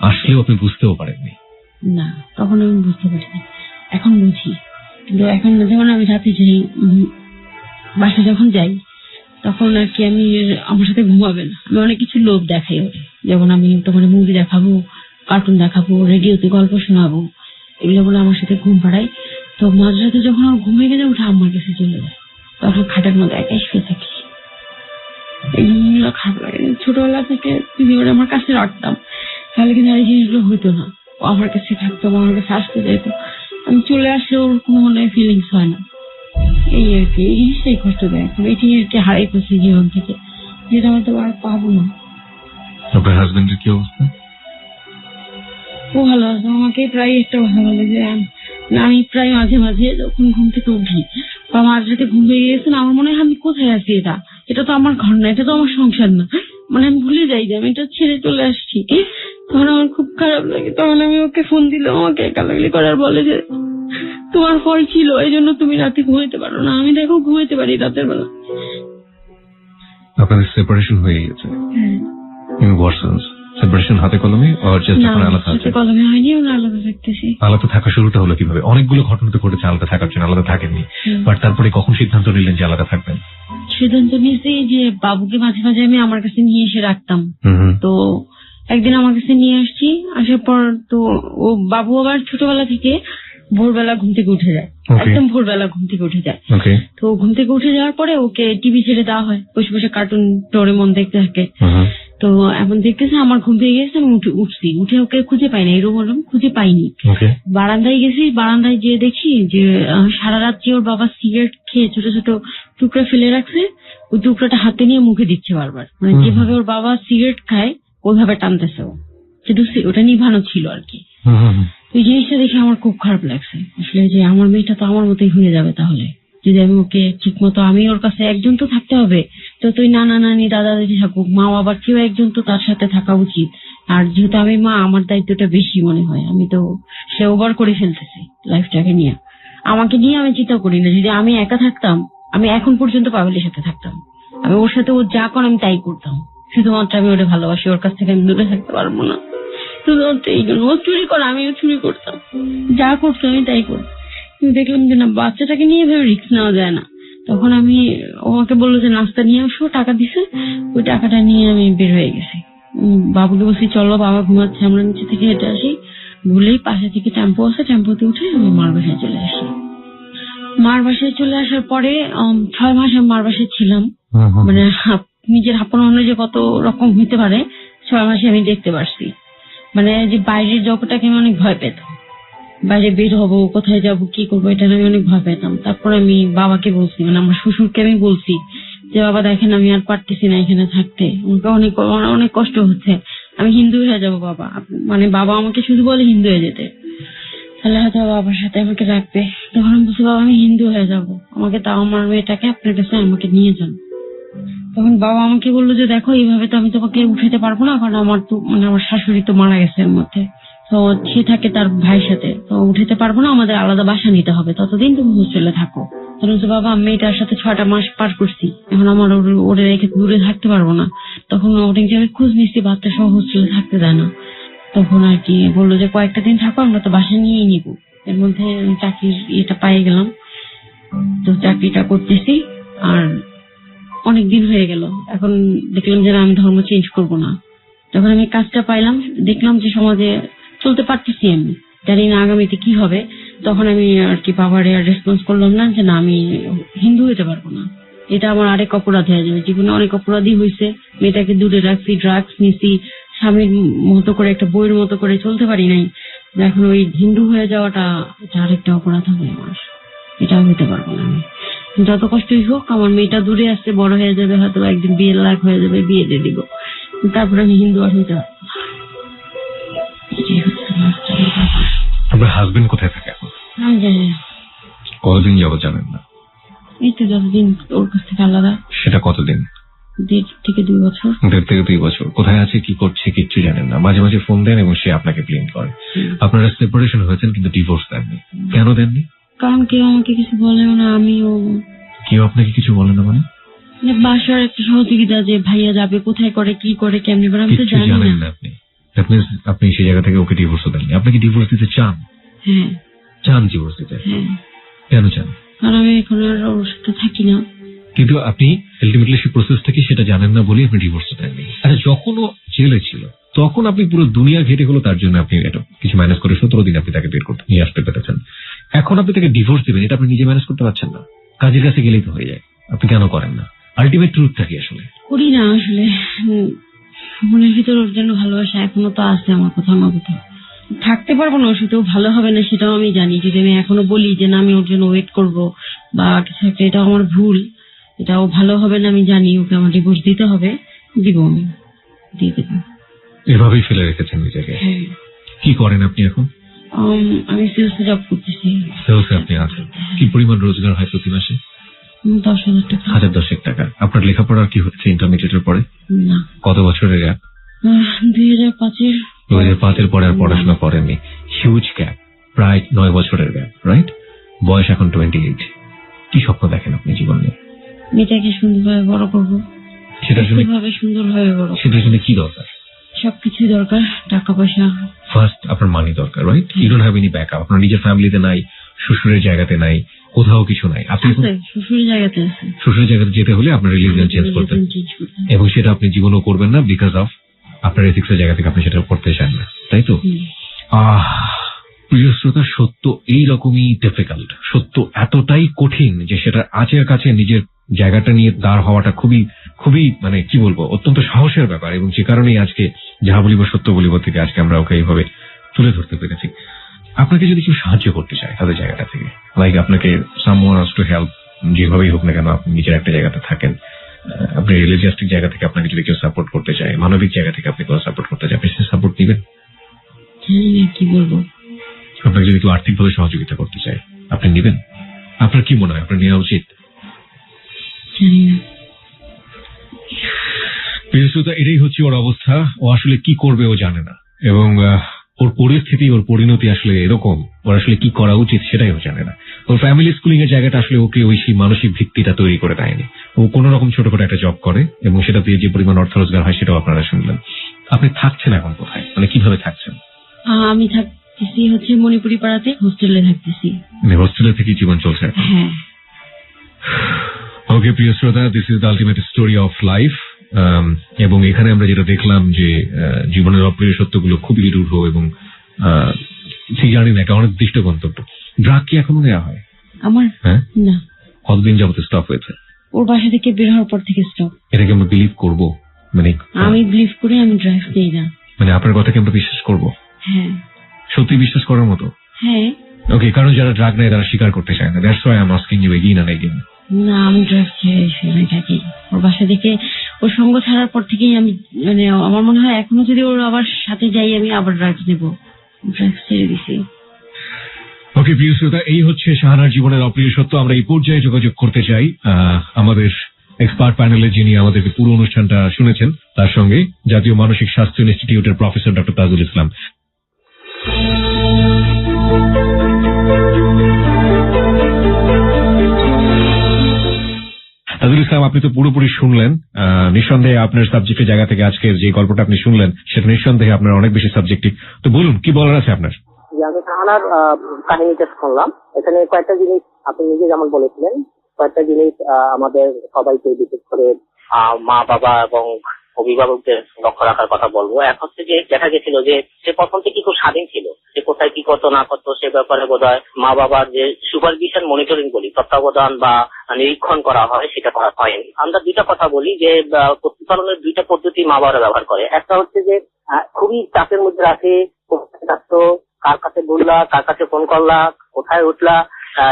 আসলেও আপনি বুঝতেও পারেননি?
না, তখন আমি বুঝতে পারিনি, এখন বুঝি। কিন্তু এখন যেমন আমি রাতে যাই, বাসায় যখন যাই তখন আর কি আমি আমার সাথে ঘুমাবে না। আমি অনেক কিছু লোভ দেখাই ওকে, যেমন আমি তোমার মুভি দেখাবো, কার্টুন দেখাবো, রেডিওতে গল্প শোনাবো, এগুলো বলে আমার সাথে ঘুম পাড়াই। তো মাঝরাতে যখন আমার ঘুমিয়ে গেলে ওঠা আমার কাছে চলে যায়, তখন খাটের মধ্যে একাই শুয়ে থাকি। এই জিনিসগুলো খারাপ লাগে। ছোটবেলা থেকে দিদি করে আমার কাছে রাখতাম, তাহলে কিন্তু এই জিনিসগুলো হইতো না। ও আমার কাছে থাকতো, আমার কাছে আসতে যেত। আমি চলে আসলে ওর কোনো মনে ফিলিংস হয় না। এই আর কি, এই জিনিসটাই কষ্ট দেয়। এখন এটি আর কি হারাই করছি জীবন থেকে, যেটা আমি তো আর পাবো না।
আপনার হাজবেন্ডের কি অবস্থা?
ও ভালো আছে। আমাকে প্রায় একটা কথা বলে যে আমি প্রায় মাঝে মাঝে যখন ঘুম থেকে উঠি বা মাঝরাতে ঘুম হয়ে গেছে না, আমার মনে হয় আমি কোথায় আছি। এটা তো আমার ঘর না, এটা তো আমার সংসার না। মানে আমি ভুলে যাই যে আমি এটা ছেড়ে চলে আসছি। তখন আমার খুব খারাপ লাগে। তখন আমি ওকে ফোন দিলাম, আমাকে একালাগলি করার বলে যে তোমার ফল ছিল, এই জন্য তুমি রাতে ঘুমাইতে পারো না। আমি দেখো ঘুমাইতে পারি রাতের বেলা।
আপনাদের সেপারেশন হয়ে গেছে? In what sense? সেপারেশন হাতে কলমে আর জাস্ট আপনারা আলাদা আছেন?
হাতে কলমে হয়নি, আমরা আলাদা থাকতেছি।
আলাদা থাকা শুরুটা হলো কিভাবে? অনেকগুলো ঘটনা তো ঘটেছে আলাদা থাকার জন্য, আলাদা থাকেননি, বাট তারপরে কখন সিদ্ধান্ত নিলেন যে আলাদা থাকবেন?
সিদ্ধান্ত নিয়েছি যে বাবুকে মাঝে মাঝে আমি আমার কাছে নিয়ে এসে রাখতাম। তো একদিন আমার কাছে নিয়ে আসছি, আসার পর তো ও বাবু আবার ছোটবেলা থেকে ভোরবেলা ঘুম থেকে উঠে যায়, একদম ভোরবেলা ঘুম থেকে উঠে যায়। তো ঘুম থেকে উঠে যাওয়ার পরে ওকে টিভি ছেড়ে দেওয়া হয়, বসে বসে কার্টুন ডোরেমন দেখতে থাকে। তো এমন দেখতেছে আমার ঘুম পেয়ে গেছে, আমি উঠে ওকে খুঁজে পাই না, এরকম খুঁজে পাইনি। বারান্দায় গেছি, বারান্দায় গিয়ে দেখি যে সারা রাত যে ওর বাবা সিগারেট খেয়ে ছোট ছোট টুকরা ফেলে রাখছে, ওই টুকরাটা হাতে নিয়ে মুখে দিচ্ছে বারবার। মানে যেভাবে ওর বাবা সিগারেট খায় ওইভাবে টানতেছে ও, শুধু ওটা নিভানো ছিল আর কি। ওই জিনিসটা দেখে আমার খুব খারাপ লাগছে আসলে, যে আমার মেয়েটা তো আমার মতোই হয়ে যাবে তাহলে, যদি আমি ওকে ঠিক মতো, আমি ওর কাছে একজন তো থাকতে হবে। তো তুই নানা নানি দাদা দাদি থাকুক, মা বাবার কেউ একজন তো তার সাথে থাকা উচিত। আর যেহেতু আমি মা, আমার দায়িত্বটা বেশি মনে হয়। আমি তো সে ওভার করে ফেলতেছি লাইফটাকে নিয়ে। আমাকে নিয়ে আমি চিন্তা করি না। যদি আমি একা থাকতাম, আমি এখন পর্যন্ত পাবেলের সাথে থাকতাম, আমি ওর সাথে ও যা করে আমি তাই করতাম। শুধুমাত্র আমি ওটা ভালোবাসি, ওর কাছ থেকে আমি দূরে থাকতে পারবো না। শুধুমাত্র এই জন্য ও চুরি করে আমিও চুরি করতাম, যা করতো আমি তাই করতাম। দেখলাম যে না, বাচ্চাটাকে নিয়ে ভেবে রিস্ক নেওয়া যায় না। তখন আমি আমাকে বললো যে নাস্তা নিয়ে আসো, টাকা দিছে, ওই টাকাটা নিয়ে আমি বের হয়ে গেছি। বাবুকে বলছি চলো, বাবা ঘুমাচ্ছে, আমরা নিচে থেকে হেঁটে আসি। ভুলেই পাশে থেকে টেম্পো আছে, টেম্পোতে উঠে আমি মার বাসায় চলে আসি। মার বাসায় চলে আসার পরে 6 মাস আমি মার বাসায় ছিলাম। মানে নিজের আপন মনে যে কত রকম হইতে পারে 6 মাসে আমি দেখতে পারছি। মানে যে বাইরের জগৎটাকে আমি অনেক ভয় পেতাম, বাইরে বের হবো, কোথায় যাব, কি করবো, এটা আমি অনেক ভয় পেতাম। তারপর আমি বাবাকে বলছি, মানে আমার শ্বশুরকে আমি বলছি যে বাবা দেখেন আমি আর পারতেছি না এখানে থাকতে, আমাকে অনেক অনেক কষ্ট হচ্ছে, আমি হিন্দু হয়ে যাবো বাবা। মানে বাবা আমাকে শুধু বলে হিন্দু হয়ে যেতে, তাহলে হয়তো বাবার সাথে আমাকে রাখবে। তখন আমি বলছি বাবা আমি হিন্দু হয়ে যাব, আমাকে তাও আমার মেয়েটাকে আপনার কাছে আমাকে নিয়ে যান। তখন বাবা আমাকে বললো যে দেখো এইভাবে তো আমি তোমাকে উঠাতে পারবো না, কারণ আমার তো মানে আমার শাশুড়ি তো মারা গেছে এর মধ্যে, তো সে থাকে তার ভাইয়ের সাথে, তো উঠাতে পারবো না, আমাদের আলাদা বাসা নিতে হবে, ততদিন তুমি হোস্টেলে থাকো। তখন বলছে বাবা আমি মেয়েটার সাথে 6টা মাস পার করছি, এখন আমার ওরে রেখে দূরে থাকতে পারবো না। তখন অনেক জায়গায় খোঁজ নিচ্ছি, বাচ্চা সহ হোস্টেলে থাকতে দেয় না। তখন আর কি বললো যে কয়েকটা দিন থাকো, আমরা তো বাসা নিয়েই নিব। এর মধ্যে চাকরির এটা পাই গেলাম, তো চাকরিটা করতেছি। আর অনেক দিন হয়ে গেল, এখন দেখলাম যে আমি ধর্ম চেঞ্জ করব না। যখন আমি কাজটা পাইলাম, দেখলাম যে সমাজে চলতে পারতেছি, আমি জানি না আগামীতে কি হবে। তখন আমি আর কি বাবারে আর রেসপন্স করলাম না যে না আমি হিন্দু হতে পারবো না, এটা আমার আরেক অপরাধ হয়ে যাবে। জীবনে অনেক অপরাধী হয়েছে, মেয়েটাকে দূরে রাখছি, ড্রাগস নিছি, স্বামীর মতো করে একটা বইয়ের মতো করে চলতে পারি নাই, এখন ওই হিন্দু হয়ে যাওয়াটা এটা আরেকটা অপরাধ হবে আমার, এটা হতে পারবো না আমি। যত কষ্টই হোক আমার মেয়েটা দূরে আসছে, বড় হয়ে যাবে, হয়তো একদিন বিয়ের লাগ হয়ে যাবে, বিয়ে দিয়ে দিব, তারপরে আমি হিন্দু আর হইতে পারবো না।
আপনার হাজবেন্ড কোথায় থাকে এখন?
আমি জানি না,
কতদিন যাবত জানেন না?
এই তো যতদিন ওর কাছ থেকে আলাদা।
সেটা কতদিন?
1.5 থেকে 2 বছর।
1.5 থেকে 2 বছর। কোথায় আছে, কি করছে কিচ্ছু জানেন না, মাঝে মাঝে ফোন দেন এবং সে আপনাকে ব্লেম করে। আপনারা সেপারেশন হয়েছেন কিন্তু ডিভোর্স দেননি, কেন দেননি?
কারণ কেউ আমাকে কিছু বলেও না, আমিও
কেউ আপনাকে কিছু বলে না? মানে
বাসার একটা সহযোগিতা যে ভাইয়া যাবে, কোথায় করে, কি করে, কেমনি করে, আমি তো
কিচ্ছু
জানি
জানেন
না।
না আপনি। আপনি সেই জায়গা থেকে ওকে ডিভোর্স দেননি। আপনি কি ডিভোর্স দিতে চান?
হ্যাঁ
চান ডিভোর্স দিতে?
হ্যাঁ।
কেন চান?
কারণ আমি এখন আর ওর সাথে থাকি না।
কিন্তু আপনি আলটিমেটলি সেই প্রসেসটা কি সেটা জানেন না বলে আপনি ডিভোর্স দেননি। আচ্ছা, যখন ও জেলে ছিল তখন আপনি পুরো দুনিয়া ঘেটে হলো তার জন্য আপনি এটা কিছু ম্যানেজ করে 17 দিন আপনি তাকে বের করতে নিয়ে আসতে পেরেছেন। এখন আপনি তাকে ডিভোর্স দিবেন, এটা আপনি নিজে ম্যানেজ করতে পারছেন না? কাজের কাছে গেলেই তো হয়ে যায়, আপনি কেন করেন না? আলটিমেট ট্রুথটা কি আসলে?
করি না আসলে, মনের ভিতর ওর জন্য ভালোবাসা এখনো তো আছে আমার কোথাও না কোথাও। থাকতে পারবো না ওর সাথেও, ভালো হবে না সেটাও আমি জানি। যদি আমি এখনো বলি যে না আমি ওর জন্য ওয়েট করবো বা কিছু একটা, এটাও আমার ভুল, এটাও ভালো হবে না, আমি জানি। ওকে আমার ডিভোর্স দিতে হবে, দিব, আমি দিয়ে দেবো।
এভাবেই ফেলে রেখেছেন নিজেকে। কি করেন আপনি এখন?
আমি সেলসে জব করতেছি।
সেলসে আপনি আছেন? কি পরিমাণ রোজগার হয় প্রতি মাসে?
10,000 টাকা।
1010 টাকা। আপনার লেখাপড়ার কি হচ্ছে ইন্টারমিডিয়েটের পরে?
না।
কত বছরের গ্যাপ?
2005-এর।
2005-এর পরে আর পড়াশোনা করেননি। হিউজ গ্যাপ, প্রায় 9 বছরের গ্যাপ, রাইট? বয়স এখন 28। কি স্বপ্ন দেখেন আপনি জীবনে?
মেয়েটাকে সুন্দরভাবে বড় করবো,
সেটার জন্য
সুন্দরভাবে বড়।
সেটার জন্য কি দরকার?
সবকিছু দরকার, টাকা পয়সা।
ফার্স্ট আপনার মানি দরকার, right? You don't have any backup. আপনার নিজের ফ্যামিলিতে নাই, শ্বশুরের জায়গাতে নাই, কোথাও কিছু নাই। আপনি
শ্বশুরের জায়গাতে আছে।
শ্বশুরের জায়গাতে যেতে হলে আপনার রিলিজিয়ন চেঞ্জ করতে, এবং সেটা আপনি জীবনও করবেন না বিকজ অফ আপনার এথিক্সের জায়গা থেকে আপনি সেটা করতে চান না, তাই তো? প্রিয় শ্রোতা, সত্য এইরকমই ডিফিকাল্ট, সত্য এতটাই কঠিন যে সেটা আচের কাছে নিজের জায়গাটা নিয়ে দাঁড় হওয়াটা খুবই খুবই মানে কি বলবো, অত্যন্ত সাহসের ব্যাপার। এবং যে কারণেই আজকে যাহা বলিব সত্য বলিব থেকে আজকে আমরা ওকে এইভাবে তুলে ধরতে পেরেছি। আপনাকে যদি কেউ সাহায্য করতে চায় তাদের জায়গাটা থেকে, লাইক আপনাকে সামওয়ান ওয়ান্টস টু হেল্প, যেভাবেই হোক না কেন আপনি নিজের একটা জায়গাতে থাকেন, আপনি রিলিজিয়াস্টিক জায়গা থেকে আপনাকে যদি কেউ সাপোর্ট করতে চায়, মানবিক জায়গা থেকে আপনি কোনো সাপোর্ট করতে চায়, আপনি সে সাপোর্ট নেবেন?
কি বলবো,
আপনাকে যদি কেউ আর্থিকভাবে সহযোগিতা করতে চায় আপনি নেবেন? আপনার কি মনে হয় আপনার নেওয়া উচিত? এটাই হচ্ছে ওর অবস্থা। ও আসলে কি করবে ও জানে না, এবং ওর পরিস্থিতি, ওর পরিণতি আসলে এরকম, ওর আসলে কি করা উচিত সেটাই ও জানে না। ওর ফ্যামিলি স্কুলিং এর জায়গাটা আসলে ওকে ওই সেই মানসিক ভিত্তিটা তৈরি করে দেয়নি। ও কোন রকম ছোটখাটো একটা জব করে এবং সেটা দিয়ে যে পরিমাণ অর্থ রোজগার হয় সেটাও আপনারা শুনলেন। আপনি থাকছেন এখন কোথায়, মানে কিভাবে থাকছেন?
আমি থাকতেছি হচ্ছে মণিপুরি পাড়াতে, হোস্টেলে থাকতেছি।
মানে হোস্টেলে থেকে জীবন চলছে?
হ্যাঁ।
ওকে প্রিয় শ্রোতা, this is the ultimate story of life. এবং এখানে আমরা যেটা দেখলাম যে জীবনের অপ্রিয় সত্যগুলো খুবই রূঢ় এবং ঠিক জানি না একটা অনির্দিষ্ট গন্তব্য। ড্রাগ কি এখনো নেওয়া হয়?
আমার
হ্যাঁ
না,
কতদিন যাবত স্টপ হয়েছে?
ওর বাসা থেকে বের হওয়ার পর থেকে স্টপ।
এটাকে আমরা বিলিভ করবো? মানে
আমি বিলিভ করি, আমি ড্রাইভ দিই না।
মানে আপনার কথাকে আমরা বিশ্বাস করবো?
হ্যাঁ।
সত্যি বিশ্বাস করার মতো?
হ্যাঁ।
ওকে, কারণ যারা ড্রাগ নেয় তারা স্বীকার করতে চায় না। That's why I am asking you again and again.
না, আমি ড্রাইভ ছেড়ে থাকি। ওর বাসা থেকে ওর সঙ্গ ছাড়ার পর থেকেই আমি মানে আমার মনে হয় এখনো যদি ওর আবার সাথে যাই আমি আবার ড্রাইভ নেব। ড্রাইভ ছেড়ে দিছি।
ওকে প্রিয় শ্রোতা, এই হচ্ছে শাহানার জীবনের অপ্রিয় সত্য। আমরা এই পর্যায়ে যোগাযোগ করতে চাই আমাদের এক্সপার্ট প্যানেলে যিনি আমাদেরকে পুরো অনুষ্ঠানটা শুনেছেন, তার সঙ্গে জাতীয় মানসিক স্বাস্থ্য ইনস্টিটিউটের প্রফেসর ডক্টর তাজুল ইসলাম। তাজুল ইসলাম, আপনি তো পুরোপুরি শুনলেন। নিঃসন্দেহে আপনার সাবজেক্টের জায়গা থেকে আজকের যে গল্পটা আপনি শুনলেন সেটা নিঃসন্দেহে আপনার অনেক বেশি সাবজেক্টিভ। তো বলুন, কি বলার আছে আপনার?
আমি শাহানার কাহিনীটা শুনলাম। এখানে কয়েকটা জিনিস আপনি নিজে যেমন বলেছিলেন, কয়েকটা জিনিস আমাদের সবাইকে বিশেষ করে মা বাবা এবং অভিভাবকদের লক্ষ্য রাখার কথা বলবো। এক হচ্ছে যে দেখা গেছিল যে সে প্রথম থেকে খুব স্বাধীন ছিল, সে কোথায় কি করতো না করতো সে ব্যাপারে বোধহয় মা বাবার যে সুপারভিশন মনিটরিং বলি, তত্ত্বাবধান বা নিরীক্ষণ করা হয় সেটা করা হয়নি। আমরা দুইটা কথা বলি যে প্রতিপালনের দুইটা পদ্ধতি মা বাবারা ব্যবহার করে। একটা হচ্ছে যে খুবই চাপের মধ্যে রাখে, কার কাছে বললা, কার কাছে ফোন করলা, কোথায় উঠলা,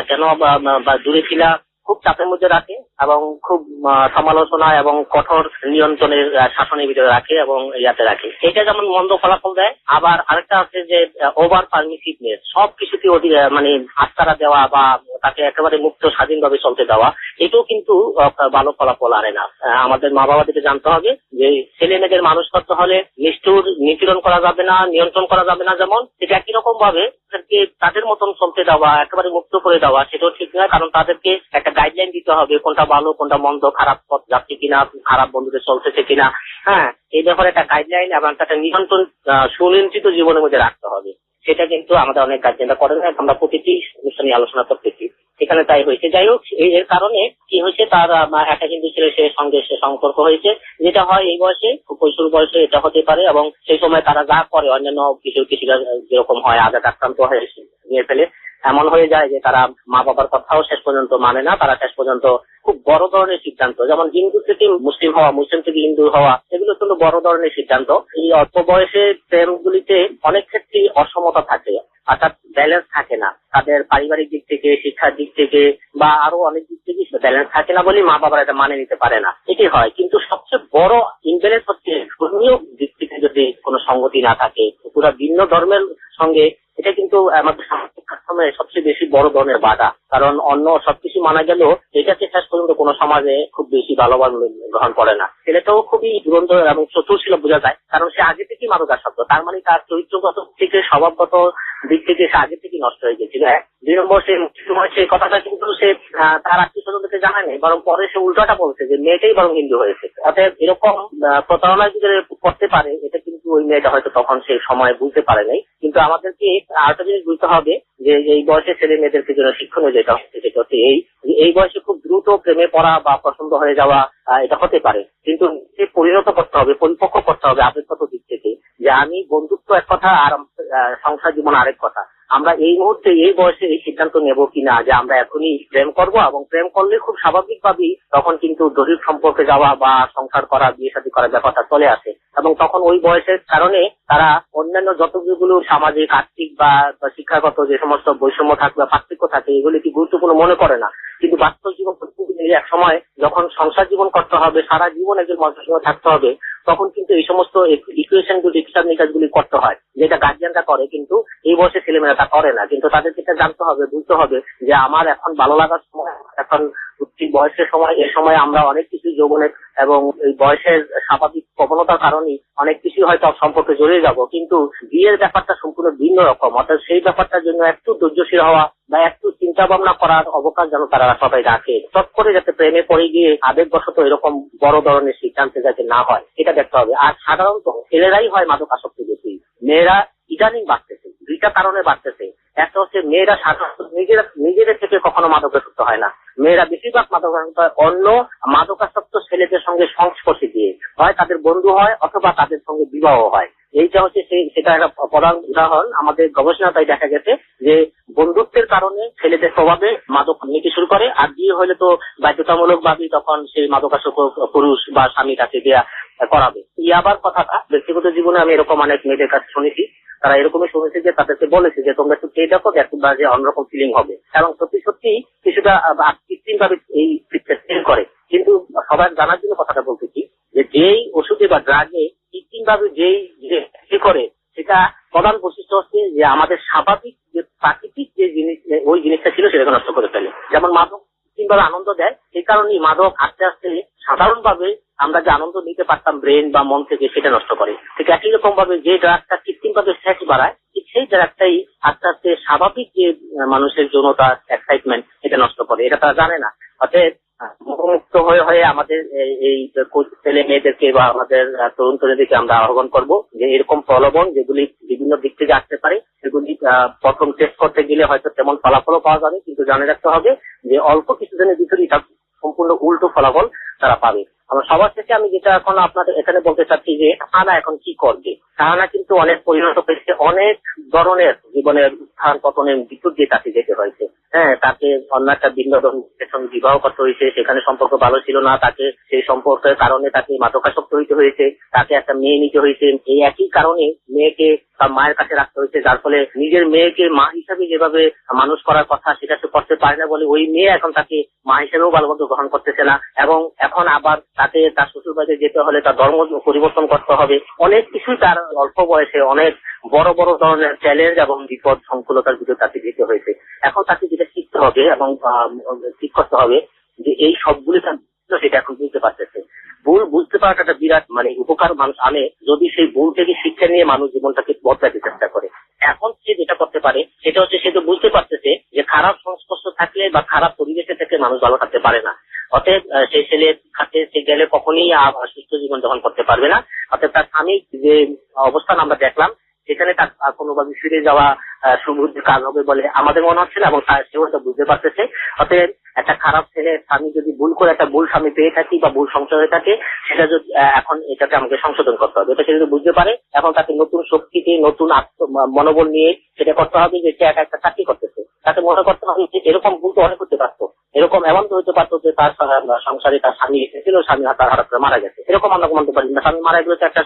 কেন বা দূরে ছিলা, খুব চাপের মধ্যে রাখে এবং খুব সমালোচনা এবং কঠোর নিয়ন্ত্রণের শাসনের ভিতরে রাখে এবং ইয়াতে রাখে। এটা যেমন মন্দ ফলাফল দেয়। আবার আরেকটা হচ্ছে যে ওভার পারমিসিভনেস, সবকিছুতে মানে আস্তারা দেওয়া বা তাকে একেবারে মুক্ত স্বাধীনভাবে চলতে দেওয়া, এটাও কিন্তু ভালো ফলাফল আনে না। আমাদের মা বাবাদেরকে জানতে হবে যে ছেলে মেয়েদের মানুষ করতে হলে নিষ্ঠুর নিপীড়ন করা যাবে না, নিয়ন্ত্রণ করা যাবে না। যেমন সেটা একই রকম ভাবে তাদের মতন চলতে দেওয়া, একেবারে মুক্ত করে দেওয়া সেটাও ঠিক নয়। কারণ তাদেরকে একটা গাইডলাইন দিতে হবে, কোনটা ভালো কোনটা মন্দ, খারাপ পথ যাচ্ছে কিনা, খারাপ বন্ধুদের চলতেছে কিনা। হ্যাঁ, এই ব্যাপারে একটা গাইডলাইন এবং একটা নিয়ন্ত্রণ সুনিয়ন্ত্রিত জীবনের মধ্যে রাখতে হবে। সেটা কিন্তু আমাদের অনেক গার্জেনরা করে না। আমরা প্রতিটি অনুষ্ঠানে আলোচনা করতেছি, এখানে তাই হয়েছে। যাই হোক, এর কারণে কি হয়েছে, তার একটা হিন্দু ছেলের সঙ্গে সে সম্পর্ক হয়েছে, যেটা হয় এই বয়সে, কৈশোর বয়সে এটা হতে পারে। এবং সেই সময় তারা যা করে অন্যান্য কৃষিরা যেরকম হয়, আঘাত আক্রান্ত হয়ে নিয়ে ফেলে, এমন হয়ে যায় যে তারা মা বাবার কথাও শেষ পর্যন্ত মানে না। তারা শেষ পর্যন্ত খুব বড় ধরনের সিদ্ধান্ত, যেমন হিন্দু থেকে মুসলিম হওয়া, মুসলিম থেকে হিন্দু হওয়া, এগুলো কিন্তু বড় ধরনের সিদ্ধান্ত। এই অল্প বয়সে প্রেমগুলিতে অনেক ক্ষেত্রে অসমতা থাকে, অর্থাৎ ব্যালেন্স থাকে না। তাদের পারিবারিক দিক থেকে, শিক্ষার দিক থেকে বা আরো অনেক দিক থেকে ব্যালেন্স থাকে না বলেই মা বাবারা এটা মানে নিতে পারে না, এটি হয়। কিন্তু সবচেয়ে বড় ইমব্যালেন্স হচ্ছে ধর্মীয় দিক থেকে যদি কোনো সংগতি না থাকে, পুরা ভিন্ন ধর্মের সঙ্গে, এটা কিন্তু আমাদের সামাজিক সবচেয়ে বেশি বড় ধরনের বাধা। কারণ অন্য সবকিছু মানা গেলেও এটাকে শেষ পর্যন্ত কোনো সমাজে খুব বেশি ভালোভাবে গ্রহণ করে না। ছেলেটাও খুবই দুরন্ত এবং চতুর ছিল বোঝা যায়, কারণ সে আগে থেকেই মাদকাসক্ত। তার মানে তার চরিত্রগত থেকে, স্বভাবগত দিক থেকে সে আগে থেকেই নষ্ট হয়ে গেছিল। 2 নম্বর, সে কথাটা কিন্তু সে তার আত্মীয় স্বজনদেরকে জানায়নি, বরং পরে সে উল্টাটা বলছে যে মেয়েটাই বরং হিন্দু হয়েছে। অতএব এরকম প্রতারণায় যদি করতে পারে, এটা কিন্তু ওই মেয়েটা হয়তো তখন সেই সময় বুঝতে পারে নাই। কিন্তু আমাদেরকে আরেকটা জিনিস বুঝতে হবে যে এই বয়সে ছেলে মেয়েদেরকে যেন শিক্ষণীয় যেটা হচ্ছে, সেটা হচ্ছে এই বয়সে খুব দ্রুত প্রেমে পড়া বা পছন্দ হয়ে যাওয়া এটা হতে পারে, কিন্তু পরিণত করতে হবে, পরিপক্ক করতে হবে আবেগগত দিক থেকে, যে আমি বন্ধুত্ব এক কথা আর সংসার জীবন আরেক কথা। আমরা এই মুহূর্তে এই বয়সে এই সিদ্ধান্ত নেব কিনা যে আমরা এখনই প্রেম করব, এবং প্রেম করলে খুব স্বাভাবিকভাবেই তখন কিন্তু দৈহিক সম্পর্কে যাওয়া বা সংসার করা, বিয়ে শাদী করার ব্যাপারটা চলে আসে। এবং তখন ওই বয়সের কারণে তারা অন্যান্য যতগুলো সামাজিক, আর্থিক বা শিক্ষাগত যে সমস্ত বৈষম্য থাকে বা পার্থক্য থাকে, এগুলি কি গুরুত্বপূর্ণ মনে করে না। কিন্তু বাস্তব জীবন এক সময় যখন সংসার জীবন করতে হবে, সারা জীবন একজন মানুষের সঙ্গে থাকতে হবে, তখন কিন্তু এই সমস্ত ইকুয়েশন গুলি, হিসাব নিকাশ গুলি করতে হয়, যেটা গার্জিয়ানরা করে, কিন্তু এই বয়সে ছেলেমেয়েরা তা করে না। কিন্তু তাদেরকে এটা জানতে হবে, বুঝতে হবে যে আমার এখন ভালো লাগার সময়, এখন বয়সের সময়, এই সময় আমরা অনেক কিছু যৌবনের এবং এই বয়সের স্বাভাবিক প্রবণতার কারণে অনেক কিছু হয়তো সম্পর্কে জড়িয়ে যাব, কিন্তু বিয়ের ব্যাপারটা সম্পূর্ণ ভিন্ন রকম। অর্থাৎ সেই ব্যাপারটার জন্য একটু ধৈর্যশীল হওয়া বা একটু চিন্তা ভাবনা করার অবকাশ যেন তারা সবাই রাখে। চট করে যাতে প্রেমে পড়ে গিয়ে আবেগবশত এরকম বড় ধরনের সিদ্ধান্তে যাতে না হয়, এটা দেখতে হবে। আর সাধারণত ছেলেরাই হয় মাদকাসক্তি বেশি, মেয়েরা ইদানিং বাড়তেছে। 2টা কারণে বাড়তেছে। একটা হচ্ছে মেয়েরা সাধারণত নিজেদের থেকে কখনো মাদকাসক্ত হয় না। মেয়েরা বেশিরভাগ মাদকাসক্ত হয় অন্য মাদকাসক্ত ছেলেদের সঙ্গে সংস্পর্শে দিয়ে, হয় তাদের বন্ধু হয় অথবা তাদের সঙ্গে বিবাহ হয়। এইটা হচ্ছে সেটা একটা প্রধান উদাহরণ। আমাদের গবেষণায় দেখা গেছে যে বন্ধুত্বের কারণে ছেলেদের স্বভাবে মাদক নিতে শুরু করে, আর বিয়ে হলে তো বাধ্যতামূলক ভাবেই তখন সেই মাদকাসক্ত পুরুষ বা স্বামী তাকে দেয়া করাবে। ইয়াবার কথাটা ব্যক্তিগত জীবনে আমি এরকম অনেক মেয়েদের কাছে শুনেছি, তারা এরকমই শুনেছে যে তাদেরকে বলেছে যে তোমরা একটু খেয়ে দেখো, দেখবা যে অন্যরকম ফিলিং হবে, এবং সত্যি সত্যি কিছুটা কৃত্রিম ভাবে এই ফিল করে। কিন্তু সবার জানার জন্য কথাটা বলতেছি যে যেই ওষুধে বা ড্রাগে কৃত্রিম ভাবে যেই করে, সেটা প্রধান বৈশিষ্ট্য হচ্ছে যে আমাদের স্বাভাবিক যে প্রাকৃতিক যে জিনিস ওই জিনিসটা ছিল সেটাকে নষ্ট করে ফেলে। যেমন মাদক কৃত্রিমভাবে আনন্দ দেয়, সেই কারণেই মাদক আস্তে আস্তে সাধারণভাবে আমরা যে আনন্দ নিতে পারতাম ব্রেন বা মন থেকে, সেটা নষ্ট করে। ঠিক একই রকম ভাবে যে ড্রাগটা কৃত্রিম ভাবে সেক্স বাড়ায়, ঠিক সেই ড্রাগটাই আস্তে আস্তে স্বাভাবিক যে মানুষের যৌনতা এক্সাইটমেন্ট এটা নষ্ট করে। এটা তারা জানে না। অতএব মুক্ত হয়ে আমাদের এই ছেলে মেয়েদেরকে বা আমাদের তরুণ তরুণীদেরকে আমরা আহ্বান করবো যে এরকম প্রলোভন যেগুলি বিভিন্ন দিক থেকে আসতে পারে, সেগুলি প্রথম টেস্ট করতে গেলে হয়তো তেমন ফলাফলও পাওয়া যাবে, কিন্তু জানে রাখতে হবে যে অল্প কিছুদিনের ভিতরেই তার সম্পূর্ণ উল্টো ফলাফল তারা পাবে। আমার সবার থেকে আমি যেটা এখন আপনাদের এখানে বলতে চাচ্ছি যে শাহানা এখন কি করবে। শাহানা কিন্তু অনেক পরিণত হয়েছে, অনেক ধরনের জীবনের উত্থান পতনের ভিতর দিয়ে তাকে যেতে হয়েছে। হ্যাঁ, তাকে অন্য একটা বিনোদন বিবাহ করতে হয়েছে, সেখানে সম্পর্ক ভালো ছিল না, তাকে সেই সম্পর্কের কারণে তাকে মাদকাসক্ত হইতে হয়েছে, তাকে একটা মেয়ে নিতে হয়েছে, এই একই কারণে মেয়েকে তার মায়ের কাছে রাখতে হয়েছে, যার ফলে নিজের মেয়েকে মা হিসাবে যেভাবে মানুষ করার কথা সেটা তো করতে পারে না বলে ওই মেয়ে এখন তাকে মা হিসেবেও ভালোমতো গ্রহণ করতেছে না, এবং এখন আবার তাকে তার শ্বশুর বাড়িতে যেতে হলে তার ধর্ম পরিবর্তন করতে হবে। অনেক কিছুই তার অল্প বয়সে অনেক বড় বড় ধরনের চ্যালেঞ্জ এবং বিপদ সংকুলতার ভিতরে তাকে যেতে হয়েছে। এখন তাকে যেটা শিখতে হবে এবং ঠিক করতে হবে যে এই সবগুলি সেটা এখন বুঝতে পারতেছে। ভুল বুঝতে পারাটা একটা বিরাট উপকার মানুষ আনে যদি সেই ভুল থেকে শিক্ষা নিয়ে মানুষ জীবনটাকে বদলাতে চেষ্টা করে। এখন সে যেটা করতে পারে সেটা হচ্ছে সে তো বুঝতে পারতেছে যে খারাপ সংস্পর্শ থাকলে বা খারাপ পরিবেশে থেকে মানুষ ভালো থাকতে পারে না। অতএব সেই ছেলের কাছে সে গেলে কখনই সুস্থ জীবন যাপন করতে পারবে না। অতএব তার স্বামীর যে অবস্থান আমরা দেখলাম সেখানে তার কোনোভাবে ফিরে যাওয়া সুবুদ্ধি কাজ হবে বলে আমাদের মনে হচ্ছে না, এবং সেও এটা বুঝতে পারতেছে। অতএব একটা খারাপ ছেলে স্বামী যদি ভুল করে একটা ভুল স্বামী পেয়ে থাকি বা ভুল সংসার হয়ে থাকে, সেটা যদি এখন এটাকে আমাকে সংশোধন করতে হবে। এটা সে যদি বুঝতে পারে এখন তাকে নতুন শক্তিতে নতুন মনোবল নিয়ে সেটা করতে হবে যে সে একটা চাকরি করতেছে, তাকে মনে করতে হবে যে এরকম ভুল তো অনেক হতে পারতো, এরকম এমন তো হতে পারতো যে তার সংসারে তার স্বামী এসেছিল, স্বামী তার হঠাৎ করে মারা গেছে, এরকম আমরা মানতে পারি না। স্বামী মারা গেলে একটা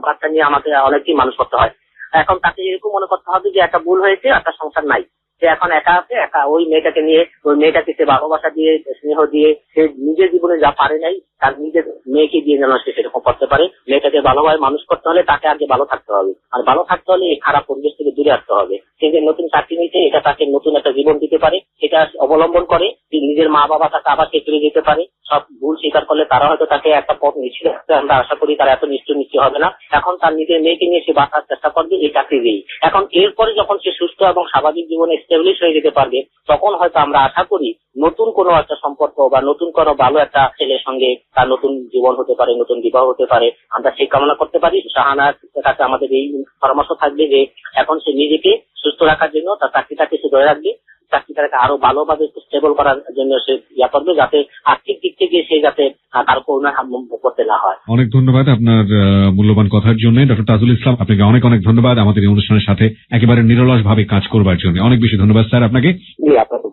বাচ্চা নিয়ে আমাকে অনেকই মানুষ করতে হয়। এখন তাকে এরকম মনে করতে হবে যে একটা ভুল হয়েছে, একটা সংসার নাই, সে এখন একা আছে, একা ওই মেয়েটাকে নিয়ে ওই মেয়েটাকে সে ভালোবাসা দিয়ে স্নেহ দিয়ে সে নিজের জীবনে যা পারে নাই তার নিজের মেয়েকে দিয়ে যেন সে সেরকম করতে পারে। মেয়েটাকে ভালোভাবে মানুষ করতে হলে তাকে আগে ভালো থাকতে হবে, আর ভালো থাকতে হলে এই খারাপ পরিবেশ থেকে দূরে আসতে হবে। সে যে নতুন চাকরি নিতে এটা তাকে নতুন একটা জীবন দিতে পারে, সেটা অবলম্বন করে নিজের মা বাবা তাকে আবার ফিরে যেতে পারে। সব ভুল স্বীকার করলে তারা হয়তো তাকে একটা পথ নিশ্চিত, আমরা আশা করি তারা এত নিশ্চয় হবে না। এখন তার নিজের মেয়েকে নিয়ে সে বাঁচার চেষ্টা করবে এই চাকরি দিয়েই। এখন এরপরে যখন সে সুস্থ এবং স্বাভাবিক জীবনে স্টেবলিশ হয়ে যেতে পারবে, তখন হয়তো আমরা আশা করি নতুন কোনো একটা সম্পর্ক বা নতুন কোনো ভালো একটা ছেলের সঙ্গে তার নতুন জীবন হতে পারে, নতুন বিবাহ হতে পারে, আমরা সেই কামনা করতে পারি। শাহানার কাছে আমাদের এই পরামর্শ থাকবে যে এখন সে নিজেকে সুস্থ রাখার জন্য তার চাকরিটাকে সে ধরে রাখবে, চাকরিটাকে আরো ভালোভাবে স্টেবল করার জন্য সে ইয়া করবে, যাতে আর্থিক দিক থেকে সে যাতে তার করুণা করতে না হয়।
অনেক ধন্যবাদ আপনার মূল্যবান কথার জন্য ডক্টর তাজুল ইসলাম, আপনাকে অনেক অনেক ধন্যবাদ আমাদের এই অনুষ্ঠানের সাথে একেবারে নিরলস ভাবে কাজ করবার জন্য। অনেক বেশি ধন্যবাদ স্যার আপনাকে।
জি, আপনাকে